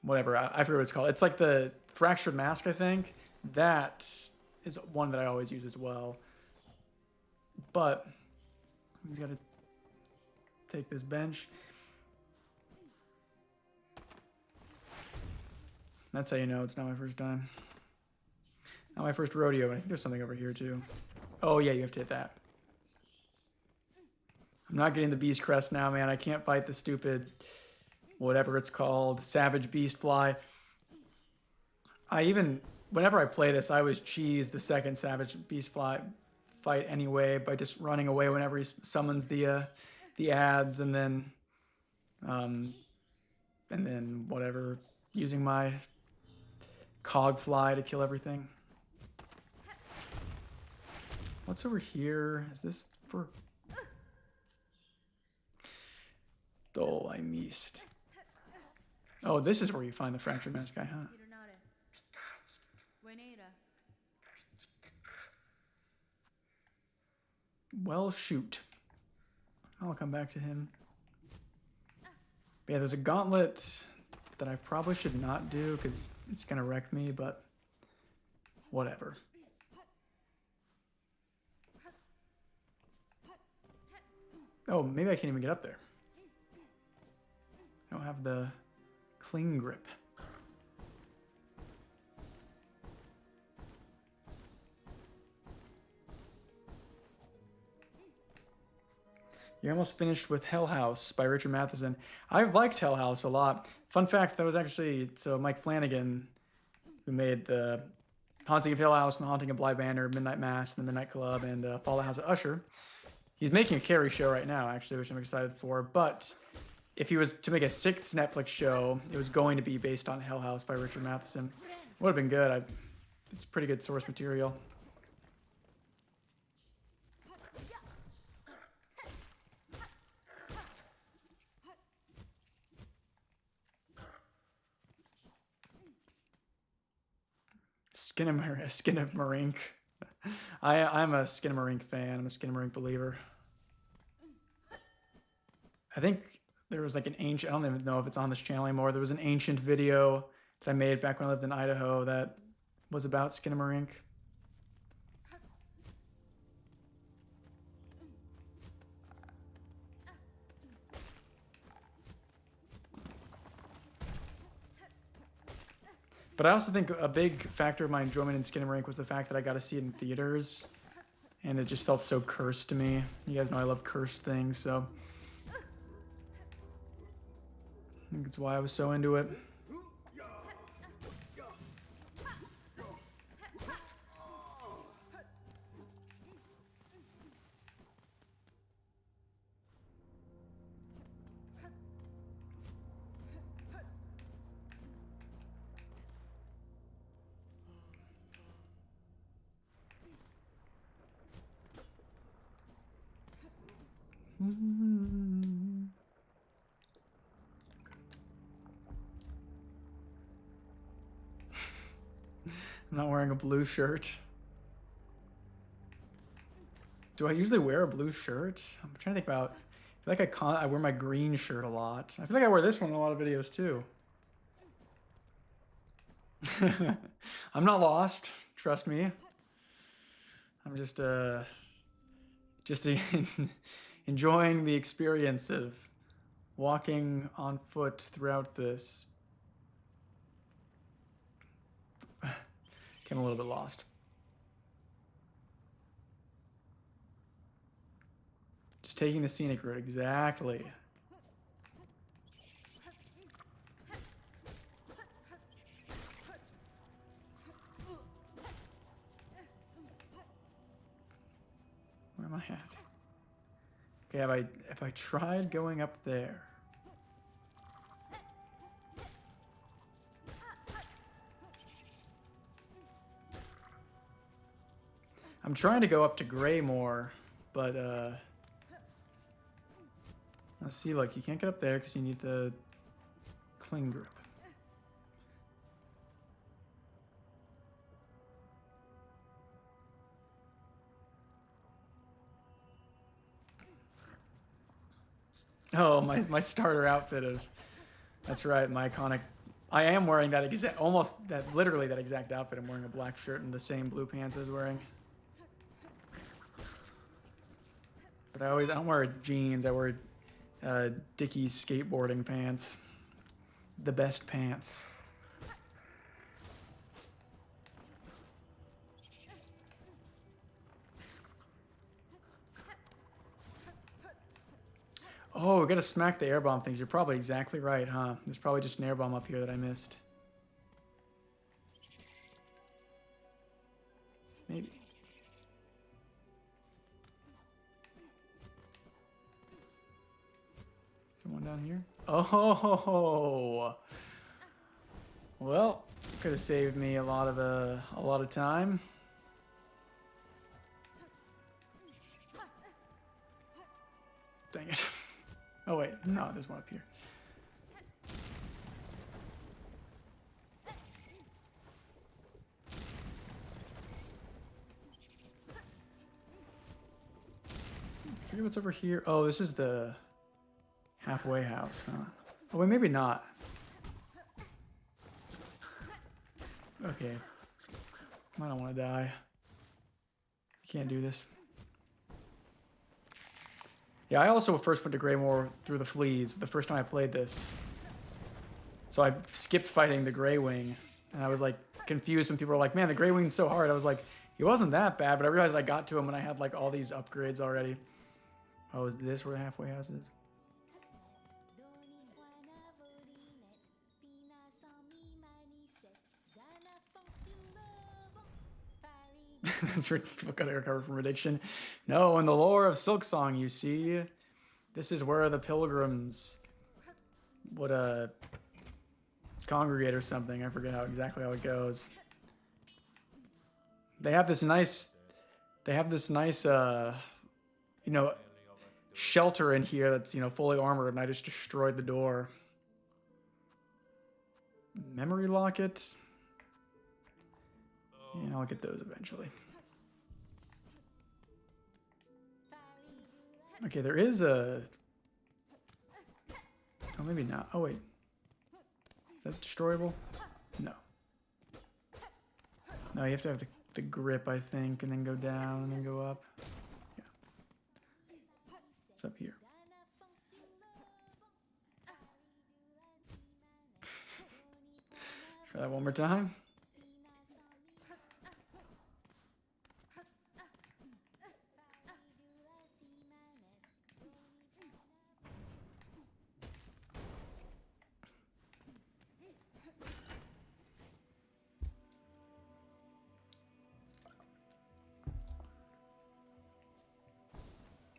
Whatever, I forget what it's called. It's like the fractured mask, I think. That is one that I always use as well. But he's got to take this bench. That's how you know it's not my first time. Not my first rodeo, but I think there's something over here too. Oh yeah, you have to hit that. I'm not getting the beast crest now, man. I can't fight the stupid, whatever it's called, savage beast fly. Whenever I play this, I always cheese the second savage beast fly fight anyway by just running away whenever he summons the ads, and then whatever, using my cog fly to kill everything. What's over here? Is this for? Oh, I missed. Oh, this is where you find the fractured mask guy, huh? Well, shoot. I'll come back to him. But yeah, there's a gauntlet that I probably should not do because it's going to wreck me, but whatever. Oh, maybe I can't even get up there. I don't have the cling grip. You're almost finished with Hell House by Richard Matheson. I've liked Hell House a lot. Fun fact, that was actually, so Mike Flanagan, who made the Haunting of Hill House and the Haunting of Bly Banner, Midnight Mass, and the Midnight Club, and Fallout House of Usher. He's making a Carrie show right now, actually, which I'm excited for. But if he was to make a sixth Netflix show, it was going to be based on Hell House by Richard Matheson. Would have been good. It's pretty good source material. Skin of Marink. I'm a Skin of Marink fan. I'm a Skin of Marink believer. I think there was like an ancient, I don't even know if it's on this channel anymore. There was an ancient video that I made back when I lived in Idaho that was about Skin of Marink. But I also think a big factor of my enjoyment in Skin of Marink was the fact that I got to see it in theaters. And it just felt so cursed to me. You guys know I love cursed things, so I think that's why I was so into it. I'm not wearing a blue shirt. Do I usually wear a blue shirt? I'm trying to think about... I feel like I wear my green shirt a lot. I feel like I wear this one in a lot of videos too. I'm not lost, trust me. I'm just enjoying the experience of walking on foot throughout this. Getting a little bit lost. Just taking the scenic route, exactly. Where am I at? Okay, have I tried going up there? I'm trying to go up to Greymore, but let's see, look, you can't get up there because you need the cling grip. Oh, my starter outfit of... That's right, my iconic... I am wearing that exact... literally that exact outfit. I'm wearing a black shirt and the same blue pants I was wearing. But I don't wear jeans. I wear Dickies skateboarding pants. The best pants. Oh, we gotta smack the air bomb things. You're probably exactly right, huh? There's probably just an air bomb up here that I missed. Maybe. Someone down here? Oh! Well, could have saved me a lot of time. Dang it. Oh wait, no, there's one up here. I forget what's over here. Oh, this is the halfway house, huh? Oh wait, maybe not. Okay. I don't want to die. You can't do this. Yeah, I also first went to Greymore through the fleas the first time I played this. So I skipped fighting the Grey Wing, and I was like confused when people were like, man, the Grey Wing's so hard. I was like, he wasn't that bad, but I realized I got to him when I had like all these upgrades already. Oh, is this where the halfway house is? That's where people gotta recover from addiction. No, in the lore of Silksong, you see, this is where the pilgrims would congregate or something. I forget exactly how it goes. They have this nice, you know, shelter in here that's, you know, fully armored, and I just destroyed the door. Memory locket. Yeah, I'll get those eventually. Okay, there is a... Oh, maybe not. Oh, wait. Is that destroyable? No. No, you have to have the grip, I think, and then go down and then go up. Yeah. It's up here. Try that one more time.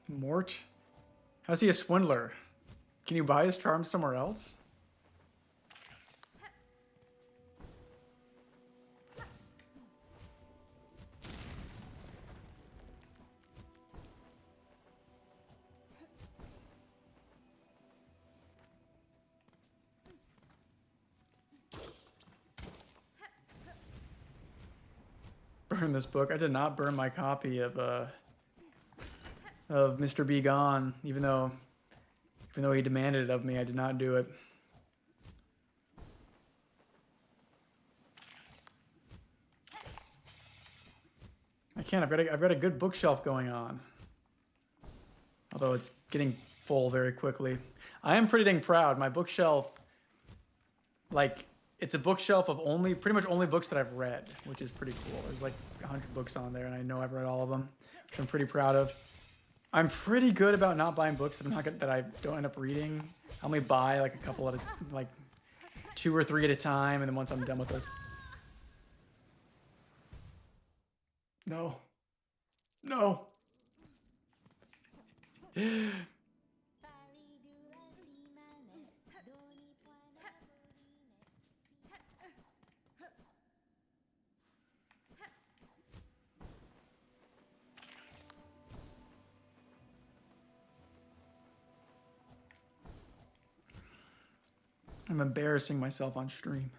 Mort? How's he a swindler? Can you buy his charm somewhere else? burn this book. I did not burn my copy of Mr. Be Gone, even though he demanded it of me. I did not do it. I can't. I've got a good bookshelf going on, although it's getting full very quickly. I am pretty dang proud. My bookshelf, like, it's a bookshelf of pretty much only books that I've read, which is pretty cool. There's like 100 books on there, and I know I've read all of them, which I'm pretty proud of. I'm pretty good about not buying books that I don't end up reading. I only buy like a couple at like 2 or 3 at a time, and then once I'm done with those. No. No. I'm embarrassing myself on stream.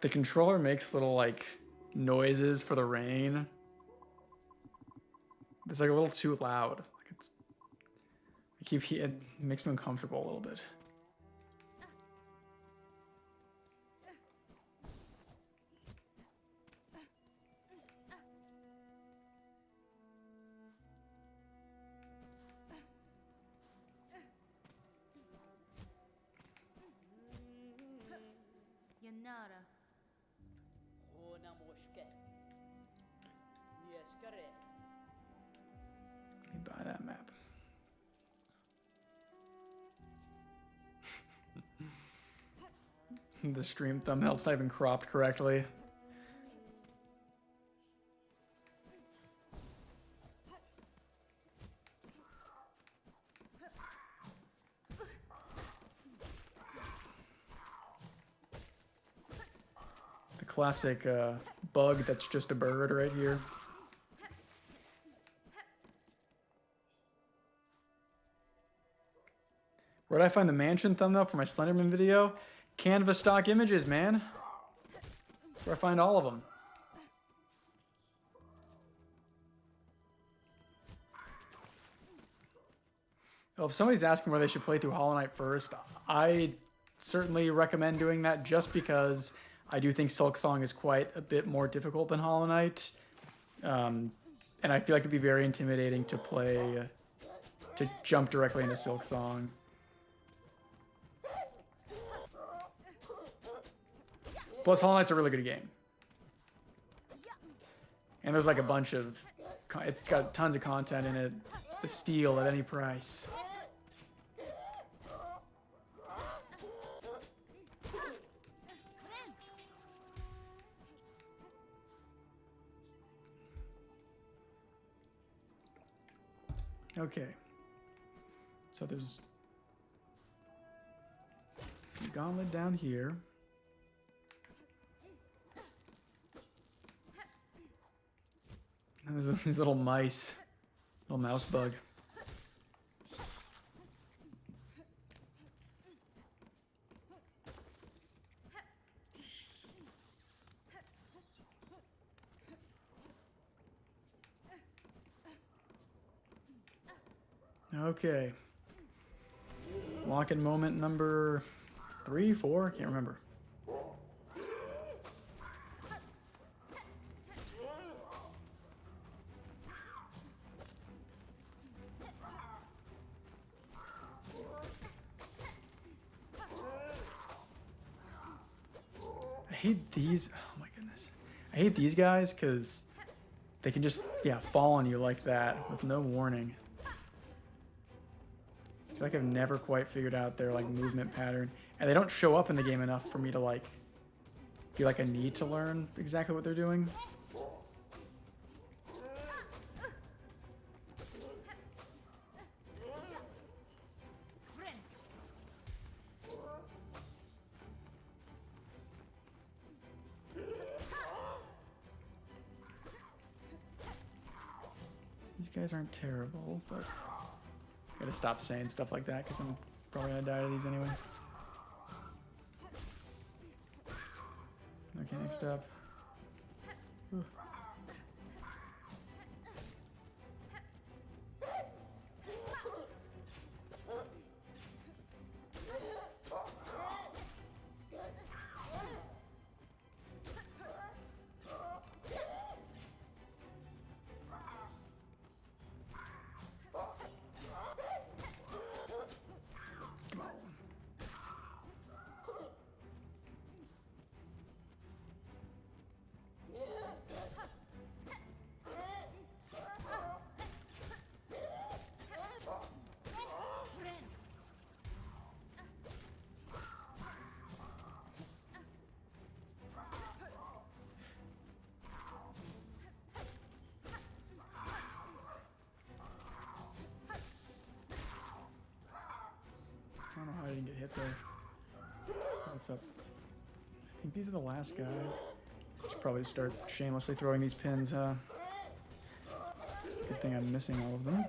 The controller makes little like noises for the rain. It's like a little too loud. Like it makes me uncomfortable a little bit. Let me buy that map. The stream thumbnail's not even cropped correctly. The classic bug that's just a bird right here. Where did I find the mansion thumbnail for my Slenderman video? Canva stock images, man. That's where I find all of them. Well, if somebody's asking where they should play through Hollow Knight first, I certainly recommend doing that just because I do think Silksong is quite a bit more difficult than Hollow Knight. And I feel like it'd be very intimidating to play, to jump directly into Silksong. Plus, Hollow Knight's a really good game. And there's like a bunch of... It's got tons of content in it. It's a steal at any price. Okay. So there's... a gauntlet down here. There's these little mice, little mouse bug. Okay. Lock-in moment number 3, 4, can't remember. I hate these. Oh my goodness. I hate these guys because they can just, fall on you like that with no warning. I feel like I've never quite figured out their like movement pattern, and they don't show up in the game enough for me to like feel like I need to learn exactly what they're doing. These guys aren't terrible, but I gotta stop saying stuff like that because I'm probably gonna die to these anyway. Okay, next up. Ooh. I don't know how I didn't get hit there. What's up? I think these are the last guys. Should probably start shamelessly throwing these pins, huh? Good thing I'm missing all of them.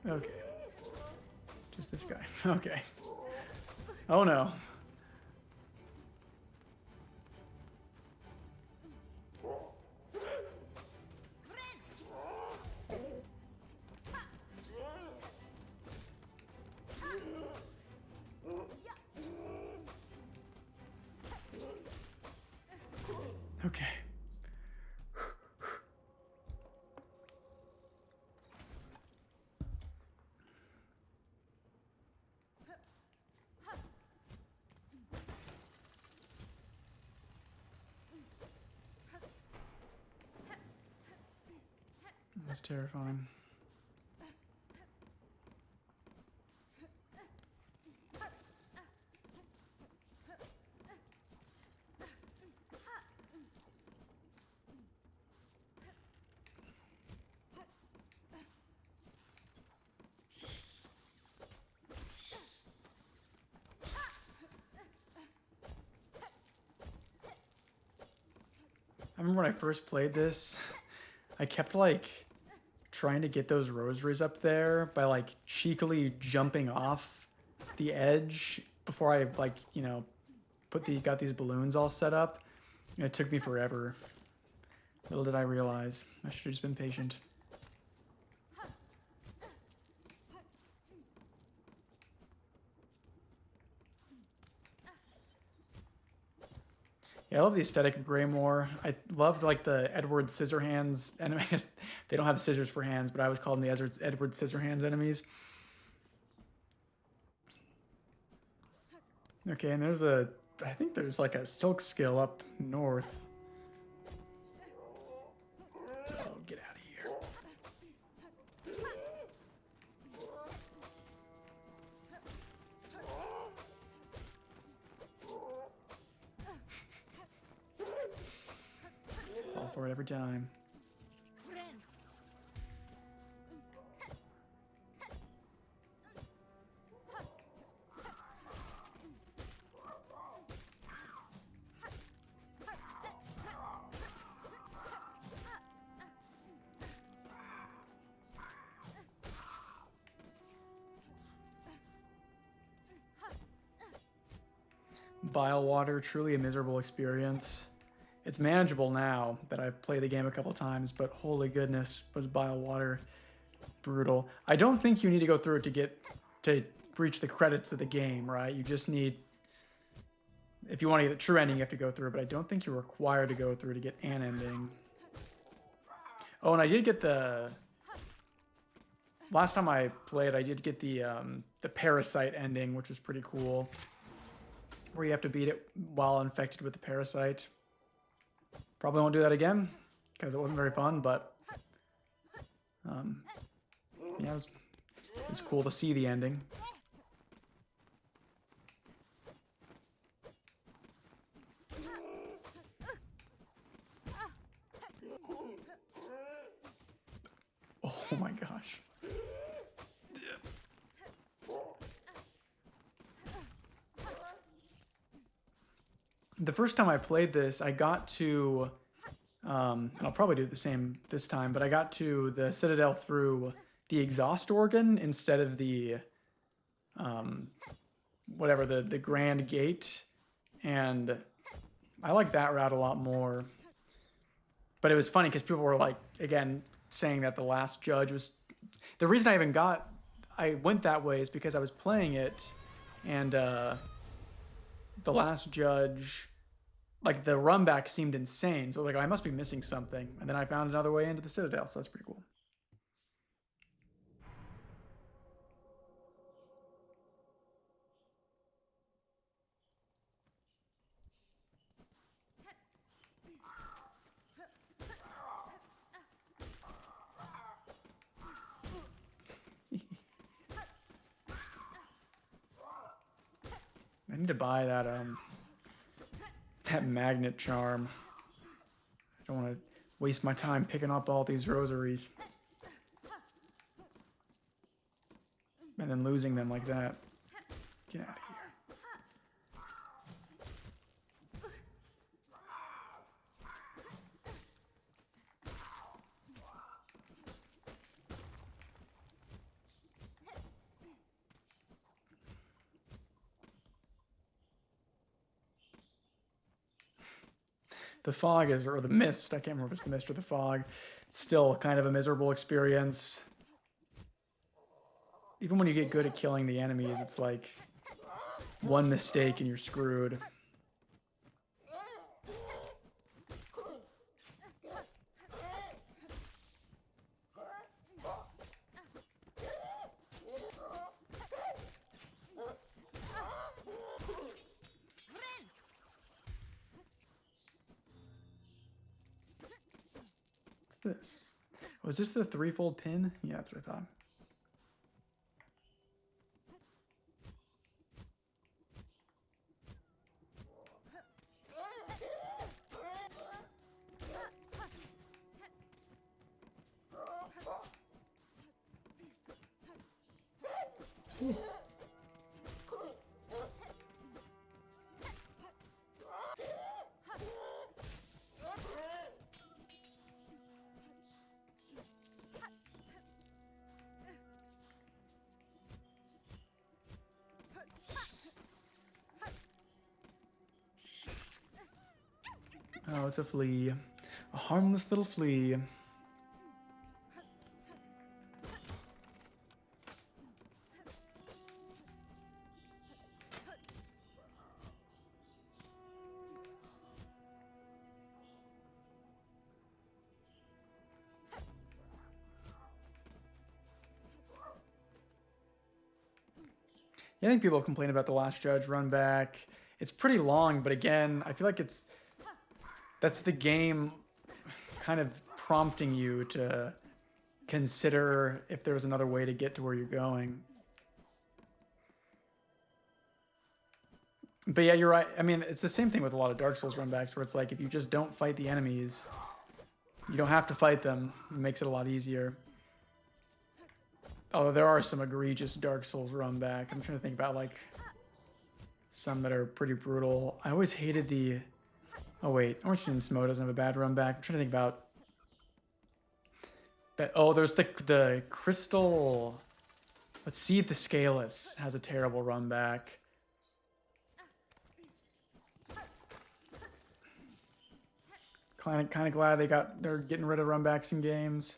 Okay. Just this guy. Okay. Oh no. Okay. That's terrifying. I remember when I first played this, I kept like trying to get those rosaries up there by like cheekily jumping off the edge before I like, you know, got these balloons all set up. And it took me forever. Little did I realize. I should have just been patient. Yeah, I love the aesthetic of Greymore. I love like the Edward Scissorhands enemies. They don't have scissors for hands, but I always call them the Edward Scissorhands enemies. Okay, and I think there's like a silk skill up north. Oh, get out of here. Fall for it every time. Bile water, truly a miserable experience. It's manageable now that I've played the game a couple times, but holy goodness, was bile water brutal. I don't think you need to go through it to reach the credits of the game, right? You just need, if you want to get the true ending, you have to go through, but I don't think you're required to go through to get an ending. Oh, and I did get last time I played, I did get the parasite ending, which was pretty cool. Where you have to beat it while infected with the parasite. Probably won't do that again, because it wasn't very fun, but yeah, it was cool to see the ending. Oh my gosh. The first time I played this, I got to, I'll probably do the same this time, but I got to the Citadel through the exhaust organ instead of the, whatever, the Grand Gate, and I like that route a lot more. But it was funny because people were like, again, saying that the last judge was... The reason I went that way is because I was playing it, and the last judge, like, the run back seemed insane. So I was like, I must be missing something. And then I found another way into the Citadel, so that's pretty cool. I need to buy that magnet charm. I don't want to waste my time picking up all these rosaries and then losing them like that. Get out of here. The fog is, or the mist, I can't remember if it's the mist or the fog. It's still kind of a miserable experience. Even when you get good at killing the enemies, it's like one mistake and you're screwed. This. Oh, is this the threefold pin? Yeah, that's what I thought. Oh, it's a flea. A harmless little flea. Yeah, I think people complain about the last judge run back. It's pretty long, but again, I feel like that's the game kind of prompting you to consider if there's another way to get to where you're going. But yeah, you're right. I mean, it's the same thing with a lot of Dark Souls runbacks where it's like if you just don't fight the enemies, you don't have to fight them. It makes it a lot easier. Although there are some egregious Dark Souls runback. I'm trying to think about like some that are pretty brutal. I always hated the... Oh wait, Orange Skin Smo doesn't have a bad run back. I'm trying to think about that. Oh, there's the Crystal. Let's see, the Scaleless has a terrible run back. Kind of glad they're getting rid of run backs in games.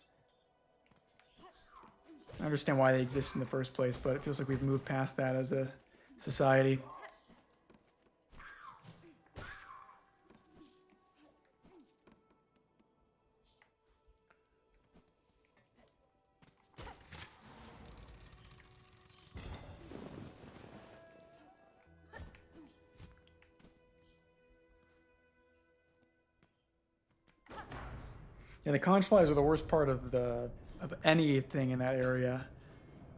I understand why they exist in the first place, but it feels like we've moved past that as a society. Yeah, the conch flies are the worst part of anything in that area.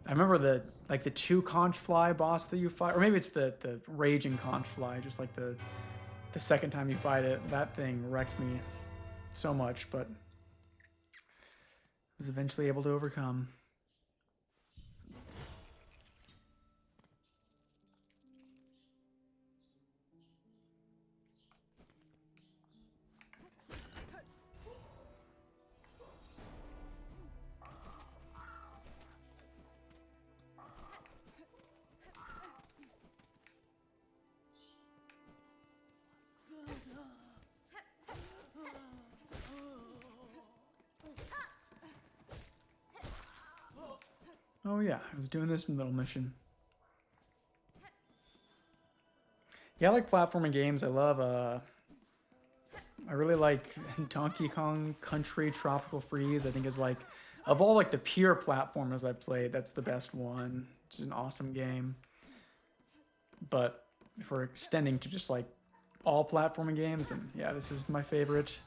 I remember the two conch fly boss that you fight, or maybe it's the raging conch fly, just like the second time you fight it. That thing wrecked me so much, but I was eventually able to overcome. yeah, I was doing this middle mission. Yeah, I like platforming games. I love, I really like Donkey Kong Country Tropical Freeze. I think is like, of all like the pure platformers I've played, that's the best one. It's just an awesome game. But if we're extending to just like all platforming games, then yeah, this is my favorite.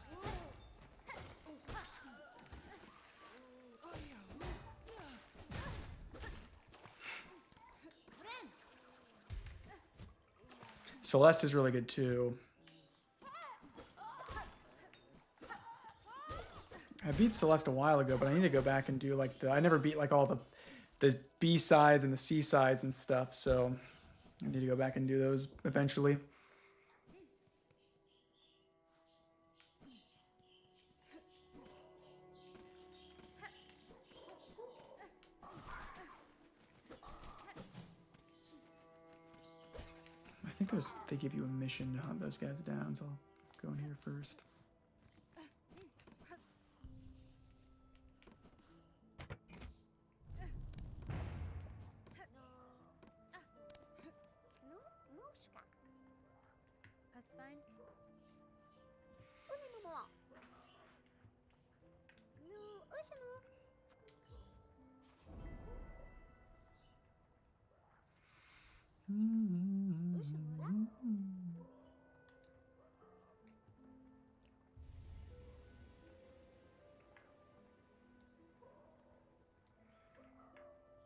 Celeste is really good too. I beat Celeste a while ago, but I need to go back and do like I never beat like all the B sides and the C sides and stuff, so I need to go back and do those eventually. I think they give you a mission to hunt those guys down, so I'll go in here first.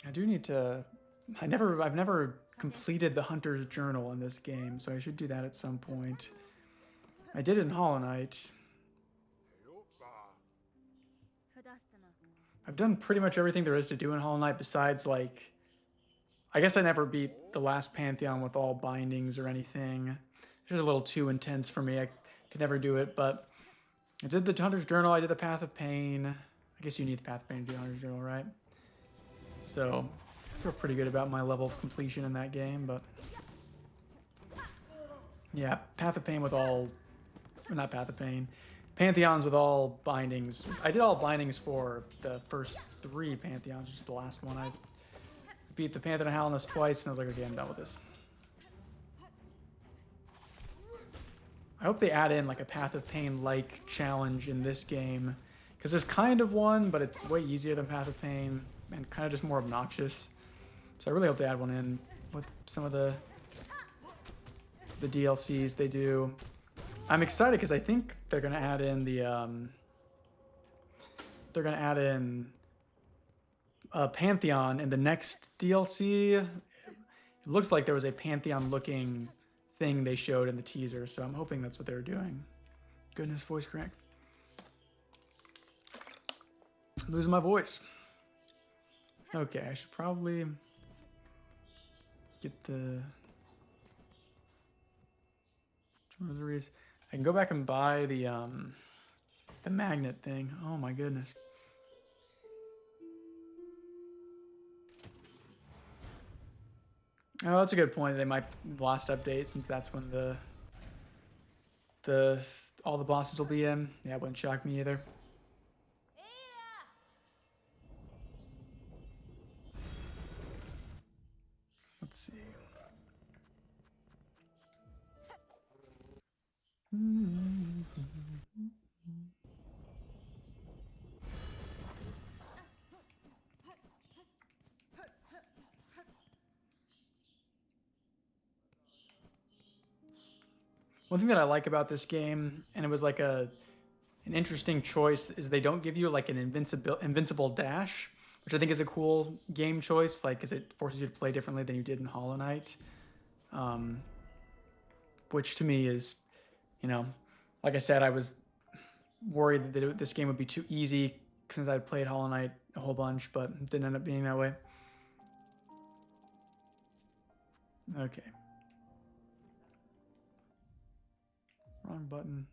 I do need to. I've never completed the Hunter's Journal in this game, so I should do that at some point. I did it in Hollow Knight. I've done pretty much everything there is to do in Hollow Knight besides, like, I guess I never beat the last Pantheon with all bindings or anything. It's just a little too intense for me. I could never do it, but I did the Hunter's Journal. I did the Path of Pain. I guess you need the Path of Pain to do the Hunter's Journal, right? So I feel pretty good about my level of completion in that game, but yeah, Path of Pain with all, or not Path of Pain, Pantheons with all bindings. I did all bindings for the first 3 Pantheons, just the last one. I beat the Pantheon of Hallowness twice, and I was like, okay, I'm done with this. I hope they add in like a Path of Pain-like challenge in this game, because there's kind of one, but it's way easier than Path of Pain, and kind of just more obnoxious. So I really hope they add one in with some of the DLCs they do. I'm excited because I think they're gonna add in Pantheon in the next DLC. It looked like there was a Pantheon-looking thing they showed in the teaser, so I'm hoping that's what they were doing. Goodness, voice crack. I'm losing my voice. Okay, I should probably get the rosaries. I can go back and buy the magnet thing. Oh my goodness. Oh, that's a good point. They might last update, since that's when all the bosses will be in. Yeah, it wouldn't shock me either. Let's see. One thing that I like about this game, and it was like an interesting choice, is they don't give you like an invincible dash, which I think is a cool game choice, like, because it forces you to play differently than you did in Hollow Knight. Which to me is, you know, like I said, I was worried that this game would be too easy since I'd played Hollow Knight a whole bunch, but it didn't end up being that way. Okay. Wrong button.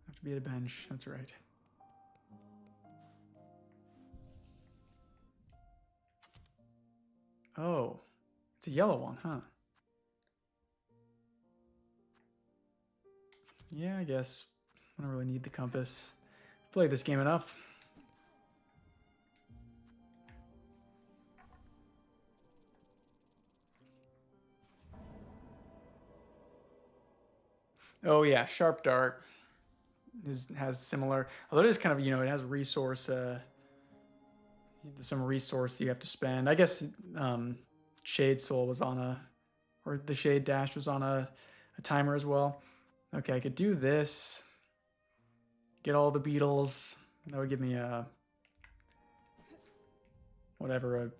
I have to be at a bench. That's right. Oh, it's a yellow one, huh? Yeah, I guess. I don't really need the compass. I've played this game enough. Oh yeah, Sharp Dart has similar. Although it is kind of, you know, it has resource some resource you have to spend. I guess Shade Soul was on a, or the Shade Dash was on a timer as well. Okay, I could do this. Get all the beetles. That would give me a whatever,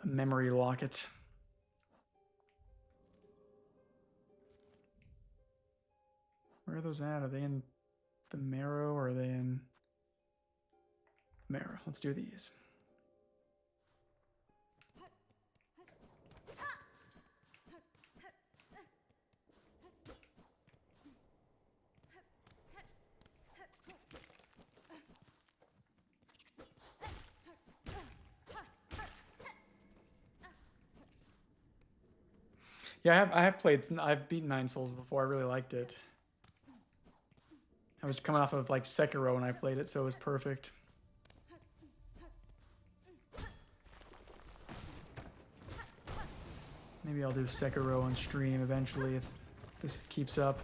a memory locket. Where are those at? Are they in the marrow or are they in marrow? Let's do these. Yeah, I've beaten Nine Souls before. I really liked it. I was coming off of like Sekiro when I played it, so it was perfect. Maybe I'll do Sekiro on stream eventually if this keeps up.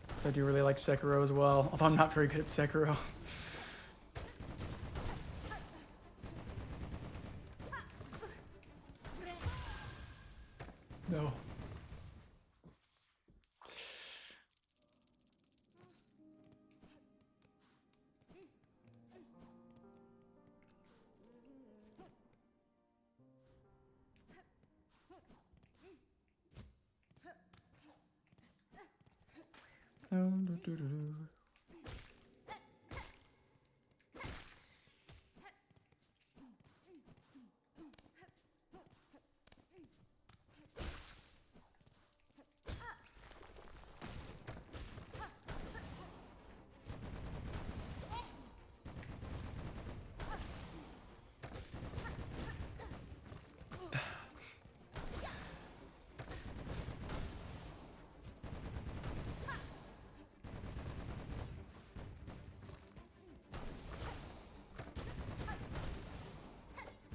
Because I do really like Sekiro as well, although I'm not very good at Sekiro. No.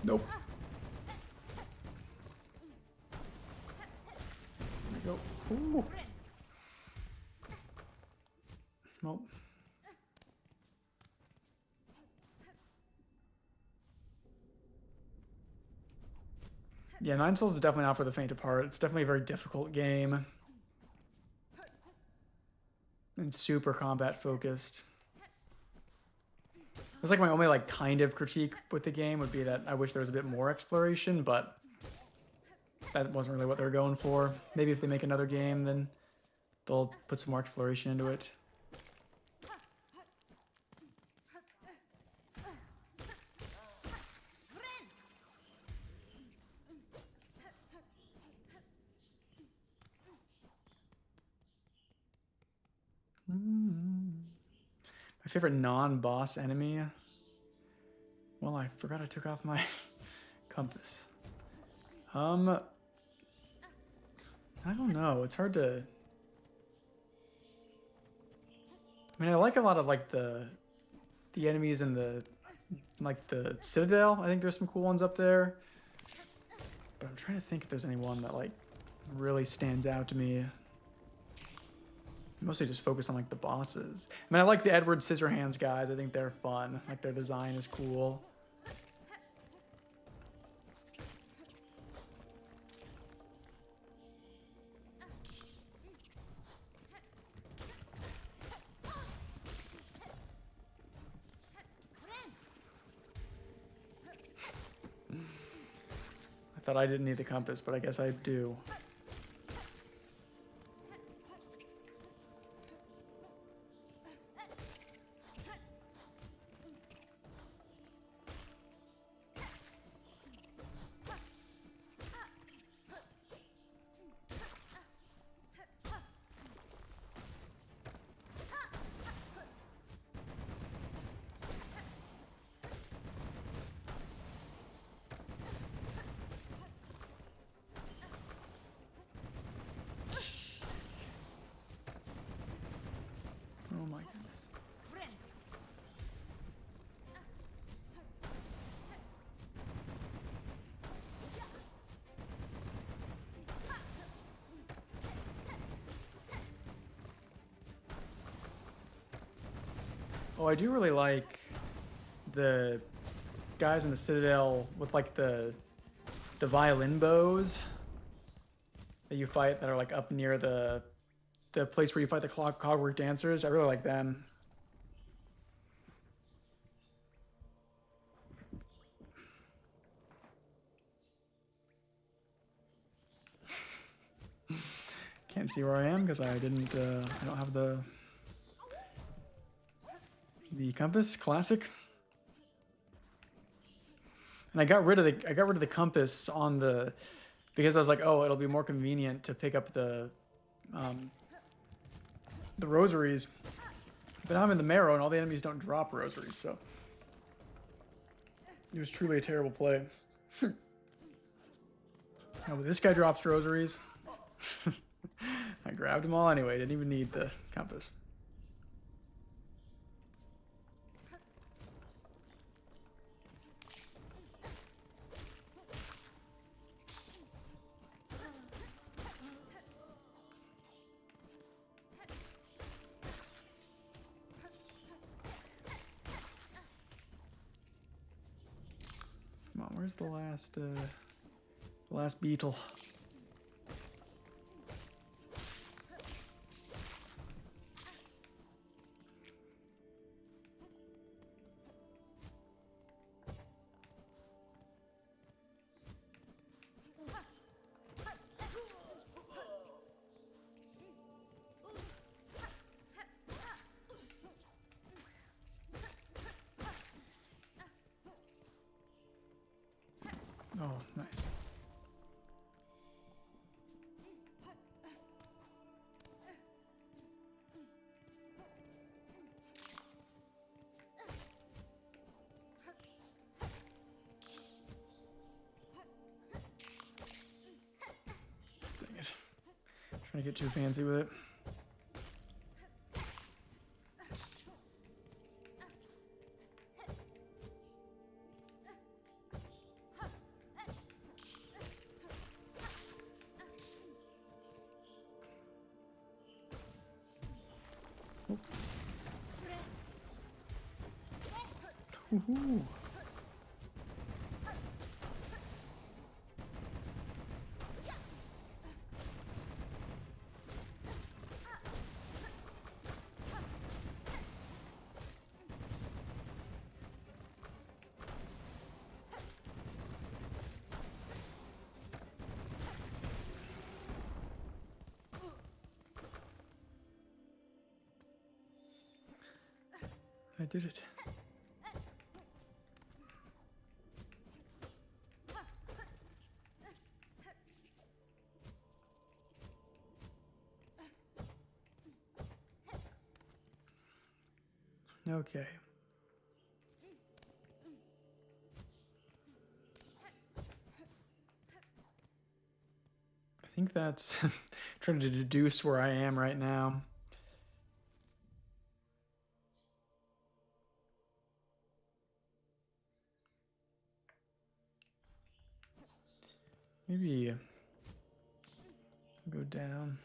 Nope. There we go. Ooh. Nope. Yeah, Nine Souls is definitely not for the faint of heart. It's definitely a very difficult game. And super combat focused. It's like my only like kind of critique with the game would be that I wish there was a bit more exploration, but that wasn't really what they were going for. Maybe if they make another game, then they'll put some more exploration into it. My favorite non-boss enemy? Well, I forgot I took off my compass. I don't know. It's hard to... I mean, I like a lot of like the enemies in the Citadel. I think there's some cool ones up there. But I'm trying to think if there's anyone that like really stands out to me. Mostly just focus on like the bosses. I mean, I like the Edward Scissorhands guys. I think they're fun. Like their design is cool. I thought I didn't need the compass, but I guess I do. Oh, I do really like the guys in the Citadel with like the violin bows that you fight that are like up near the place where you fight the clockwork dancers. I really like them. Can't see where I am because I didn't. I don't have the compass. Classic. And I got rid of the compass on the because I was like, oh, it'll be more convenient to pick up the rosaries. But now I'm in the marrow and all the enemies don't drop rosaries, so it was truly a terrible play. No, but this guy drops rosaries. I grabbed them all anyway. Didn't even need the compass. Come on, where's the last beetle? Oh, nice. Dang it. I'm trying to get too fancy with it. Woohoo. I did it. Okay. I think that's trying to deduce where I am right now. Maybe go down.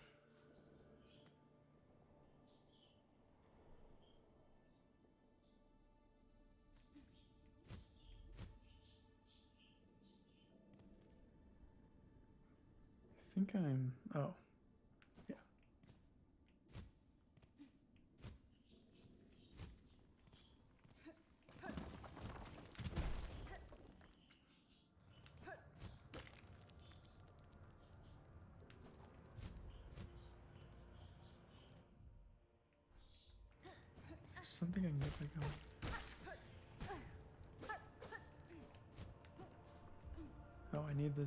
I think I'm... Oh. Yeah. Is there something I can get by going? Oh, I need the...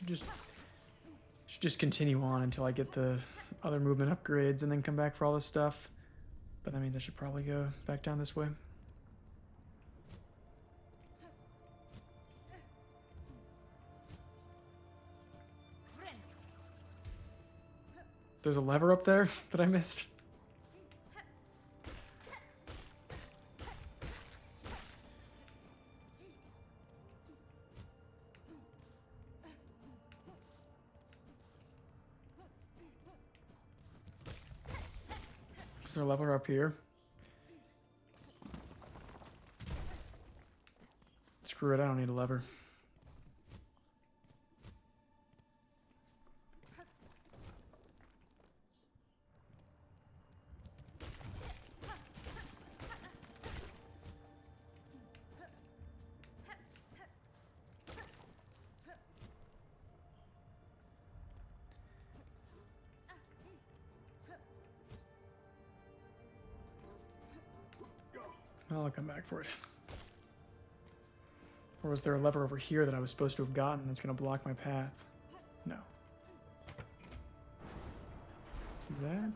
Should just continue on until I get the other movement upgrades and then come back for all this stuff. But that means I should probably go back down this way. There's a lever up there that I missed. Is there a lever up here? Screw it, I don't need a lever. I'll come back for it. Or was there a lever over here that I was supposed to have gotten that's going to block my path? No. See that?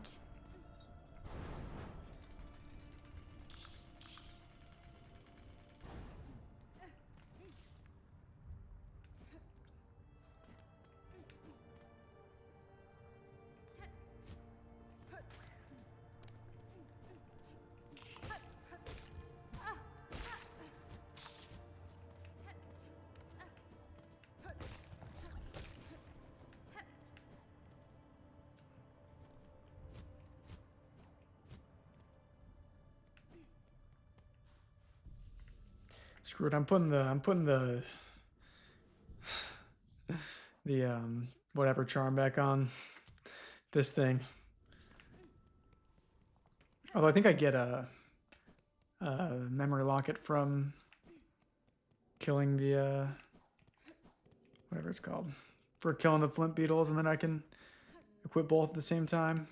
Screw it. I'm putting the whatever charm back on this thing. Although I think I get a memory locket from killing the whatever it's called, for killing the flint beetles, and then I can equip both at the same time.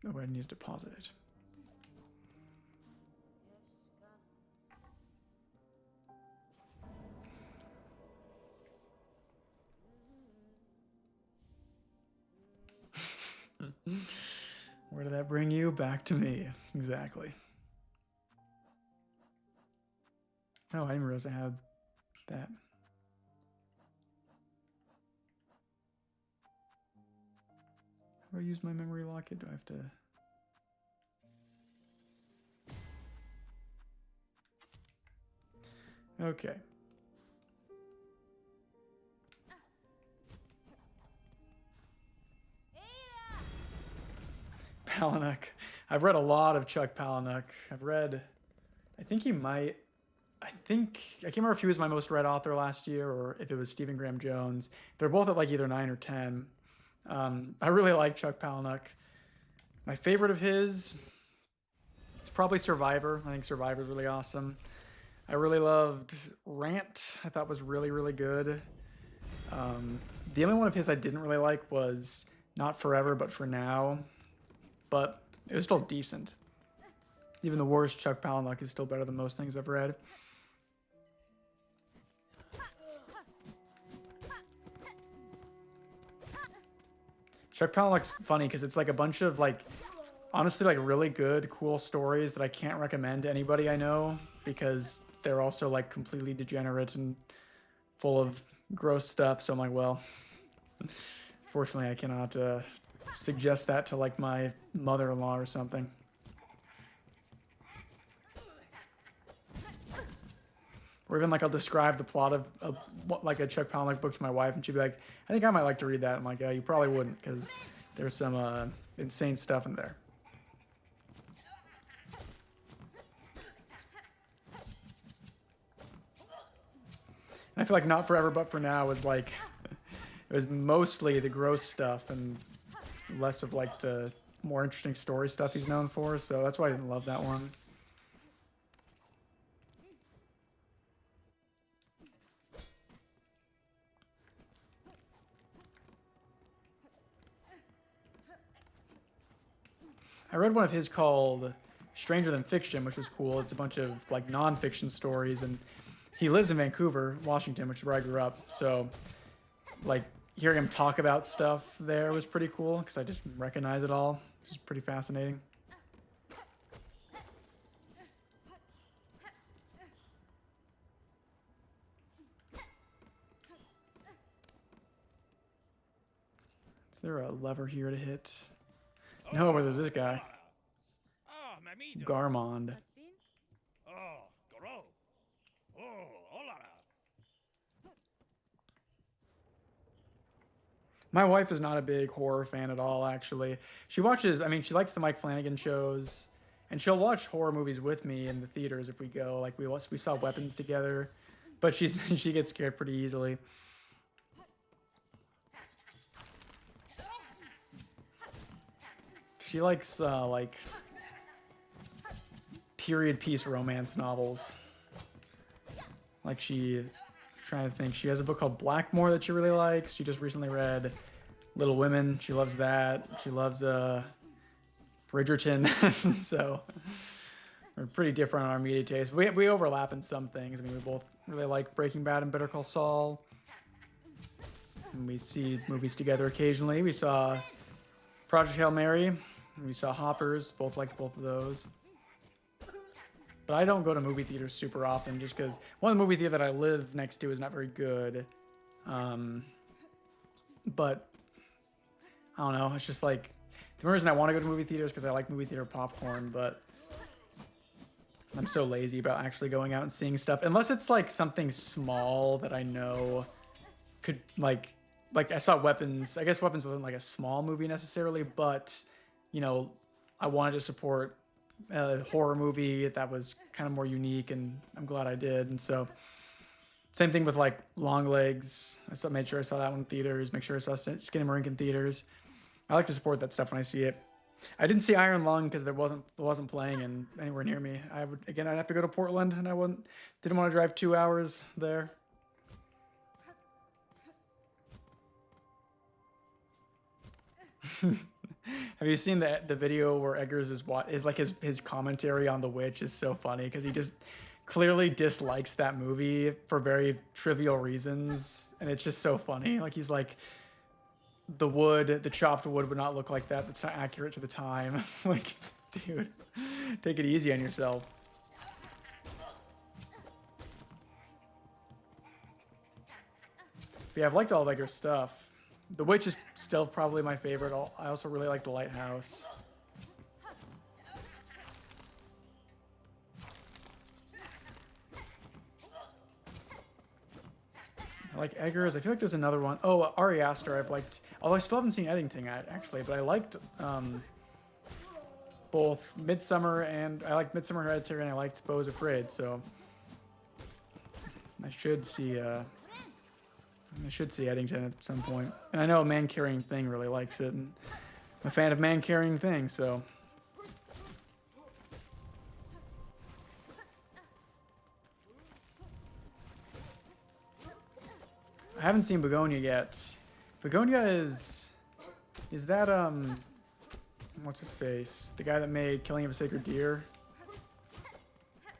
Oh, I need to deposit it. Where did that bring you? Back to me. Exactly. Oh, I didn't realize I had that. How do I use my memory locket? Do I have to... Okay. Palahniuk. I've read a lot of Chuck Palahniuk. I've read... I think he might... I can't remember if he was my most read author last year or if it was Stephen Graham Jones. They're both at like either 9 or 10. I really like Chuck Palahniuk. My favorite of his, it's probably Survivor. I think Survivor's really awesome. I really loved Rant. I thought was really, really good. The only one of his I didn't really like was Not Forever, but For Now. But it was still decent. Even the worst Chuck Palahniuk is still better than most things I've read. Chuck Palahniuk's funny because it's like a bunch of like, honestly, like really good, cool stories that I can't recommend to anybody I know because they're also like completely degenerate and full of gross stuff. So I'm like, well, fortunately I cannot suggest that to like my mother-in-law or something. Or even like I'll describe the plot of like a Chuck Palahniuk book to my wife and she'd be like, I think I might like to read that. I'm like, yeah, you probably wouldn't because there's some insane stuff in there. And I feel like Not Forever But For Now was like, it was mostly the gross stuff and less of like the more interesting story stuff he's known for. So that's why I didn't love that one. I read one of his called Stranger Than Fiction, which was cool. It's a bunch of like non-fiction stories, and he lives in Vancouver, Washington, which is where I grew up. So, like hearing him talk about stuff there was pretty cool because I just recognize it all. It's pretty fascinating. Is there a lever here to hit? No, but there's this guy. Garmond. My wife is not a big horror fan at all, actually. She watches, I mean, she likes the Mike Flanagan shows, and she'll watch horror movies with me in the theaters if we go. Like we saw Weapons together, but she gets scared pretty easily. She likes like period piece romance novels. Like trying to think. She has a book called Blackmore that she really likes. She just recently read Little Women. She loves that. She loves Bridgerton. So we're pretty different on our media taste. We overlap in some things. I mean, we both really like Breaking Bad and Better Call Saul. And we see movies together occasionally. We saw Project Hail Mary. And we saw Hoppers. Both like both of those. But I don't go to movie theaters super often just because one of the movie theaters that I live next to is not very good. But I don't know. It's just like the reason I want to go to movie theaters because I like movie theater popcorn, but I'm so lazy about actually going out and seeing stuff. Unless it's like something small that I know could like I saw Weapons. I guess Weapons wasn't like a small movie necessarily, but you know, I wanted to support a horror movie that was kind of more unique, and I'm glad I did. And so same thing with like Long Legs. Made sure I saw that one in theaters. Make sure I saw Skinamarink in theaters. I like to support that stuff when I see it. I didn't see Iron Lung because it wasn't playing anywhere near me. I'd have to go to Portland, and didn't want to drive 2 hours there. Have you seen the video where Eggers is like his commentary on The Witch is so funny because he just clearly dislikes that movie for very trivial reasons, and it's just so funny. Like he's like, the chopped wood would not look like that. That's not accurate to the time. Like, dude, take it easy on yourself. But yeah, I've liked all of Eggers' stuff. The Witch is still probably my favorite. I also really like The Lighthouse. I like Eggers. I feel like there's another one. Oh, Ari Aster I've liked. Although I still haven't seen Eddington actually, but I liked both Midsummer and Hereditary, and I liked Beau's Afraid, so I should see Eddington at some point. And I know Man Carrying Thing really likes it, and I'm a fan of Man Carrying Thing, so. I haven't seen Begonia yet. Begonia is that what's his face? The guy that made Killing of a Sacred Deer?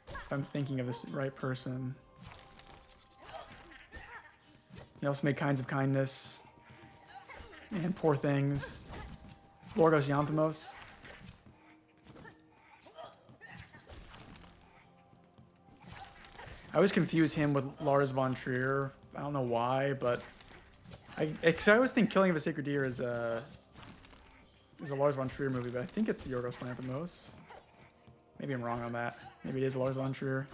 If I'm thinking of the right person. He also made Kinds of Kindness and Poor Things. Lorgos Lanthimos. I always confuse him with Lars von Trier. I don't know why, but I always think Killing of a Sacred Deer is a Lars von Trier movie, but I think it's Yorgos Lanthimos. Maybe I'm wrong on that. Maybe it is Lars von Trier.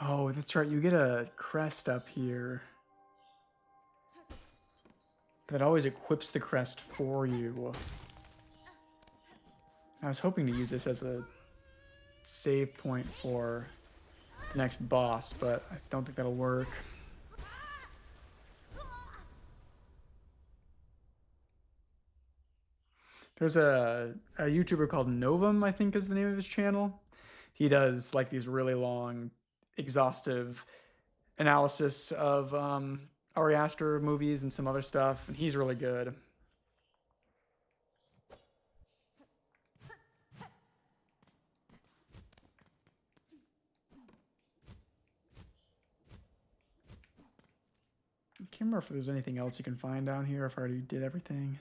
Oh, that's right. You get a crest up here that always equips the crest for you. I was hoping to use this as a save point for the next boss, but I don't think that'll work. There's a YouTuber called Novum, I think is the name of his channel. He does like these really long, exhaustive analysis of Ari Aster movies and some other stuff, and he's really good. can't remember if there's anything else you can find down here, if I already did everything.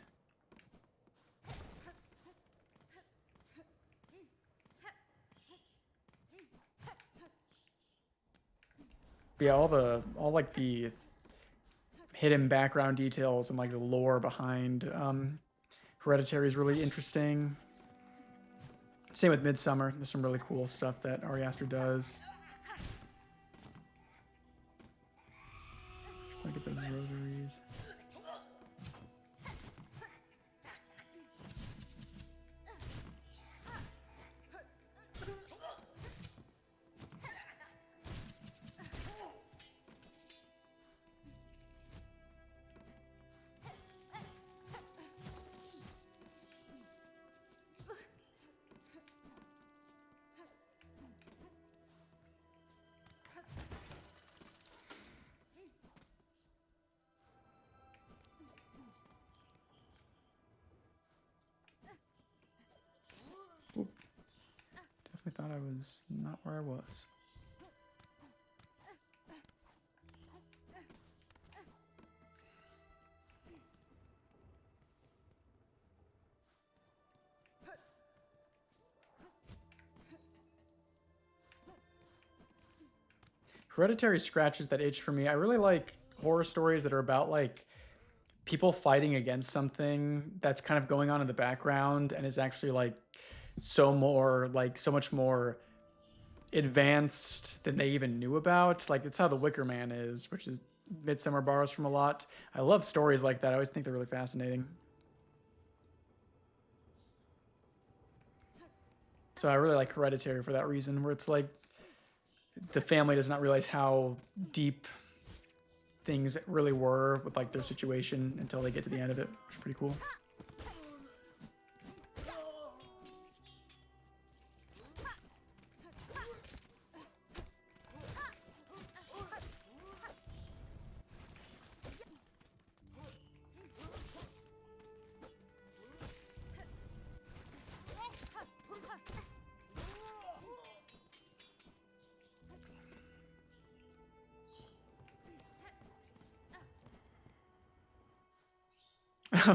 But yeah, all like the hidden background details and like the lore behind Hereditary is really interesting. Same with Midsummer. There's some really cool stuff that Ari Aster does. I get those rosaries. Oop. Definitely thought I was not where I was. Hereditary scratches that itch for me. I really like horror stories that are about like people fighting against something that's kind of going on in the background and is actually like so much more advanced than they even knew about. Like it's how The Wicker Man is, which is Midsummer borrows from a lot. I love stories like that. I always think they're really fascinating. So I really like Hereditary for that reason, where it's like the family does not realize how deep things really were with like their situation until they get to the end of it, which is pretty cool.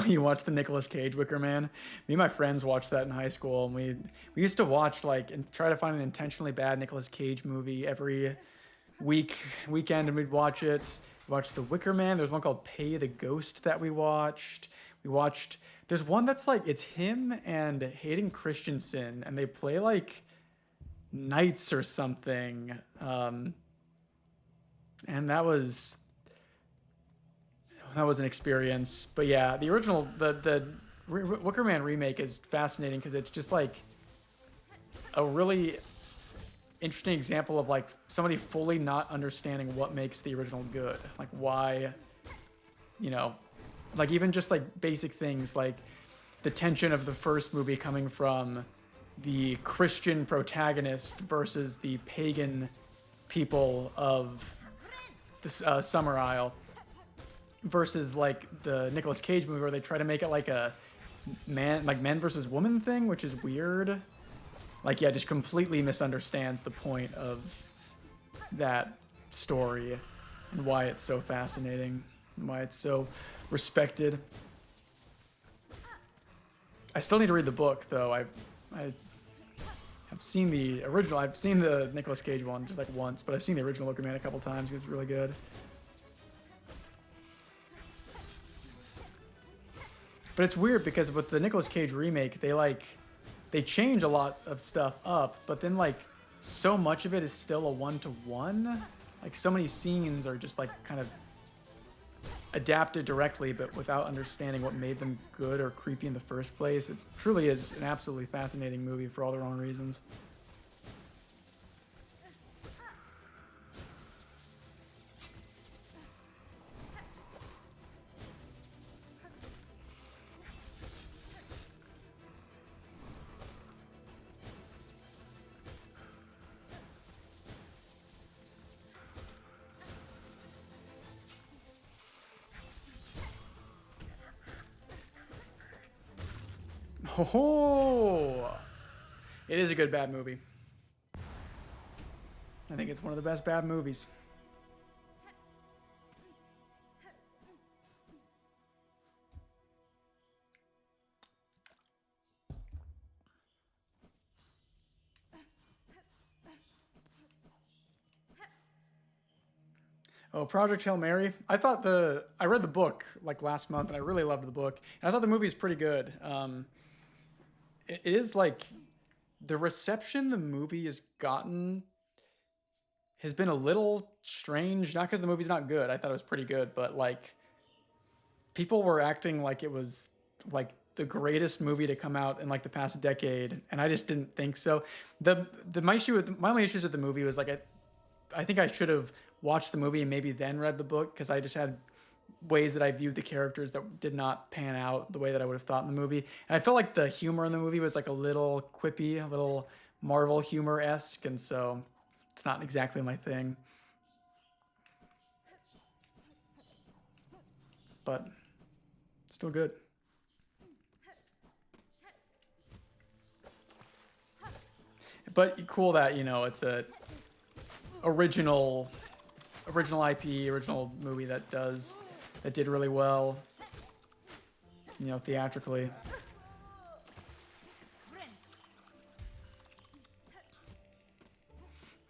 You watched the Nicolas Cage Wicker Man? Me and my friends watched that in high school, and we used to watch like and try to find an intentionally bad Nicolas Cage movie every weekend, and we'd watch it. We watched The Wicker Man. There's one called Pay the Ghost that we watched. There's one that's like it's him and Hayden Christensen, and they play like knights or something. And that was an experience. But yeah, the original, the Wicker Man remake is fascinating because it's just like a really interesting example of like somebody fully not understanding what makes the original good. Like why, like even just like basic things like the tension of the first movie coming from the Christian protagonist versus the pagan people of the Summer Isle, versus like the Nicolas Cage movie where they try to make it like a men versus woman thing, which is weird. Like, yeah, just completely misunderstands the point of that story and why it's so fascinating and why it's so respected. I still need to read the book though. I have seen the original. I've seen the Nicolas Cage one just like once, but I've seen the original Wicker Man a couple times because it's really good. But it's weird because with the Nicolas Cage remake, they change a lot of stuff up, but then like so much of it is still a one-to-one. Like so many scenes are just like kind of adapted directly, but without understanding what made them good or creepy in the first place. It truly is an absolutely fascinating movie for all the wrong reasons. Oh, it is a good bad movie. I think it's one of the best bad movies. Oh, Project Hail Mary. I read the book like last month, and I really loved the book. And I thought the movie is pretty good. It is like the reception the movie has gotten has been a little strange. Not because the movie's not good. I thought it was pretty good, but like people were acting like it was like the greatest movie to come out in like the past decade, and I just didn't think so. My only issues with the movie was like I think I should have watched the movie and maybe then read the book because I just had ways that I viewed the characters that did not pan out the way that I would have thought in the movie. And I felt like the humor in the movie was like a little quippy, a little Marvel humor-esque, and so it's not exactly my thing. But still good. But cool that, it's a original IP, original movie that did really well, theatrically.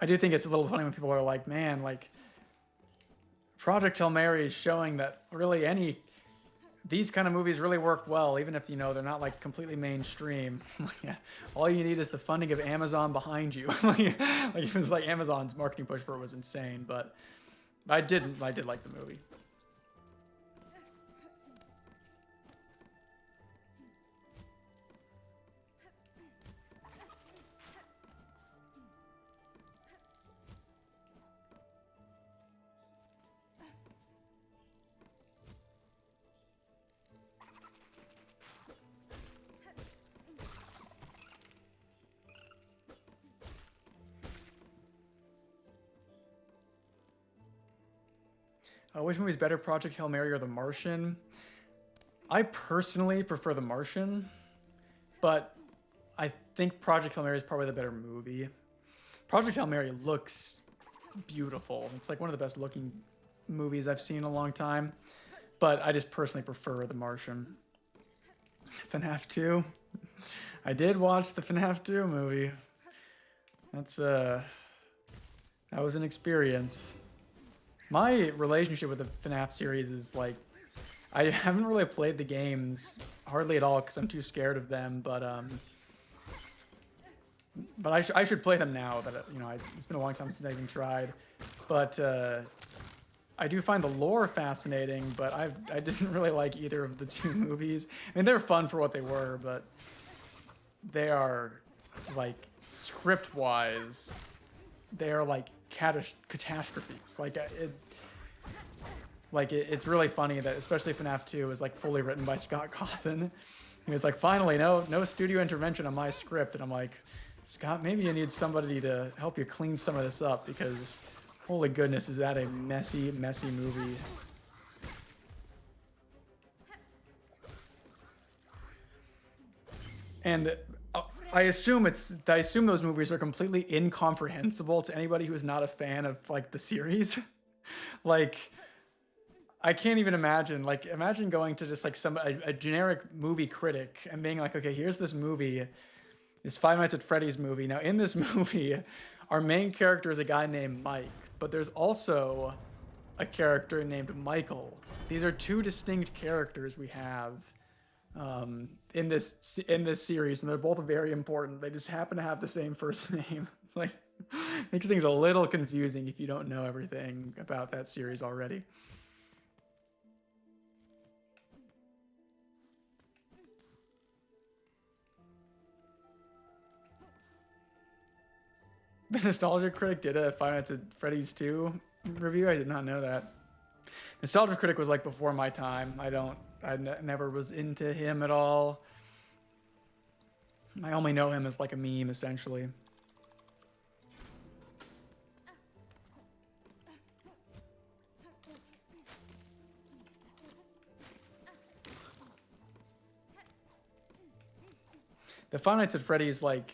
I do think it's a little funny when people are like, man, like Project Hail Mary is showing that really these kind of movies really work well, even if they're not like completely mainstream. Yeah, all you need is the funding of Amazon behind you. Like it was like Amazon's marketing push for it was insane, but I did like the movie. Which movie's better, Project Hail Mary or The Martian? I personally prefer The Martian, but I think Project Hail Mary is probably the better movie. Project Hail Mary looks beautiful. It's like one of the best looking movies I've seen in a long time, but I just personally prefer The Martian. FNAF 2. I did watch the FNAF 2 movie. That was an experience. My relationship with the FNAF series is like, I haven't really played the games hardly at all because I'm too scared of them. But I should play them now. That it's been a long time since I even tried. But I do find the lore fascinating. But I didn't really like either of the two movies. I mean, they're fun for what they were, but they are like script-wise, they are like catastrophes. It's really funny that especially FNAF 2 is like fully written by Scott Cawthon. He was like, finally, no studio intervention on my script, and I'm like, Scott, maybe you need somebody to help you clean some of this up because holy goodness, is that a messy movie. And I assume those movies are completely incomprehensible to anybody who is not a fan of like the series. Like, I can't even imagine. Like, imagine going to just like a generic movie critic and being like, okay, here's this movie, this Five Nights at Freddy's movie. Now, in this movie, our main character is a guy named Mike, but there's also a character named Michael. These are two distinct characters we have in this series, and they're both very important. They just happen to have the same first name. It's like makes things a little confusing if you don't know everything about that series already. The Nostalgia Critic did a Five Nights at Freddy's 2 review. I did not know that. Nostalgia Critic was like before my time. I never was into him at all. I only know him as like a meme, essentially. The Five Nights at Freddy's, like,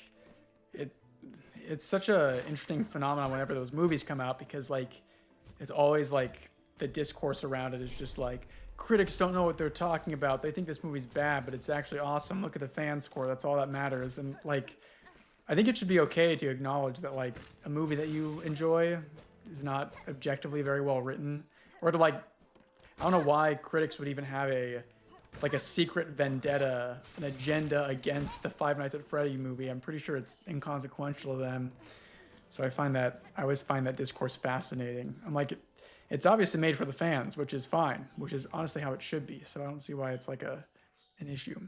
it's such a interesting phenomenon whenever those movies come out because, like, it's always like the discourse around it is just like, critics don't know what they're talking about. They think this movie's bad, but it's actually awesome. Look at the fan score. That's all that matters. And like, I think it should be okay to acknowledge that like a movie that you enjoy is not objectively very well written, or to like, I don't know why critics would even have a secret vendetta, an agenda against the Five Nights at Freddy movie. I'm pretty sure it's inconsequential to them. So I always find that discourse fascinating. I'm like, it's obviously made for the fans, which is fine, which is honestly how it should be. So I don't see why it's like an issue.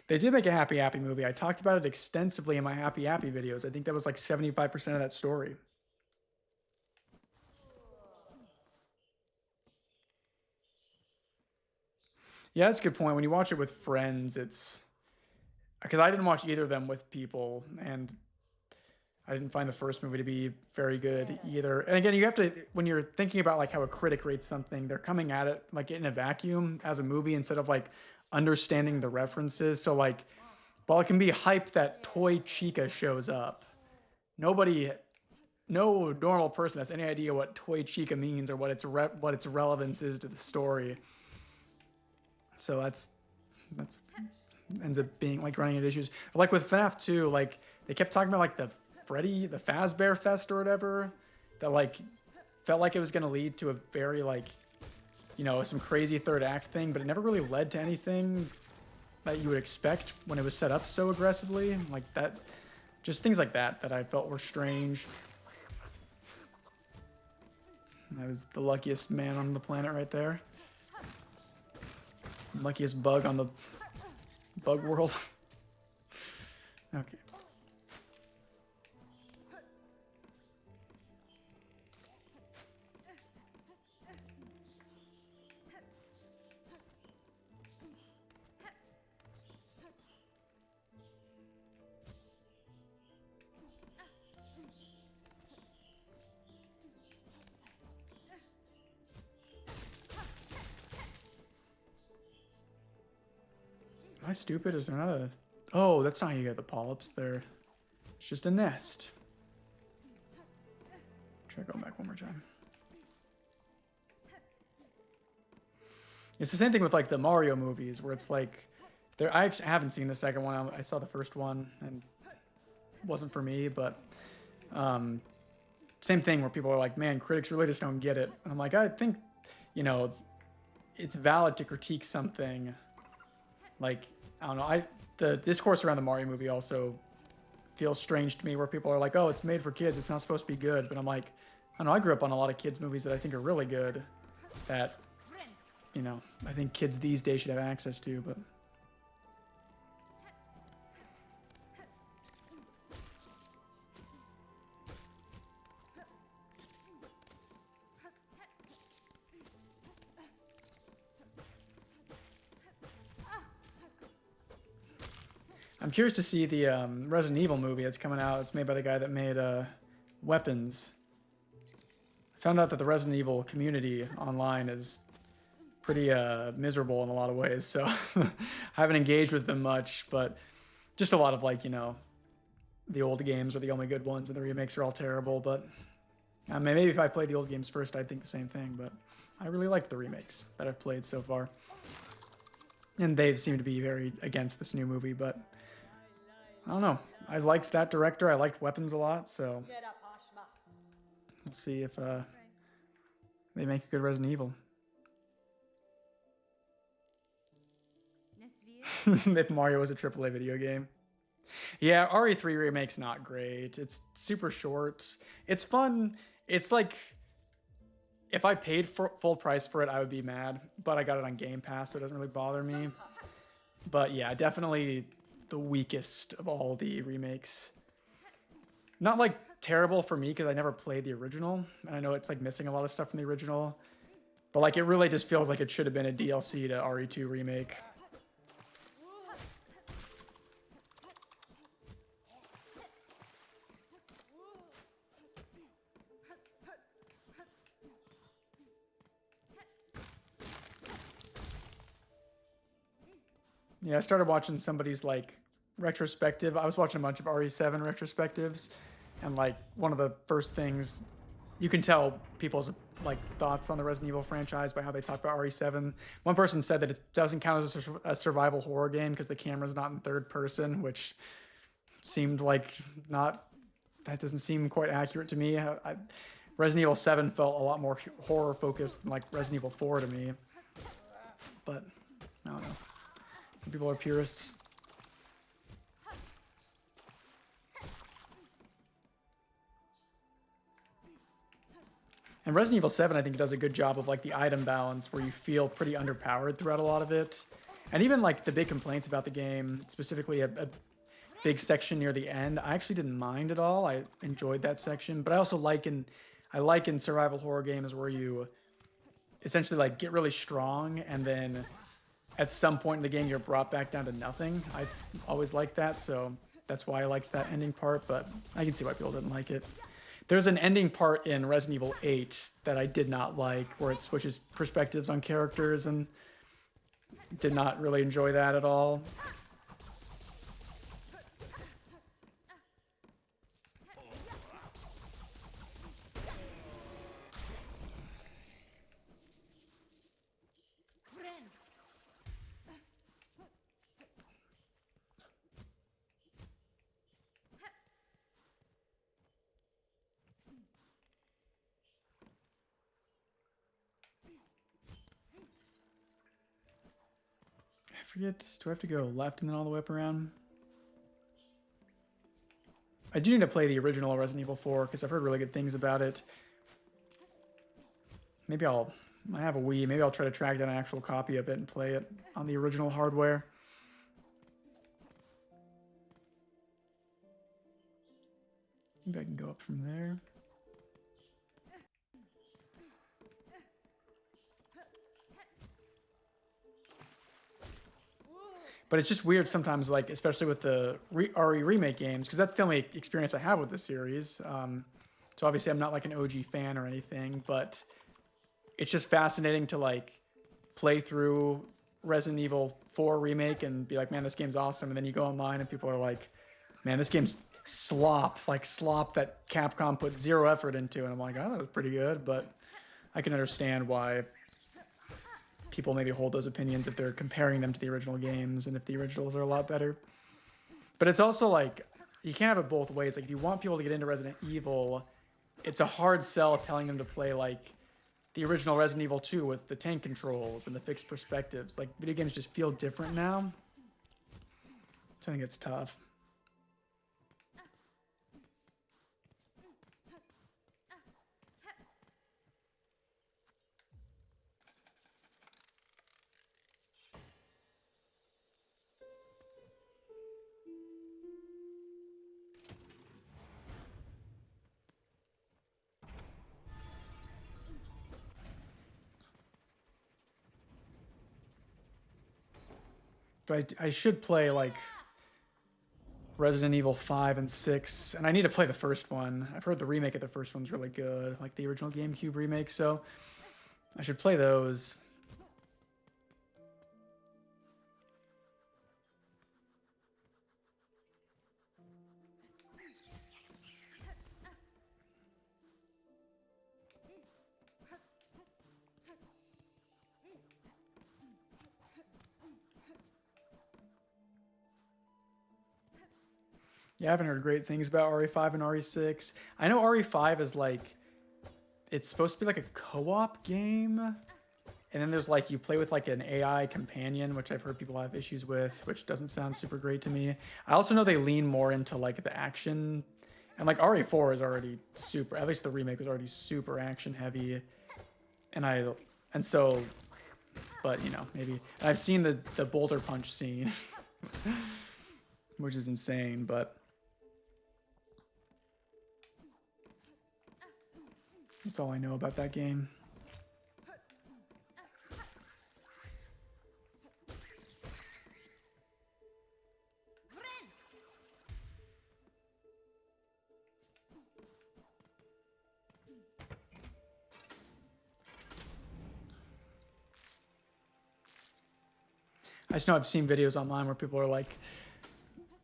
They did make a Happy Happy movie. I talked about it extensively in my Happy Happy videos. I think that was like 75% of that story. Yeah, that's a good point. When you watch it with friends, it's because I didn't watch either of them with people, and I didn't find the first movie to be very good either. And again, you have to, when you're thinking about like how a critic rates something, they're coming at it like in a vacuum as a movie instead of like understanding the references. So like, while it can be hype that Toy Chica shows up, no normal person has any idea what Toy Chica means or what its relevance is to the story. So that's ends up being like running into issues. Or like with FNAF 2, like they kept talking about like the Fazbear Fest or whatever, that like felt like it was going to lead to a very like, you know, some crazy third act thing, but it never really led to anything that you would expect when it was set up so aggressively. Like that, just things like that I felt were strange. I was the luckiest man on the planet right there. Luckiest bug on the bug world. Okay. Am I stupid? Is there not a... Oh, that's not how you get the polyps there. It's just a nest. Try going back one more time. It's the same thing with like the Mario movies where it's like... I haven't seen the second one. I saw the first one and it wasn't for me, but... same thing where people are like, man, critics really just don't get it. And I'm like, I think, you know, it's valid to critique something. Like, I don't know, the discourse around the Mario movie also feels strange to me, where people are like, oh, it's made for kids, it's not supposed to be good. But I'm like, I don't know, I grew up on a lot of kids movies that I think are really good, that, you know, I think kids these days should have access to, but... I'm curious to see the Resident Evil movie that's coming out. It's made by the guy that made Weapons. I found out that the Resident Evil community online is pretty miserable in a lot of ways, so I haven't engaged with them much, but just a lot of like, you know, the old games are the only good ones and the remakes are all terrible. But I mean, maybe if I played the old games first, I'd think the same thing, but I really like the remakes that I've played so far. And they seem to be very against this new movie, but I don't know. I liked that director. I liked Weapons a lot, so we'll see if they make a good Resident Evil. If Mario was a AAA video game. Yeah, RE3 Remake's not great. It's super short. It's fun. It's like, if I paid full price for it, I would be mad, but I got it on Game Pass, so it doesn't really bother me. But yeah, definitely the weakest of all the remakes. Not like terrible for me because I never played the original, and I know it's like missing a lot of stuff from the original, but like it really just feels like it should have been a DLC to RE2 Remake. Yeah, I started watching somebody's like retrospective. I was watching a bunch of RE7 retrospectives, and like one of the first things you can tell people's like thoughts on the Resident Evil franchise by how they talk about RE7. One person said that it doesn't count as a survival horror game because the camera's not in third person, which seemed like that doesn't seem quite accurate to me. Resident Evil 7 felt a lot more horror focused than like Resident Evil 4 to me. But I don't know. Some people are purists. And Resident Evil 7, I think, does a good job of like the item balance where you feel pretty underpowered throughout a lot of it. And even like the big complaints about the game, specifically a big section near the end, I actually didn't mind at all. I enjoyed that section. But I also like in survival horror games where you essentially like get really strong and then at some point in the game you're brought back down to nothing. I always liked that, so that's why I liked that ending part, but I can see why people didn't like it. There's an ending part in Resident Evil 8 that I did not like, where it switches perspectives on characters, and did not really enjoy that at all. I forget, do I have to go left and then all the way up around? I do need to play the original Resident Evil 4 because I've heard really good things about it. Maybe I have a Wii, maybe I'll try to track down an actual copy of it and play it on the original hardware. Maybe I can go up from there. But it's just weird sometimes, like, especially with the RE remake games, because that's the only experience I have with the series. So obviously I'm not like an OG fan or anything, but it's just fascinating to like play through Resident Evil 4 remake and be like, man, this game's awesome. And then you go online and people are like, man, this game's slop that Capcom put zero effort into. And I'm like, oh, that was pretty good, but I can understand why people maybe hold those opinions if they're comparing them to the original games and if the originals are a lot better. But it's also like, you can't have it both ways. Like, if you want people to get into Resident Evil, it's a hard sell telling them to play like the original Resident Evil 2 with the tank controls and the fixed perspectives. Like, video games just feel different now. So I think it's tough. But I should play like Resident Evil 5 and 6, and I need to play the first one. I've heard the remake of the first one's really good, like the original GameCube remake, so I should play those. Yeah, I haven't heard great things about RE5 and RE6. I know RE5 is like, it's supposed to be like a co-op game. And then there's like, you play with like an AI companion, which I've heard people have issues with, which doesn't sound super great to me. I also know they lean more into like the action. And like RE4 is already super, at least the remake was already super action heavy. And so, but you know, maybe. And I've seen the boulder punch scene, which is insane, but. That's all I know about that game. I just know I've seen videos online where people are like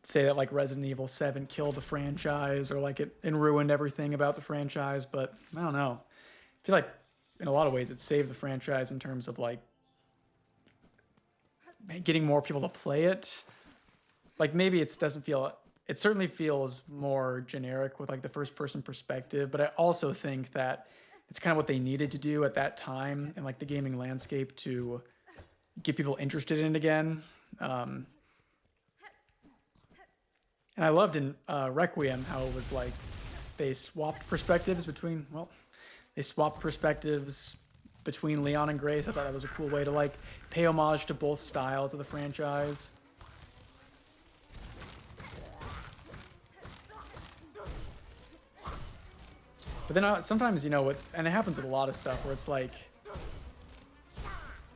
say that like Resident Evil 7 killed the franchise or like it and ruined everything about the franchise, but I don't know. I feel like in a lot of ways it saved the franchise in terms of like getting more people to play it. Like maybe it doesn't feel, it certainly feels more generic with like the first person perspective, but I also think that it's kind of what they needed to do at that time in like the gaming landscape to get people interested in it again. And I loved in Requiem how it was like they swapped perspectives between, well, they swapped perspectives between Leon and Grace. I thought that was a cool way to like pay homage to both styles of the franchise. But then sometimes, you know, and it happens with a lot of stuff where it's like,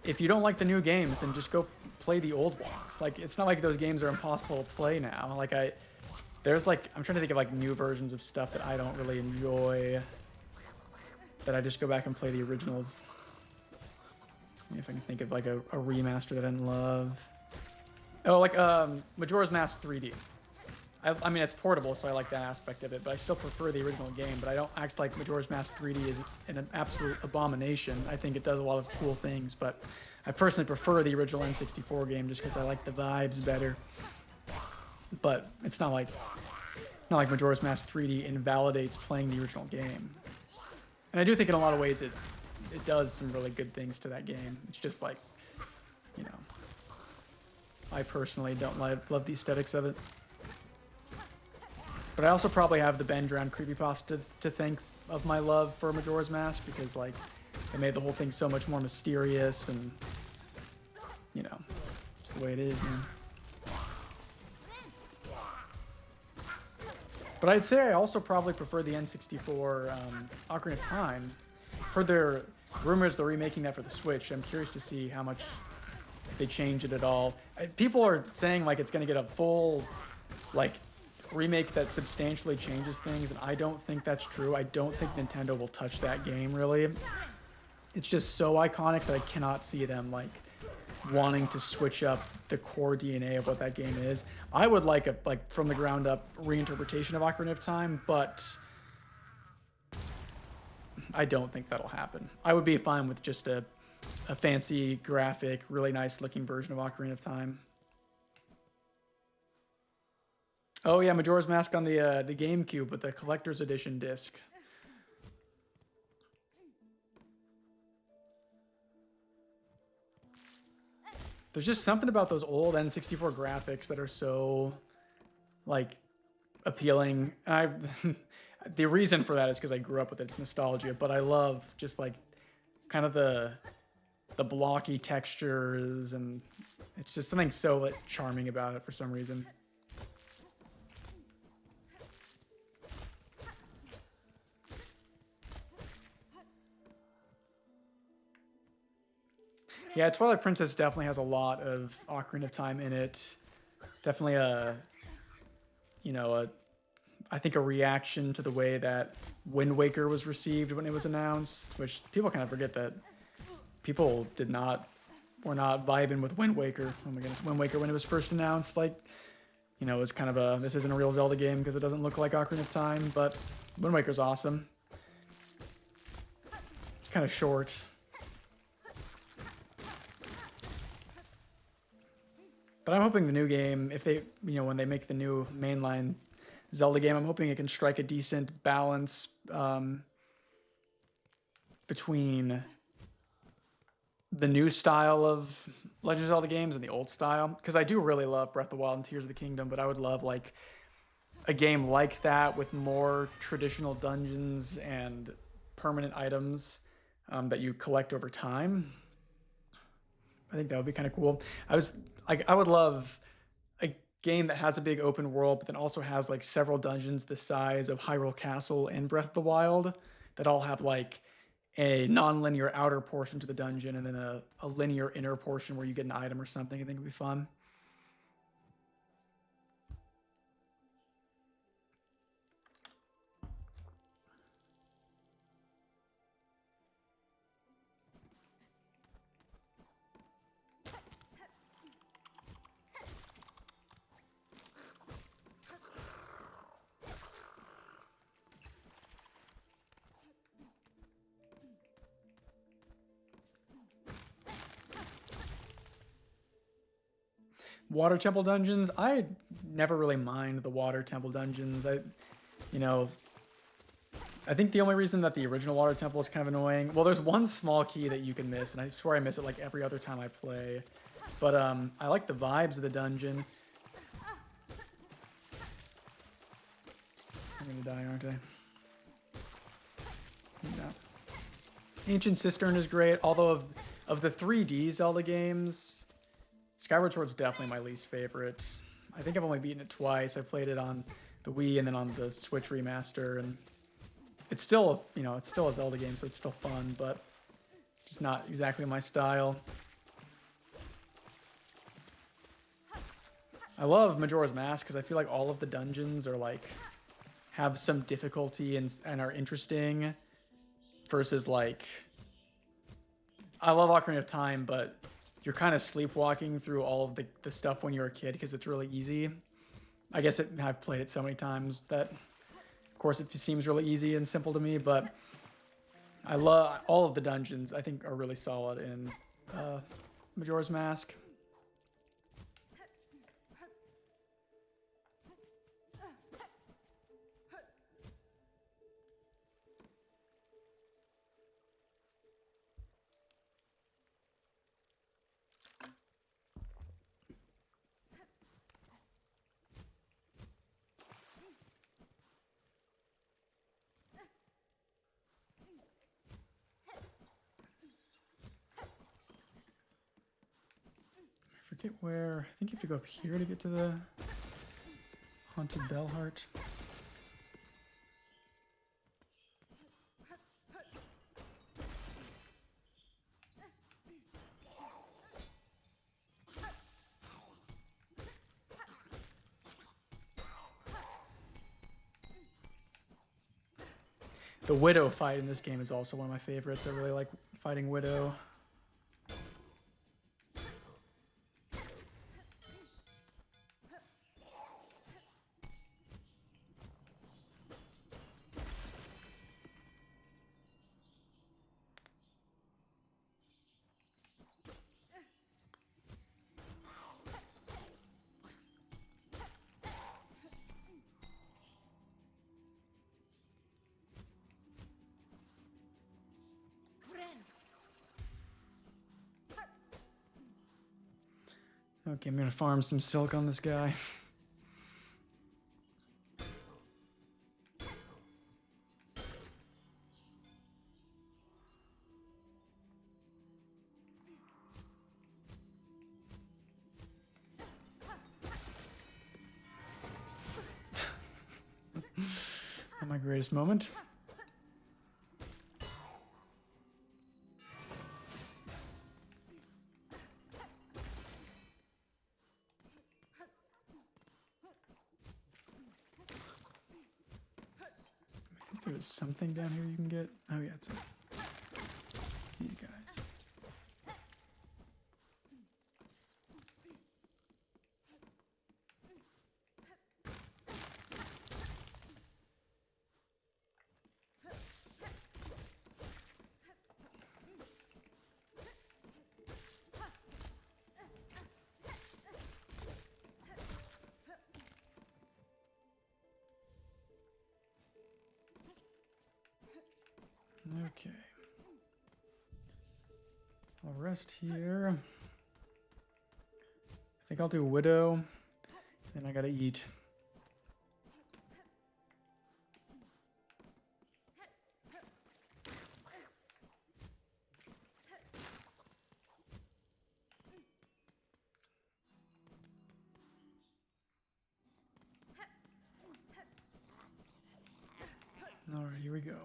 if you don't like the new game, then just go play the old ones. Like, it's not like those games are impossible to play now. Like, there's like, I'm trying to think of like new versions of stuff that I don't really enjoy, that I just go back and play the originals. If I can think of like a remaster that I didn't love. Oh, like Majora's Mask 3D. I mean, it's portable, so I like that aspect of it, but I still prefer the original game, but I don't act like Majora's Mask 3D is an absolute abomination. I think it does a lot of cool things, but I personally prefer the original N64 game just because I like the vibes better. But it's not like Majora's Mask 3D invalidates playing the original game. And I do think in a lot of ways it does some really good things to that game. It's just like, you know, I personally don't love the aesthetics of it. But I also probably have the Ben Drowned creepypasta to thank of my love for Majora's Mask, because like it made the whole thing so much more mysterious, and you know, it's the way it is, man. But I'd say I also probably prefer the N64 Ocarina of Time. For their rumors they're remaking that for the Switch. I'm curious to see how much they change it at all. People are saying like it's going to get a full like remake that substantially changes things, and I don't think that's true. I don't think Nintendo will touch that game, really. It's just so iconic that I cannot see them like wanting to switch up the core DNA of what that game is. I would like a from the ground up reinterpretation of Ocarina of Time, but I don't think that'll happen. I would be fine with just a fancy graphic, really nice looking version of Ocarina of Time. Oh yeah, Majora's Mask on the GameCube with the collector's edition disc. There's just something about those old N64 graphics that are so like appealing. The reason for that is because I grew up with it. It's nostalgia, but I love just like kind of the blocky textures, and it's just something so like charming about it for some reason. Yeah, Twilight Princess definitely has a lot of Ocarina of Time in it. Definitely I think a reaction to the way that Wind Waker was received when it was announced, which people kind of forget that people were not vibing with Wind Waker. Oh my goodness, Wind Waker when it was first announced, like, you know, it was kind of this isn't a real Zelda game because it doesn't look like Ocarina of Time, but Wind Waker's awesome. It's kind of short. But I'm hoping the new game, if they, you know, when they make the new mainline Zelda game, I'm hoping it can strike a decent balance between the new style of Legend of Zelda games and the old style. Because I do really love Breath of the Wild and Tears of the Kingdom, but I would love like a game like that with more traditional dungeons and permanent items that you collect over time. I think that would be kind of cool. I would love a game that has a big open world, but then also has like several dungeons the size of Hyrule Castle and Breath of the Wild that all have like a non-linear outer portion to the dungeon and then a linear inner portion where you get an item or something. I think it'd be fun. Water temple dungeons. I never really mind the water temple dungeons. You know, I think the only reason that the original water temple is kind of annoying. Well, there's one small key that you can miss, and I swear I miss it like every other time I play. But I like the vibes of the dungeon. I'm gonna die, aren't I? No. Ancient Cistern is great, although of the 3D Zelda games, Skyward Sword's definitely my least favorite. I think I've only beaten it twice. I played it on the Wii and then on the Switch remaster, and it's still, you know, it's still a Zelda game, so it's still fun, but just not exactly my style. I love Majora's Mask because I feel like all of the dungeons are like have some difficulty and are interesting versus like I love Ocarina of Time, but you're kind of sleepwalking through all of the stuff when you're a kid because it's really easy. I guess I've played it so many times that, of course, it seems really easy and simple to me, but I love all of the dungeons. I think are really solid in Majora's Mask. I forget where. I think you have to go up here to get to the Haunted Bell Heart. The Widow fight in this game is also one of my favorites. I really like fighting Widow. Okay, I'm gonna farm some silk on this guy. Not my greatest moment. There's something down here you can get. Oh yeah, it's these guys. Okay. I'll rest here. I think I'll do Widow. Then I gotta eat. All right, here we go.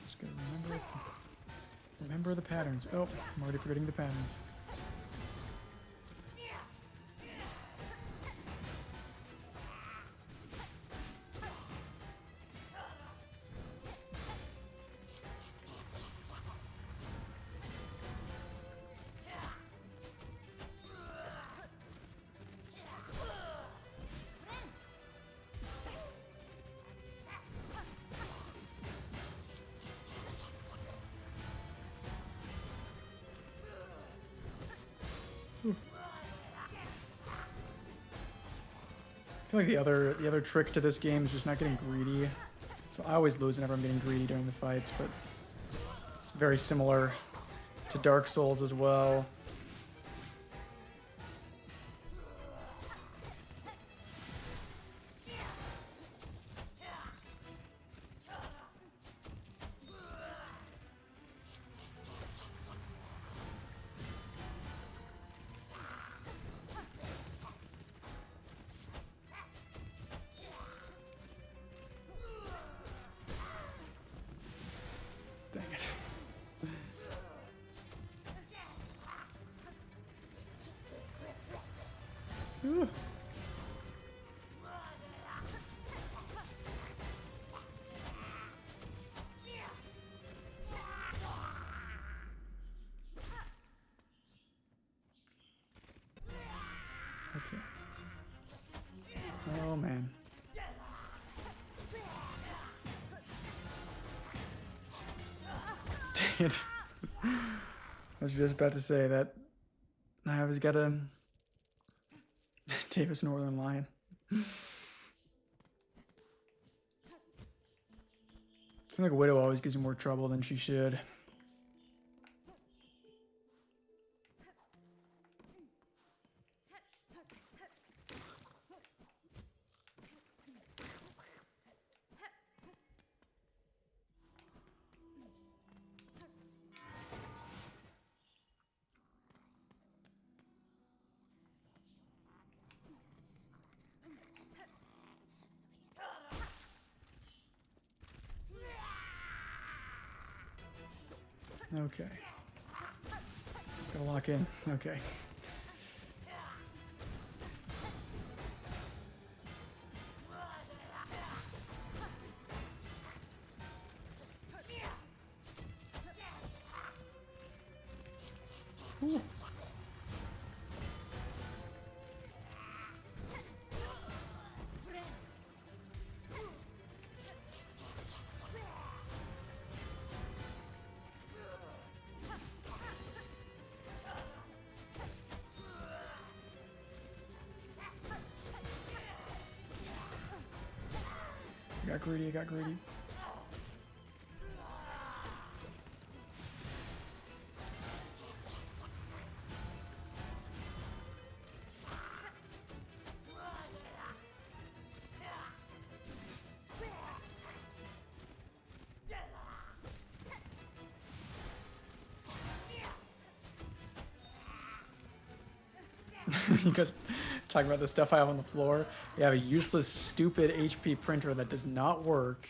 Just gotta remember the patterns. Oh, I'm already forgetting the patterns. I feel like the other trick to this game is just not getting greedy. So I always lose whenever I'm getting greedy during the fights, but it's very similar to Dark Souls as well. Dang it. Ooh. Okay. Oh man. Dang it. I was just about to say that I always gotta Davis Northern Lion. I feel like Widow always gives me more trouble than she should. Okay. Gotta lock in. Okay. Ooh. I got greedy, I got greedy. You guys talking about the stuff I have on the floor? You have a useless, stupid HP printer that does not work.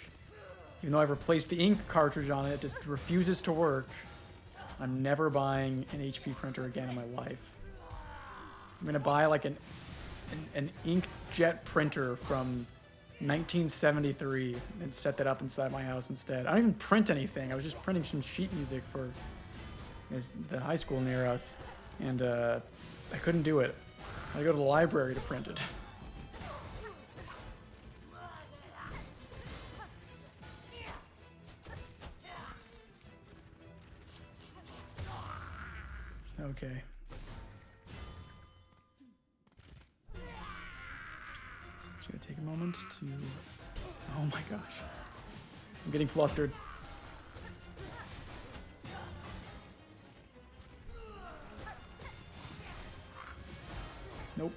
Even though I've replaced the ink cartridge on it, it just refuses to work. I'm never buying an HP printer again in my life. I'm gonna buy like an inkjet printer from 1973 and set that up inside my house instead. I don't even print anything. I was just printing some sheet music for the high school near us, and I couldn't do it. I had to go to the library to print it. Okay. Just gonna take a moment to... Oh my gosh. I'm getting flustered. Nope.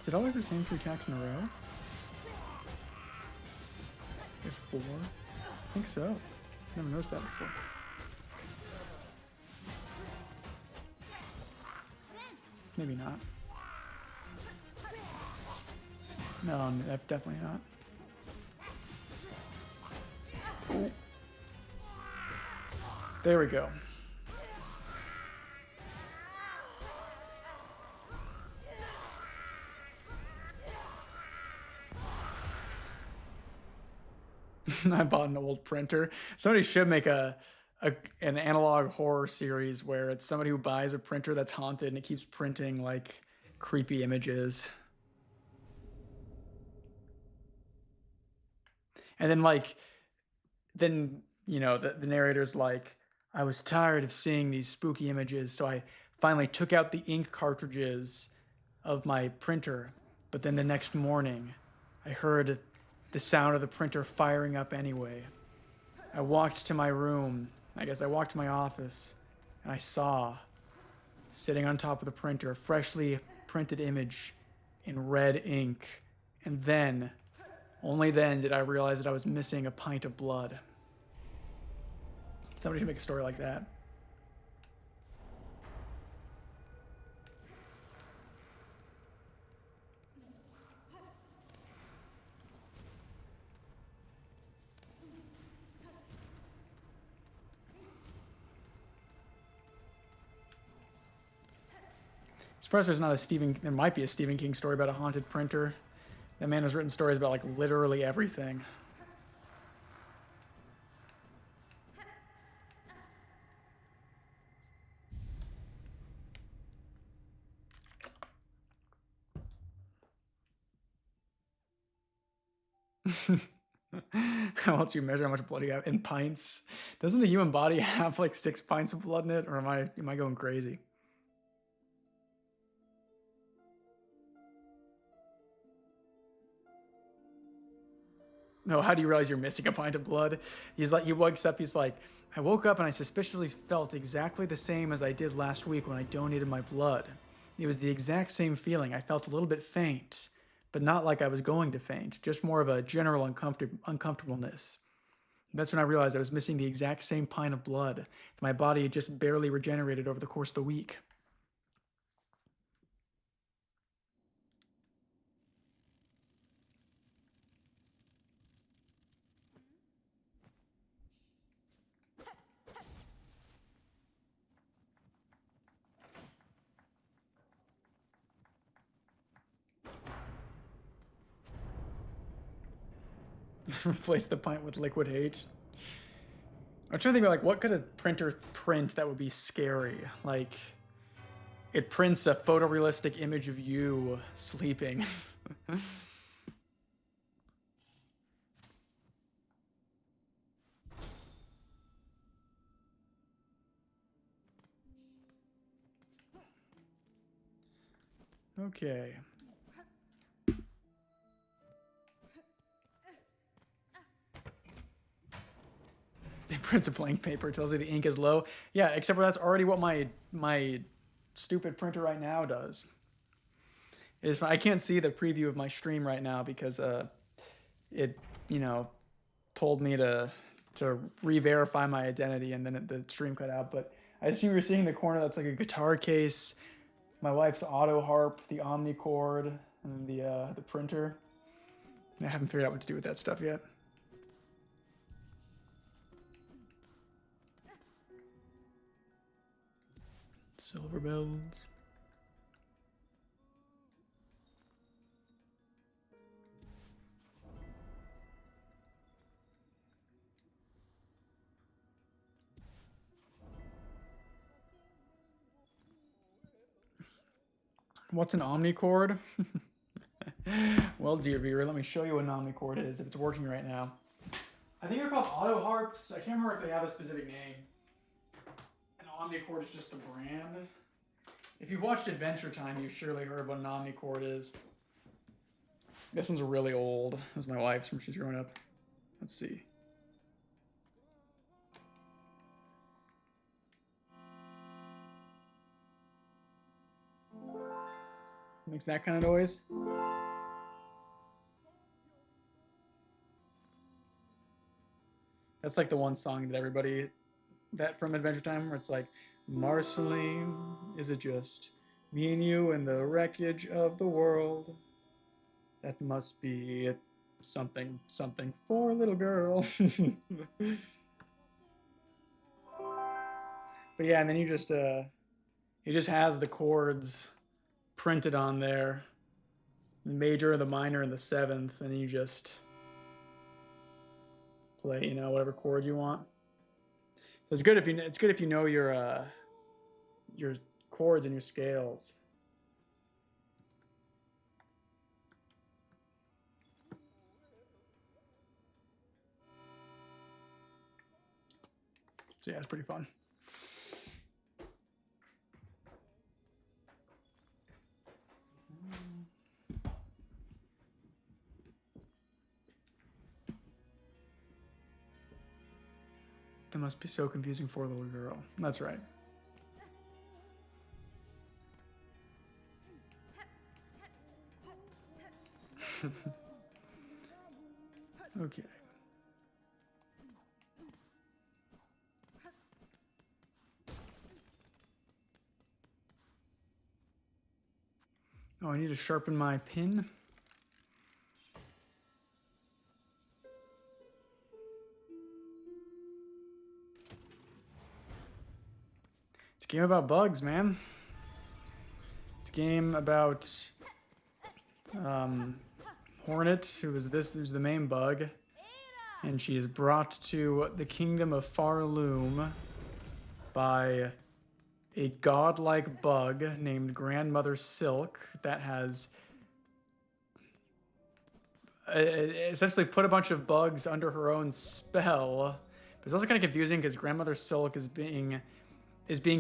Is it always the same 3 attacks in a row? I guess 4? I think so. Never noticed that before. Maybe not. No, definitely not. Ooh. There we go. I bought an old printer. Somebody should make an analog horror series where it's somebody who buys a printer that's haunted and it keeps printing like creepy images. And then the narrator's like, I was tired of seeing these spooky images, so I finally took out the ink cartridges of my printer. But then the next morning, I heard the sound of the printer firing up anyway. I walked to my room. I guess I walked to my office, and I saw, sitting on top of the printer, a freshly printed image in red ink. And then, only then, did I realize that I was missing a pint of blood. Somebody should make a story like that. Surprised there's not a Stephen. There might be a Stephen King story about a haunted printer. That man has written stories about like literally everything. How else you measure how much blood you have in pints? Doesn't the human body have like 6 pints of blood in it, or am I going crazy? No, how do you realize you're missing a pint of blood? He wakes up, he's like, I woke up and I suspiciously felt exactly the same as I did last week when I donated my blood. It was the exact same feeling. I felt a little bit faint, but not like I was going to faint, just more of a general uncomfortableness. That's when I realized I was missing the exact same pint of blood that my body had just barely regenerated over the course of the week. Replace the pint with liquid hate. I'm trying to think about like what could a printer print that would be scary? Like it prints a photorealistic image of you sleeping. Okay. It prints a blank paper, tells you the ink is low. Yeah, except for that's already what my stupid printer right now does. It is. I can't see the preview of my stream right now because it told me to re-verify my identity and then the stream cut out. But I assume you're seeing the corner that's like a guitar case, my wife's auto harp, the omnicord, and the printer. I haven't figured out what to do with that stuff yet. Silver bells. What's an omnicord? Well, dear viewer, let me show you what an omnicord is, if it's working right now. I think they're called auto harps. I can't remember if they have a specific name. An omnicord is just the brand. If you've watched Adventure Time, you've surely heard what an omnicord is. This one's really old. It was my wife's from she's growing up. Let's see. Makes that kind of noise. That's like the one song that everybody, that from Adventure Time, where it's like, Marceline, is it just me and you in the wreckage of the world? That must be it. Something for a little girl. But yeah, and then he just has the chords printed on there, the major, the minor, and the seventh, and you just play, you know, whatever chord you want. So it's good if you know your chords and your scales. So yeah, it's pretty fun. That must be so confusing for a little girl. That's right. Okay. Oh, I need to sharpen my pin. It's a game about bugs, man. It's a game about Hornet, who's the main bug, and she is brought to the kingdom of Farloom by a godlike bug named Grandmother Silk that has essentially put a bunch of bugs under her own spell. But it's also kind of confusing because Grandmother Silk is being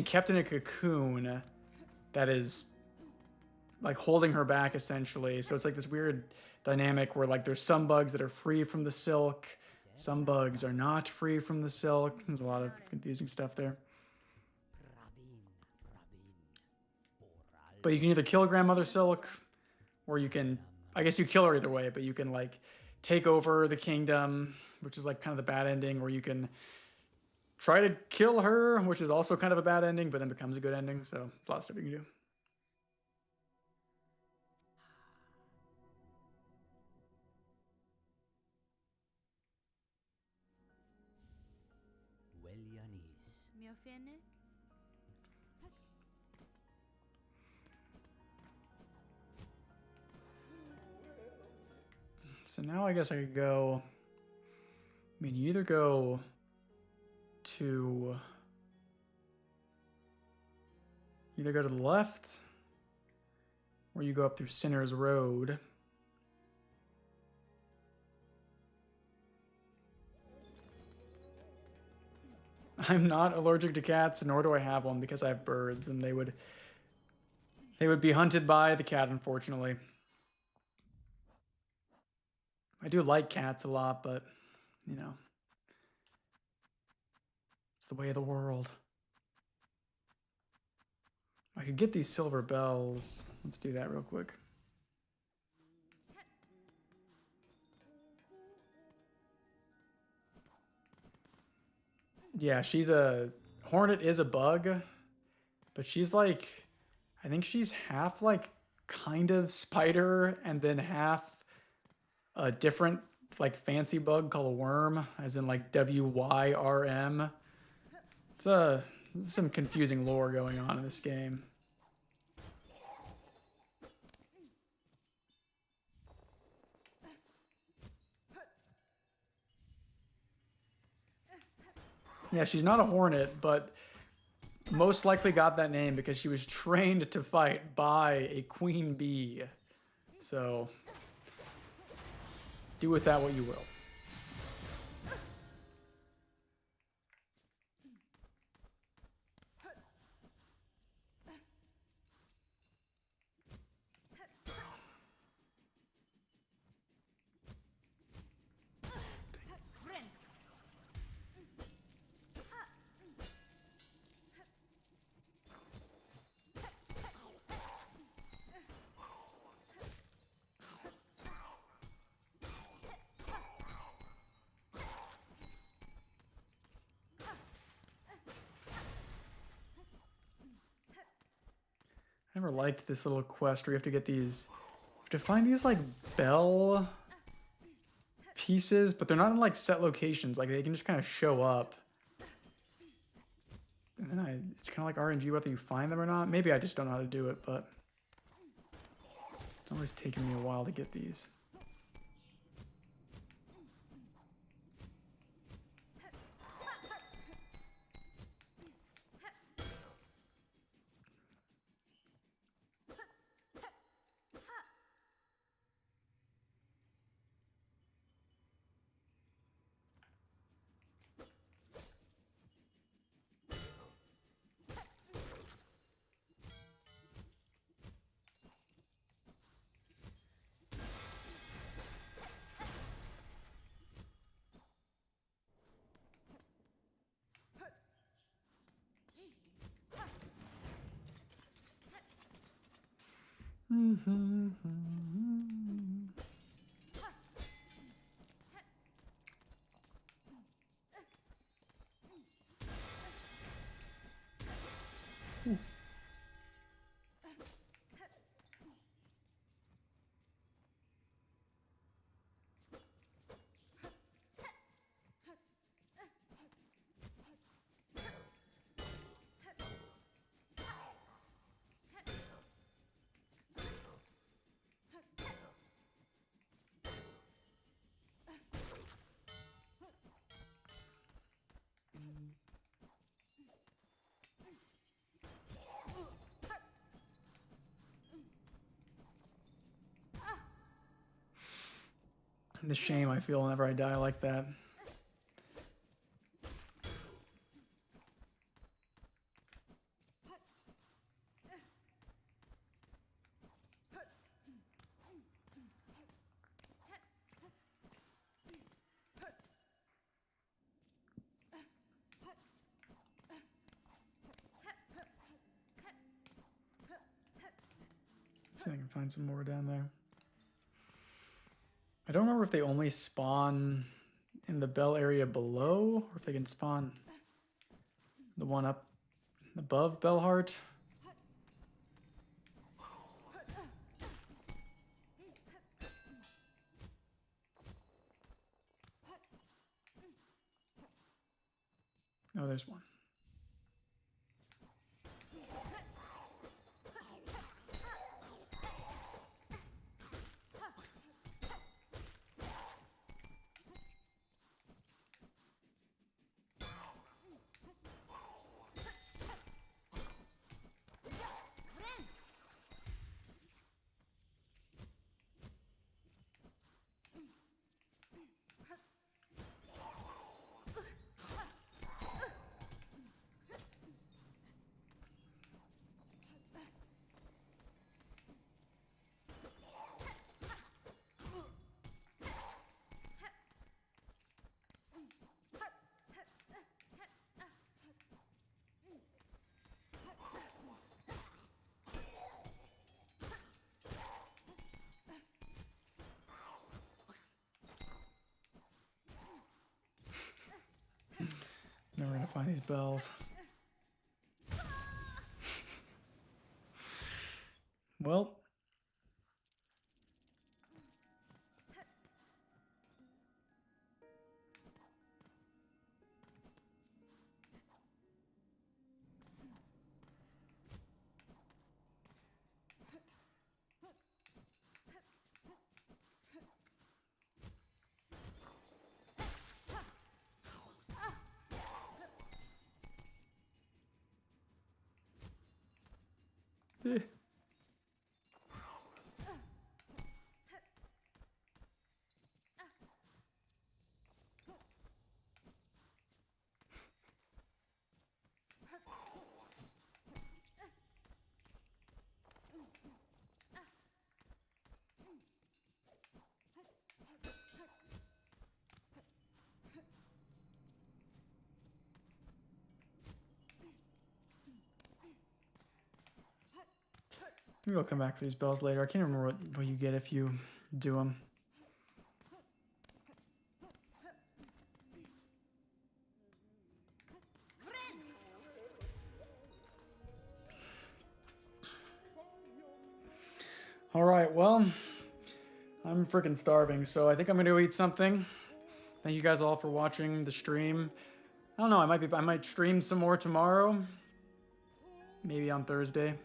kept in a cocoon that is like holding her back essentially. So it's like this weird dynamic where like there's some bugs that are free from the silk, some bugs are not free from the silk. There's a lot of confusing stuff there. But you can either kill Grandmother Silk, or you can, I guess you kill her either way, but you can like take over the kingdom, which is like kind of the bad ending, or you can try to kill her, which is also kind of a bad ending, but then becomes a good ending. So there's a lot of stuff you can do. So now I guess I could go, I mean, you either go to the left, or you go up through Sinner's Road. I'm not allergic to cats, nor do I have one because I have birds, and they would be hunted by the cat, unfortunately. I do like cats a lot, but, you know, it's the way of the world. I could get these silver bells. Let's do that real quick. Yeah, Hornet is a bug, but she's like, I think she's half like kind of spider and then half a different like fancy bug called a worm, as in like WYRM. There's some confusing lore going on in this game. Yeah, she's not a hornet, but most likely got that name because she was trained to fight by a queen bee. So do with that what you will. I never liked this little quest where you have to get these, you have to find these like bell pieces, but they're not in like set locations. Like they can just kind of show up. And then it's kind of like RNG whether you find them or not. Maybe I just don't know how to do it, but it's always taking me a while to get these. The shame I feel whenever I die like that. See if I can find some more down there. I don't remember if they only spawn in the bell area below, or if they can spawn the one up above Bellheart. Oh, there's one. Never gonna find these bells. Well. Eh. Maybe I'll come back for these bells later. I can't remember what you get if you do them. All right, well, I'm freaking starving, so I think I'm gonna go eat something. Thank you guys all for watching the stream. I don't know, I might stream some more tomorrow. Maybe on Thursday.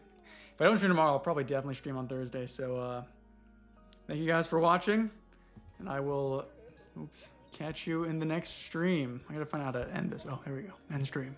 If I don't stream tomorrow, I'll probably definitely stream on Thursday. So thank you guys for watching, and I will catch you in the next stream. I gotta find out how to end this. Oh, there we go. End stream.